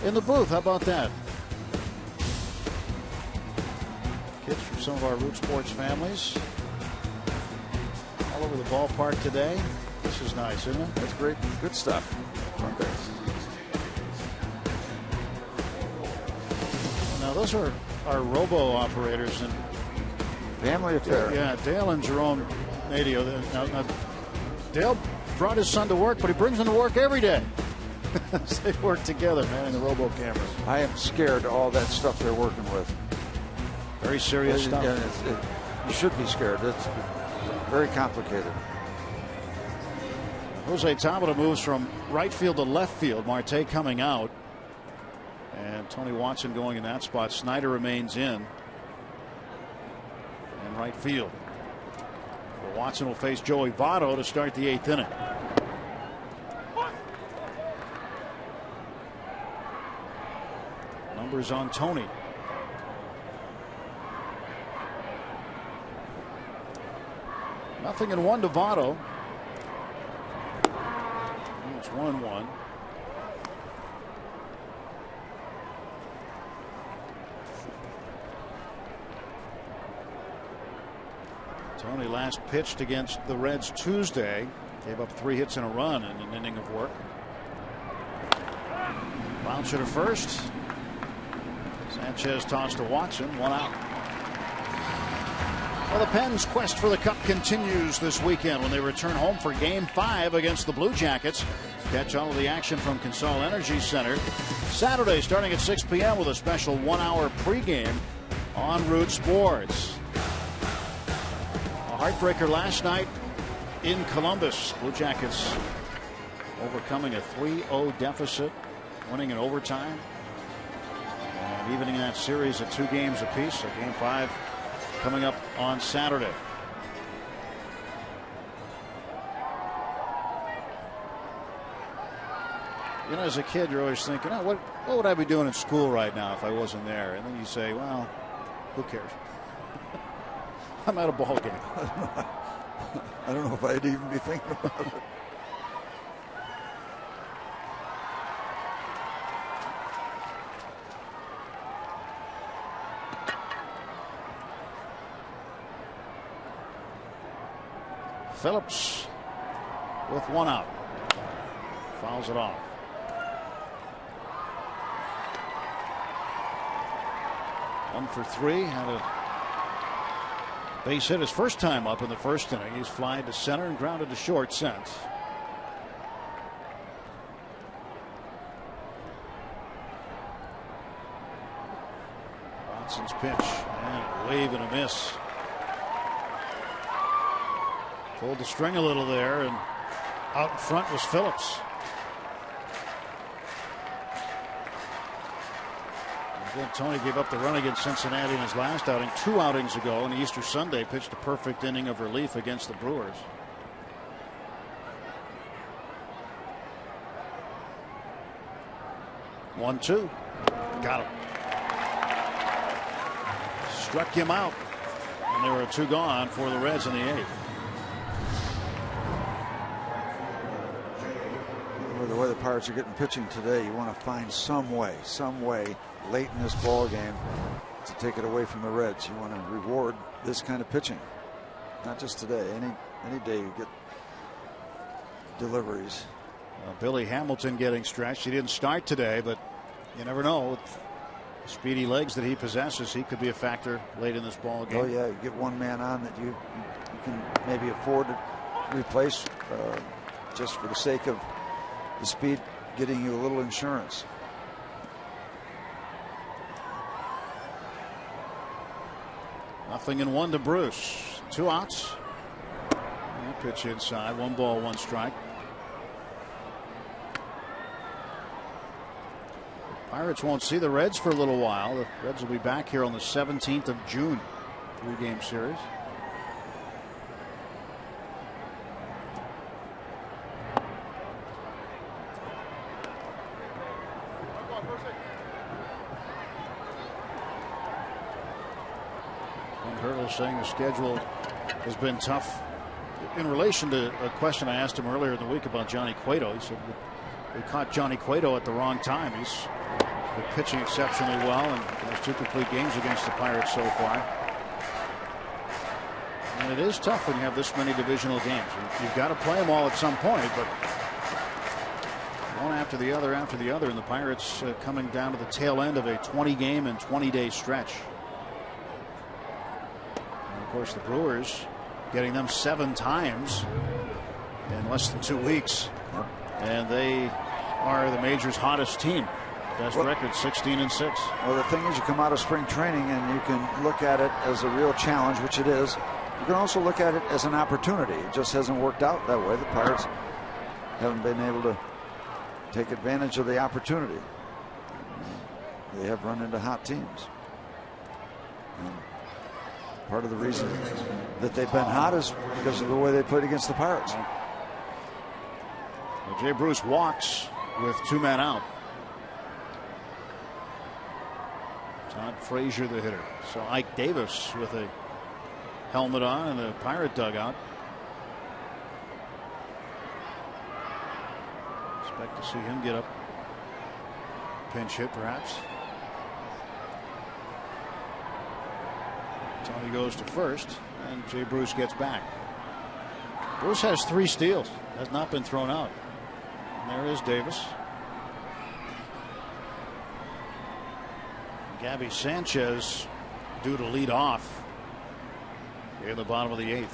in the booth. How about that? Kids from some of our Root Sports families. All over the ballpark today. This is nice, isn't it? That's great. Good stuff. Now those are our robo operators and family affair. Yeah, Dale and Jerome Nadio. Now, Dale brought his son to work, but he brings him to work every day. They work together, man, in the robo cameras. I am scared of all that stuff they're working with. Very serious stuff. You should be scared. It's very complicated. Jose Tabata moves from right field to left field. Marte coming out. And Tony Watson going in that spot. Snyder remains in right field. Well, Watson will face Joey Votto to start the 8th inning. Numbers on Tony. Nothing in 1 to Votto. It's 1-1. Tony last pitched against the Reds Tuesday. Gave up 3 hits and a run in an inning of work. Bouncer to first. Sanchez tossed to Watson. 1 out. Well, the Pens' quest for the Cup continues this weekend when they return home for Game 5 against the Blue Jackets. Catch all of the action from Consol Energy Center Saturday starting at 6 p.m. with a special 1-hour pregame on Root Sports. A heartbreaker last night in Columbus. Blue Jackets overcoming a 3-0 deficit, winning in overtime, and evening that series at 2 games apiece. So Game 5 coming up on Saturday. You know, as a kid, you're always thinking, oh, what would I be doing in school right now if I wasn't there? And then you say, well, who cares? I'm at a ball game. I don't know if I'd even be thinking about it. Phillips with 1 out. Fouls it off. One for 3. Had a base hit his first time up in the first inning. He's flying to center and grounded to short since. Watson's pitch and a wave and a miss. Pulled the string a little there, and out in front was Phillips. Again, Tony gave up the run against Cincinnati in his last outing 2 outings ago, and Easter Sunday pitched a perfect inning of relief against the Brewers. One, 2. Got him. Struck him out, and there were 2 gone for the Reds in the 8th. The way the Pirates are getting pitching today, you want to find some way late in this ball game to take it away from the Reds. You want to reward this kind of pitching, not just today. Any day you get deliveries. Billy Hamilton getting stretched. He didn't start today, but you never know. With the speedy legs that he possesses, he could be a factor late in this ball game. Oh yeah, you get one man on that you can maybe afford to replace just for the sake of the speed, getting you a little insurance. Nothing in 1 to Bruce. 2 outs. Pitch inside. 1 ball, 1 strike. Pirates won't see the Reds for a little while. The Reds will be back here on the 17th of June. 3-game series. Saying the schedule has been tough. In relation to a question I asked him earlier in the week about Johnny Cueto, he said we caught Johnny Cueto at the wrong time. He's been pitching exceptionally well and has 2 complete games against the Pirates so far. And it is tough when you have this many divisional games. You've got to play them all at some point, but one after the other, and the Pirates coming down to the tail end of a 20-game and 20-day stretch. Of course, the Brewers getting them 7 times in less than 2 weeks, and they are the major's hottest team. Best record, 16-6. Well, the thing is, you come out of spring training and you can look at it as a real challenge, which it is. You can also look at it as an opportunity. It just hasn't worked out that way. The Pirates haven't been able to take advantage of the opportunity. They have run into hot teams. And part of the reason that they've been hot is because of the way they played against the Pirates. Well, Jay Bruce walks with 2 men out. Todd Frazier, the hitter. So Ike Davis with a helmet on in the Pirate dugout. Expect to see him get up. Pinch hit, perhaps. Tony goes to first, and Jay Bruce gets back. Bruce has 3 steals. Has not been thrown out. And there is Davis. Gabby Sanchez due to lead off in the bottom of the 8th.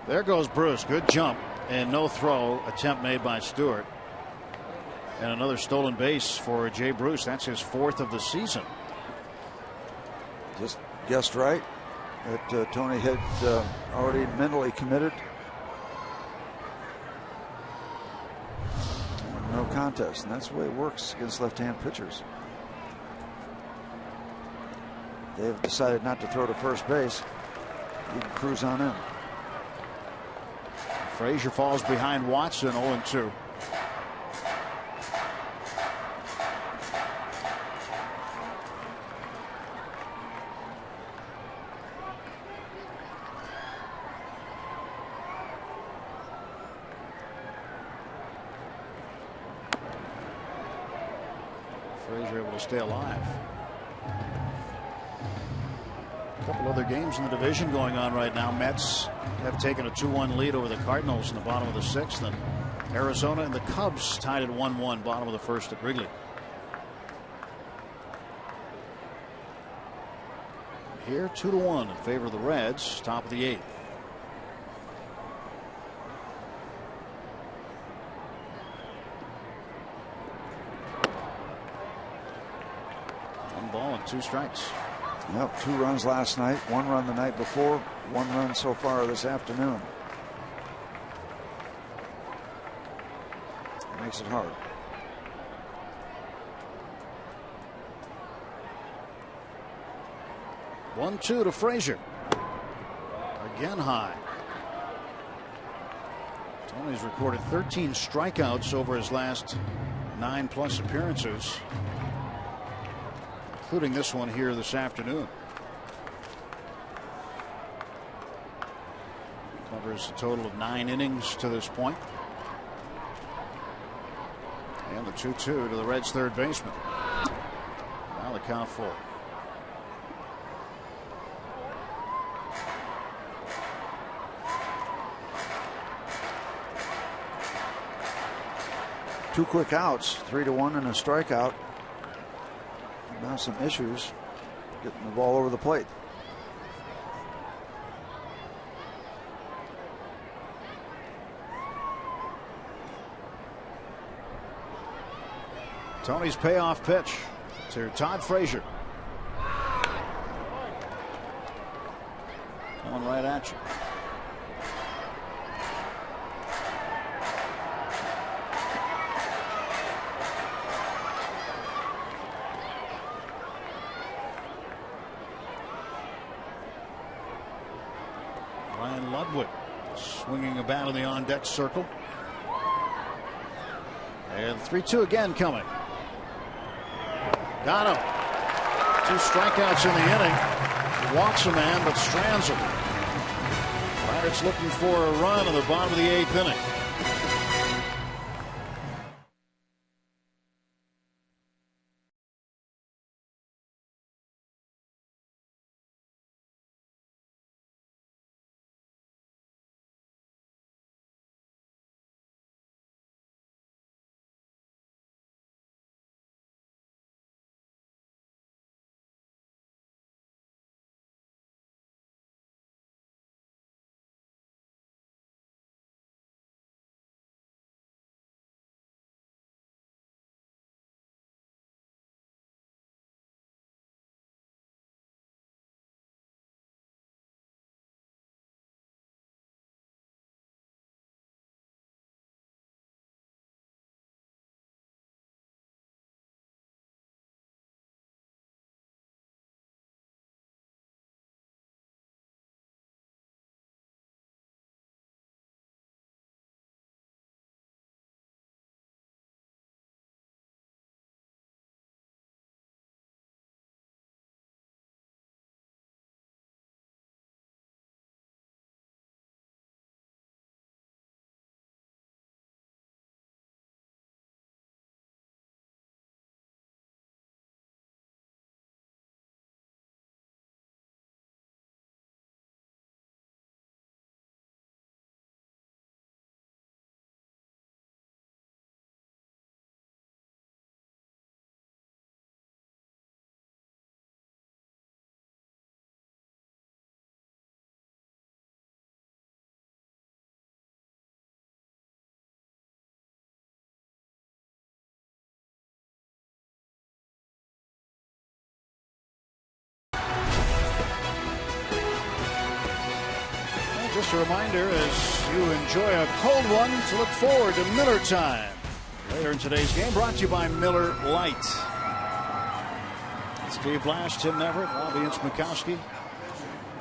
There goes Bruce. Good jump and no throw. Attempt made by Stewart. And another stolen base for Jay Bruce. That's his 4th of the season. Just guessed right that Tony had already mentally committed. No contest, and that's the way it works against left-hand pitchers. They've decided not to throw to first base. You can cruise on in. Frazier falls behind Watson, 0-2. Frazier able to stay alive. A couple other games in the division going on right now. Mets have taken a 2-1 lead over the Cardinals in the bottom of the 6th, and Arizona and the Cubs tied at 1-1 bottom of the 1st at Wrigley. Here 2-1 in favor of the Reds, top of the 8th. Ball and 2 strikes. Yep, 2 runs last night, 1 run the night before, 1 run so far this afternoon. Makes it hard. One, 2 to Frazier. Again high. Tony's recorded 13 strikeouts over his last 9+ appearances, including this one here this afternoon. Covers a total of 9 innings to this point. And the 2-2 to the Reds' third baseman. Now the count 4. Two quick outs, 3-1 and a strikeout. Now some issues getting the ball over the plate. Tony's payoff pitch to Todd Frazier. Coming right at you. Ryan Ludwig swinging a bat in the on-deck circle. And 3-2 again coming. Got him. 2 strikeouts in the inning. Walks a man, but strands him. Pirates looking for a run in the bottom of the 8th inning. Just a reminder, as you enjoy a cold one, to look forward to Miller time later in today's game, brought to you by Miller Lite. Steve Blash, Tim Neverett, Robbie Ince-Mikowski.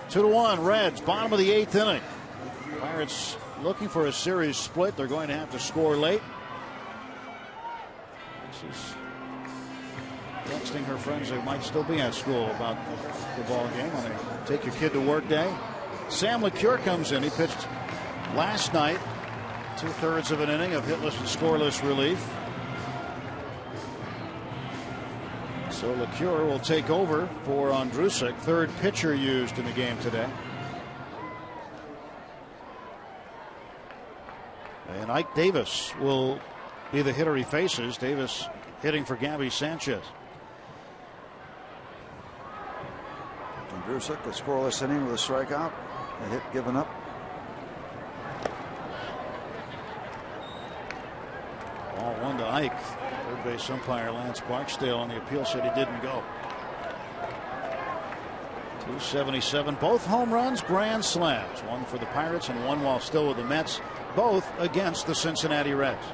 2-1 Reds, bottom of the 8th inning. Pirates looking for a series split. They're going to have to score late. She's texting her friends who might still be at school about the ball game on a take your kid to work day. Sam LeCure comes in. He pitched last night, 2/3 of an inning of hitless and scoreless relief. So LeCure will take over for Andrusek, third pitcher used in the game today. And Ike Davis will be the hitter he faces. Davis hitting for Gabby Sanchez. Andrusek, a scoreless inning with a strikeout, a hit given up. Ball 1 to Ike. Third base umpire Lance Barksdale on the appeal said he didn't go. 277, both home runs, grand slams. One for the Pirates and one while still with the Mets, both against the Cincinnati Reds.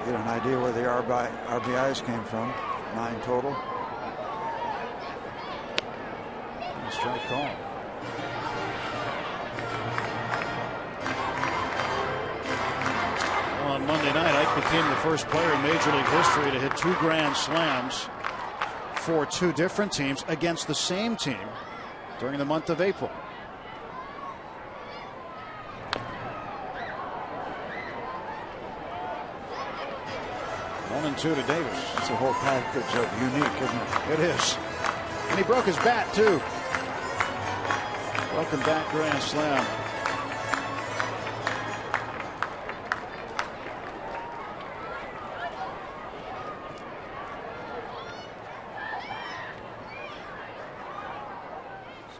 Get an idea where the RBIs came from. 9 total. Strike call. Well, on Monday night, Ike became the first player in Major League history to hit 2 grand slams for 2 different teams against the same team during the month of April. One and 2 to Davis. It's a whole package of unique, isn't it? It is. And he broke his bat, too. Welcome back, grand slam.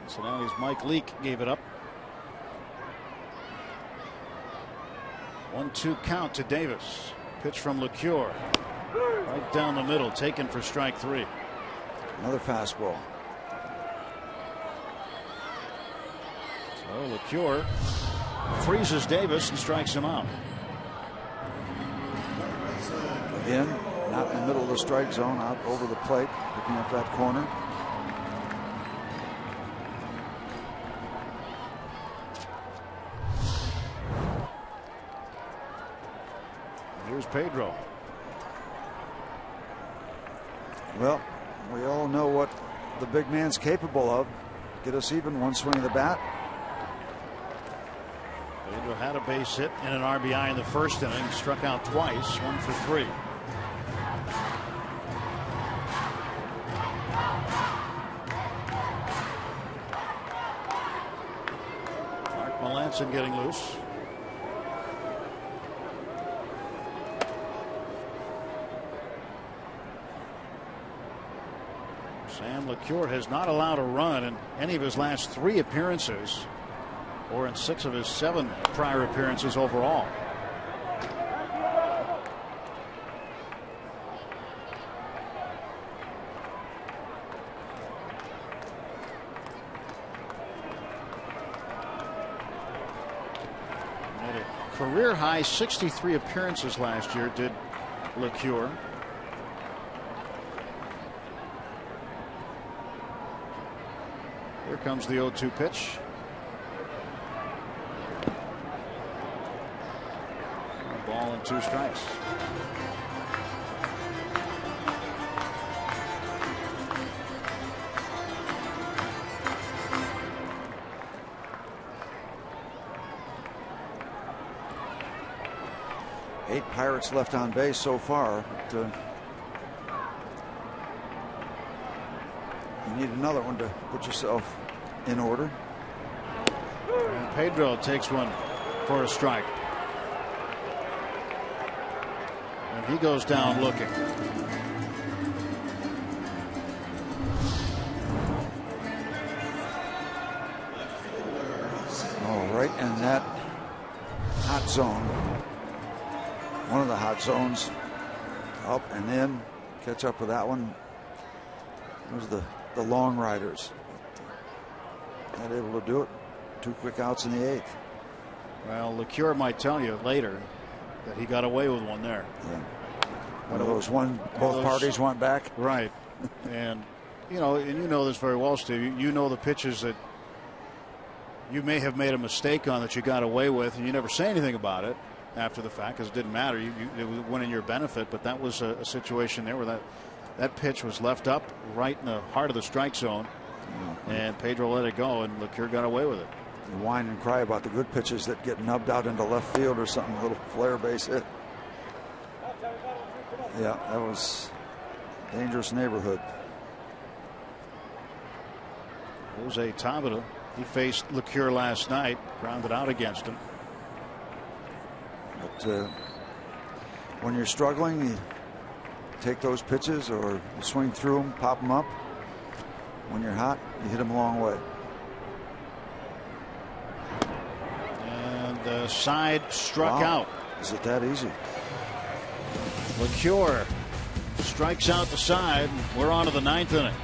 Cincinnati's Mike Leake gave it up. 1-2 count to Davis. Pitch from LeCure. Right down the middle, taken for strike 3. Another fastball. So LeCure freezes Davis and strikes him out. Again, not in the middle of the strike zone, out over the plate, picking up that corner. Here's Pedro. Well, we all know what the big man's capable of. Get us even, one swing of the bat. Pedro had a base hit and an RBI in the first inning. Struck out twice, 1 for 3. Mark Melancon getting loose. Sam LeCure has not allowed a run in any of his last 3 appearances, or in 6 of his 7 prior appearances overall. Made a career high 63 appearances last year, did LeCure. Here comes the 0-2 pitch. A ball and 2 strikes. Eight Pirates left on base so far. But, you need another one to put yourself in order. And Pedro takes one for a strike. And he goes down looking. All right, and that hot zone, one of the hot zones, up and in, catch up with that one. Those are the long riders. Not able to do it. 2 quick outs in the 8th. Well, LeCure might tell you later that he got away with one there. Yeah. One of those both parties went back. Right. And you know this very well, Steve. You know the pitches that you may have made a mistake on that you got away with, and you never say anything about it after the fact because it didn't matter. It went in your benefit. But that was a situation there where that pitch was left up right in the heart of the strike zone, and Pedro let it go, and LeCure got away with it. You whine and cry about the good pitches that get nubbed out into left field or something, a little flare base hit. Yeah, that was dangerous neighborhood. Jose Tabata, he faced LeCure last night, grounded out against him. But when you're struggling, you take those pitches or you swing through them, pop them up. When you're hot, you hit them a long way. And the side struck out. Is it that easy? LeCure strikes out the side. We're on to the 9th inning.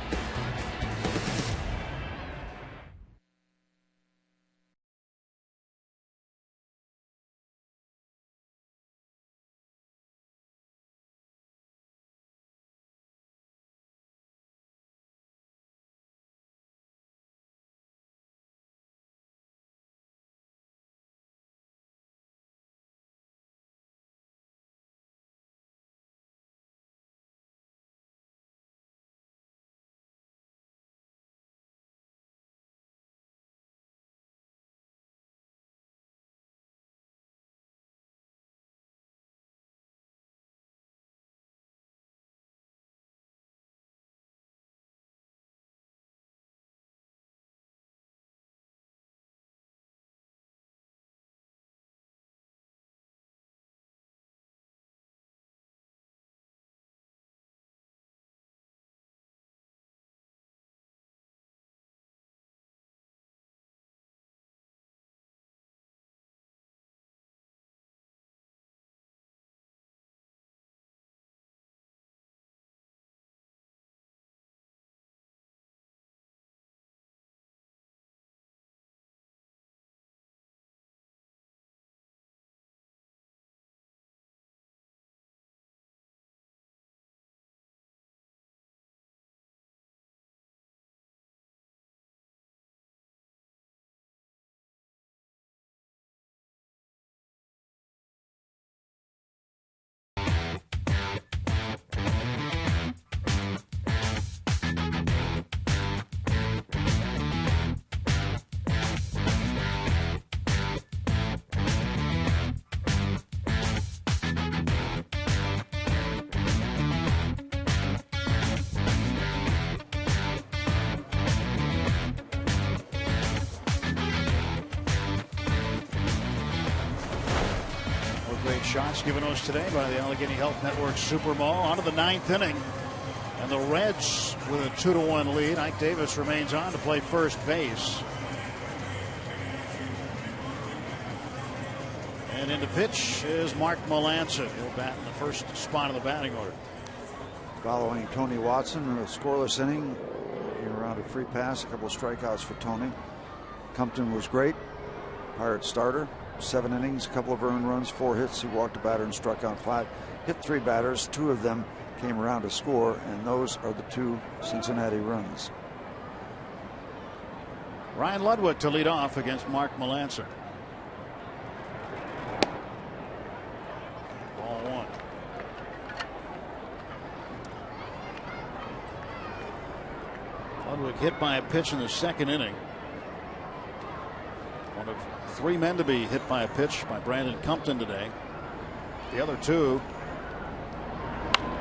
Shots given to us today by the Allegheny Health Network Super Bowl. On to the 9th inning. And the Reds with a 2-1 lead. Ike Davis remains on to play first base. And in the pitch is Mark Melancon. He'll bat in the first spot of the batting order. Following Tony Watson in a scoreless inning. Came around a free pass, a couple of strikeouts for Tony. Compton was great. Pirate starter. 7 innings, a couple of earned runs, 4 hits. He walked a batter and struck out 5. Hit 3 batters. 2 of them came around to score, and those are the 2 Cincinnati runs. Ryan Ludwig to lead off against Mark Melancon. Ball 1. Ludwig hit by a pitch in the 2nd inning. One of 3 men to be hit by a pitch by Brandon Compton today. The other 2,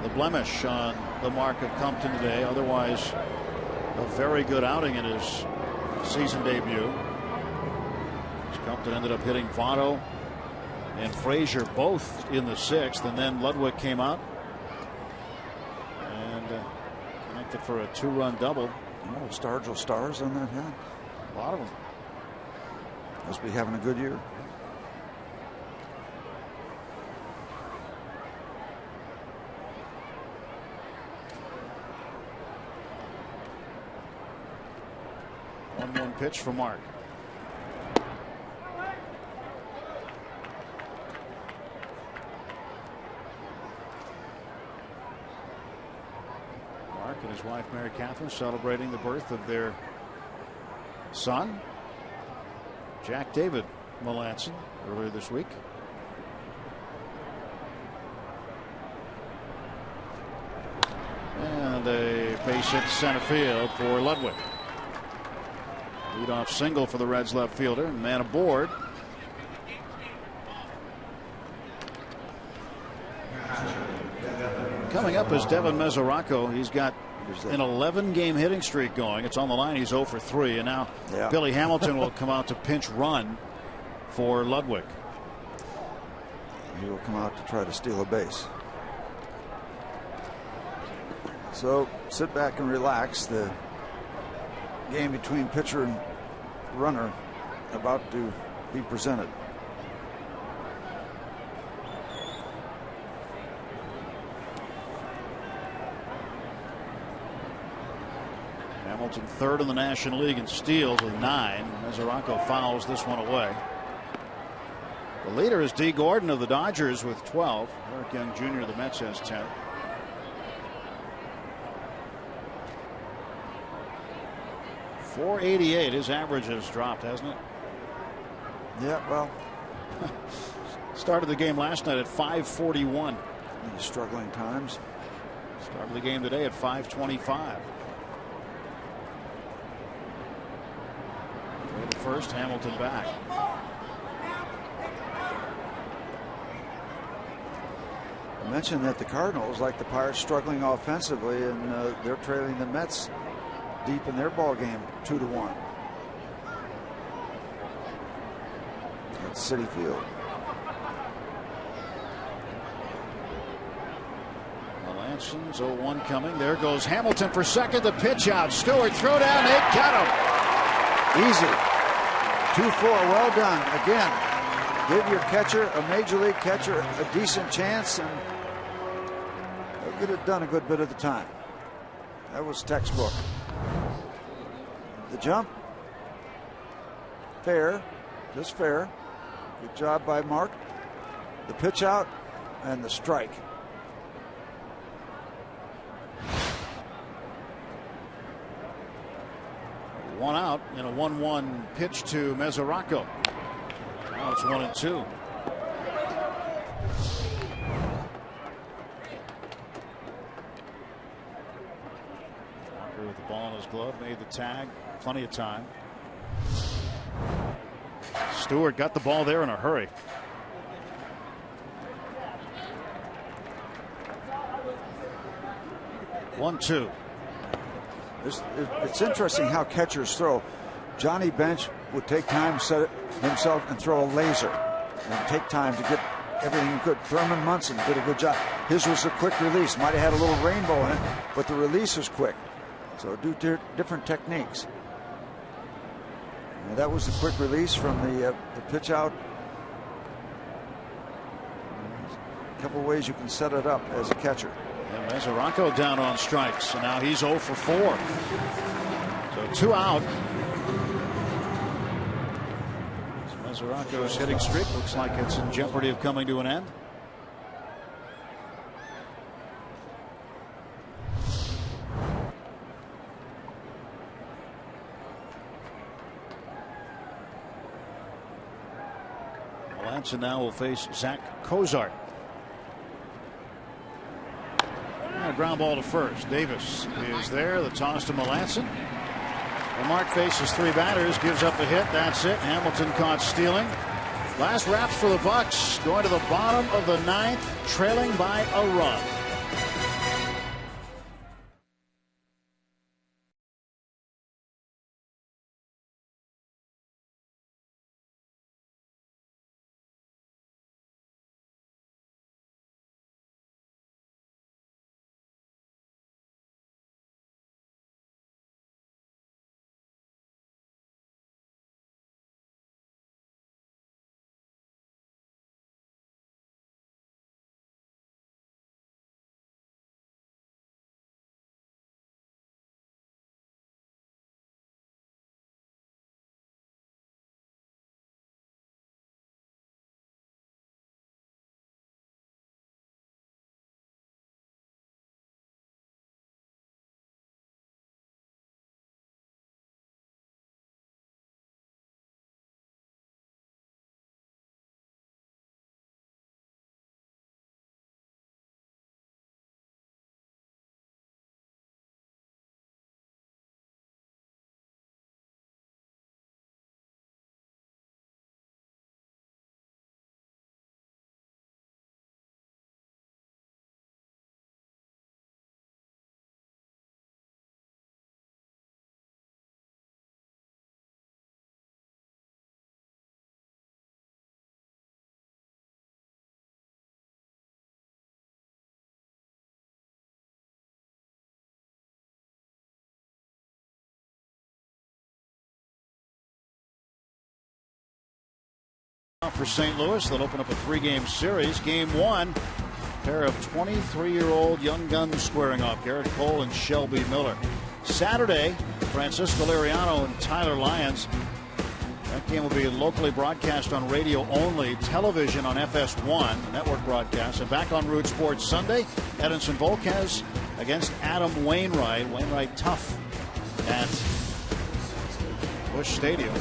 the blemish on the mark of Compton today. Otherwise, a very good outing in his season debut. Compton ended up hitting Votto and Frazier both in the 6th, and then Ludwig came out and connected for a 2-run double. Oh, Stargell stars on that hat. A lot of them. Must be having a good year. One pitch for Mark. his wife Mary Catherine celebrating the birth of their son, Jack David Melanson, earlier this week. And a base hit to center field for Ludwig. Leadoff single for the Reds left fielder, and man aboard. Coming up is Devin Mesoraco. He's got an 11-game hitting streak going. It's on the line. He's 0 for 3. And now Billy Hamilton will come out to pinch run for Ludwig. He will come out to try to steal a base. So sit back and relax. The game between pitcher and runner about to be presented. Hamilton third in the National League in steals with 9. Mesoraco fouls this one away. The leader is D. Gordon of the Dodgers with 12. Eric Young Jr. of the Mets has 10. .488. His average has dropped, hasn't it? Yeah, well. Started the game last night at .541. These struggling times. Started the game today at .525. First, Hamilton back. I mentioned that the Cardinals, like the Pirates, struggling offensively, and they're trailing the Mets deep in their ball game 2-1 at Citi Field. Melanson's 0-1 coming. There goes Hamilton for second. The pitch out. Stewart throw down. They got him. Easy. 2-4. Well done. Again, give your catcher, a major league catcher, a decent chance, and they'll get it done a good bit of the time. That was textbook. The jump, fair, just fair. Good job by Mark. The pitch out and the strike. One out in a 1-1 pitch to Mesoraco. Now it's 1-2. Walker with the ball in his glove, made the tag. Plenty of time. Stewart got the ball there in a hurry. One-two. It's interesting how catchers throw. Johnny Bench would take time, set it himself, and throw a laser, and take time to get everything he could. Thurman Munson did a good job. His was a quick release. Might have had a little rainbow in it, but the release was quick. So do different techniques. And that was the quick release from the pitch out. A couple ways you can set it up as a catcher. And Mesoraco down on strikes, and now he's 0 for 4. So 2 out. Mesoraco's hitting streak looks like it's in jeopardy of coming to an end. Melanson now will face Zach Cozart. A ground ball to first. Davis is there. The toss to Melanson. The mark faces 3 batters, gives up a hit. That's it. Hamilton caught stealing. Last wraps for the Bucks, going to the bottom of the 9th, trailing by a run. off for St. Louis. They'll open up a 3-game series. Game 1, a pair of 23-year-old young guns squaring off, Garrett Cole and Shelby Miller. Saturday, Francisco Liriano and Tyler Lyons. That game will be locally broadcast on radio only, television on FS1, network broadcast, and back on Root Sports Sunday. Edinson Volquez against Adam Wainwright. Wainwright tough at Busch Stadium.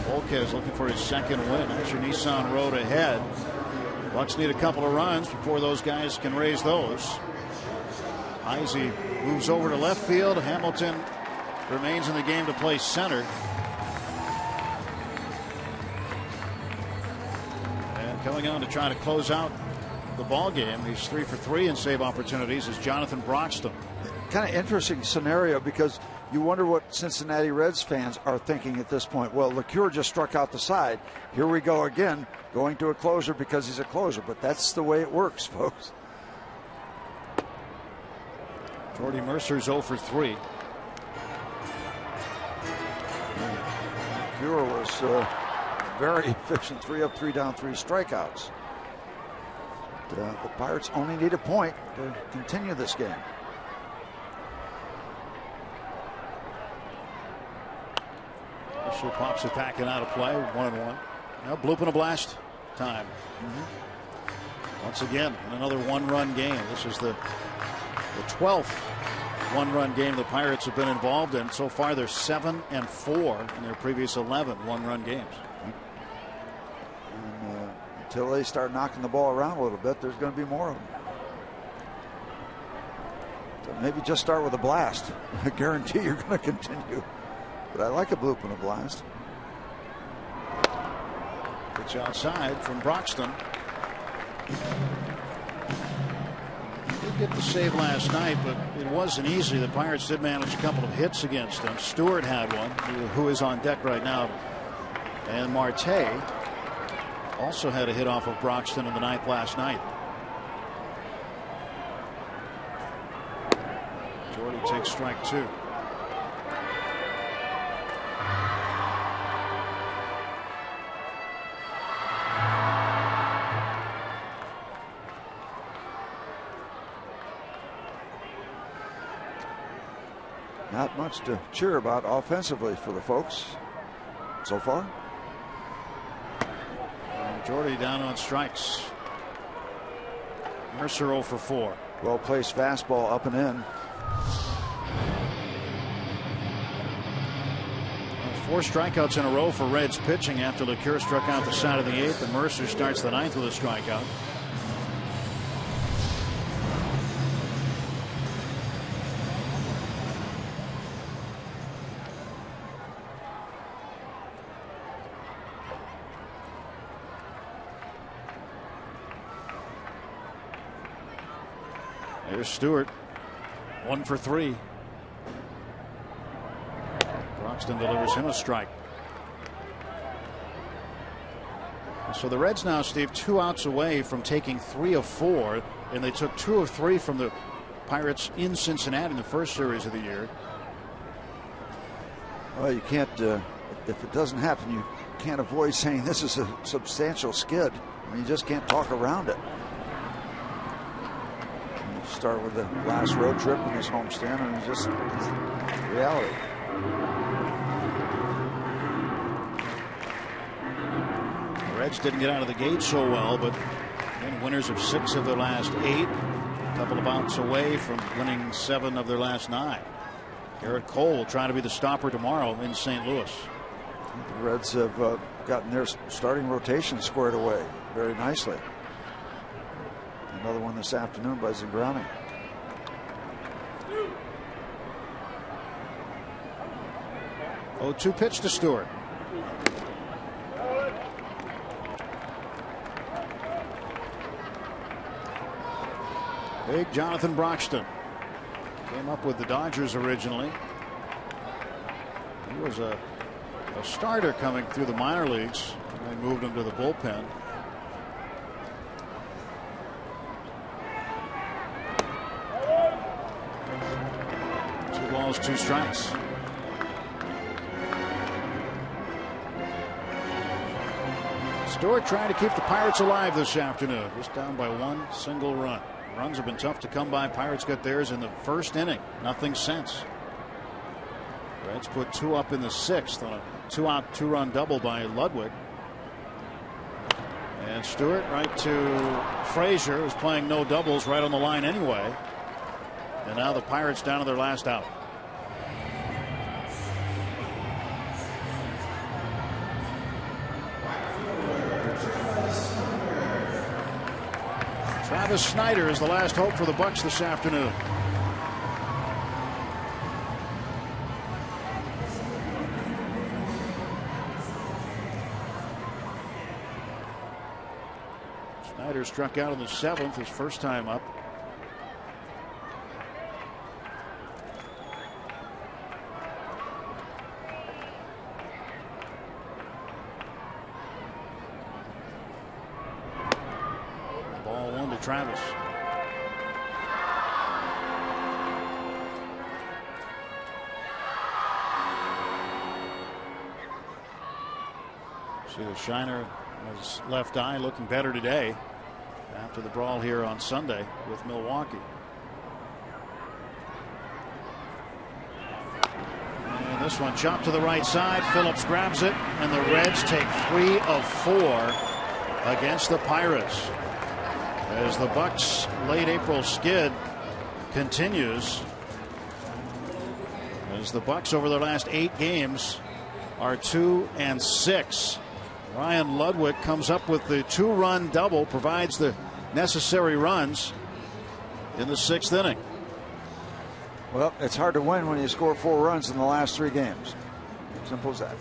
Volquez looking for his second win. That's your Nissan Road ahead. Bucks need a couple of runs before those guys can raise those. Heisey moves over to left field. Hamilton remains in the game to play center. And coming on to try to close out the ball game. He's 3 for 3 in save opportunities is Jonathan Broxton. Kind of interesting scenario because you wonder what Cincinnati Reds fans are thinking at this point. Well, LeCure just struck out the side. Here we go again, going to a closer because he's a closer. But that's the way it works, folks. Jordy Mercer's 0 for 3. LeCure was very efficient. 3 up, 3 down, 3 strikeouts. The Pirates only need a point to continue this game. Mercer pops it back and out of play. 1-1. Now bloop and a blast time. Once again, in another one-run game. This is the 12th one-run game the Pirates have been involved in. So far, they're 7-4 in their previous 11 one-run games. And, until they start knocking the ball around a little bit, there's going to be more of them. So maybe just start with a blast. I guarantee you're going to continue. But I like a bloop and a blast. Pitch outside from Broxton. Did get the save last night, but it wasn't easy. The Pirates did manage a couple of hits against them. Stewart had one, who is on deck right now. And Marte also had a hit off of Broxton in the ninth last night. Jordy takes strike 2. Not much to cheer about offensively for the folks so far. Jordy down on strikes. Mercer 0 for 4. Well placed fastball up and in. 4 strikeouts in a row for Reds pitching after LeCure struck out the side of the 8th, and Mercer starts the 9th with a strikeout. There's Stewart, 1 for 3. Broxton delivers him a strike. So the Reds now, Steve, 2 outs away from taking 3 of 4, and they took 2 of 3 from the Pirates in Cincinnati in the first series of the year. Well, you can't, if it doesn't happen, you can't avoid saying this is a substantial skid. I mean, you just can't talk around it. Start with the last road trip in this homestand, and it's just reality. The Reds didn't get out of the gate so well, but then winners of 6 of their last 8, a couple of outs away from winning 7 of their last 9. Garrett Cole will try to be the stopper tomorrow in St. Louis. The Reds have gotten their starting rotation squared away very nicely. Another one this afternoon by Zambrowni. Oh, 2 pitch to Stewart. Big Jonathan Broxton came up with the Dodgers originally. He was a starter coming through the minor leagues. They moved him to the bullpen. 2 balls, 2 strikes. Stewart trying to keep the Pirates alive this afternoon. Just down by one single run. Runs have been tough to come by. Pirates got theirs in the first inning. Nothing since. Reds put 2 up in the 6th on a 2-out 2-run double by Ludwig. And Stewart right to Frazier, who's playing no doubles, right on the line anyway. And now the Pirates down to their last out. Travis Snyder is the last hope for the Bucks this afternoon. Snyder struck out in the 7th, his first time up. Ball 1 to Travis. See the shiner, his left eye looking better today after the brawl here on Sunday with Milwaukee. And this one chopped to the right side. Phillips grabs it, and the Reds take 3 of 4 against the Pirates. As the Bucks' late April skid continues, as the Bucks over their last 8 games are 2-6. Ryan Ludwig comes up with the 2-run double, provides the necessary runs in the 6th inning. Well, it's hard to win when you score 4 runs in the last 3 games. Simple as that.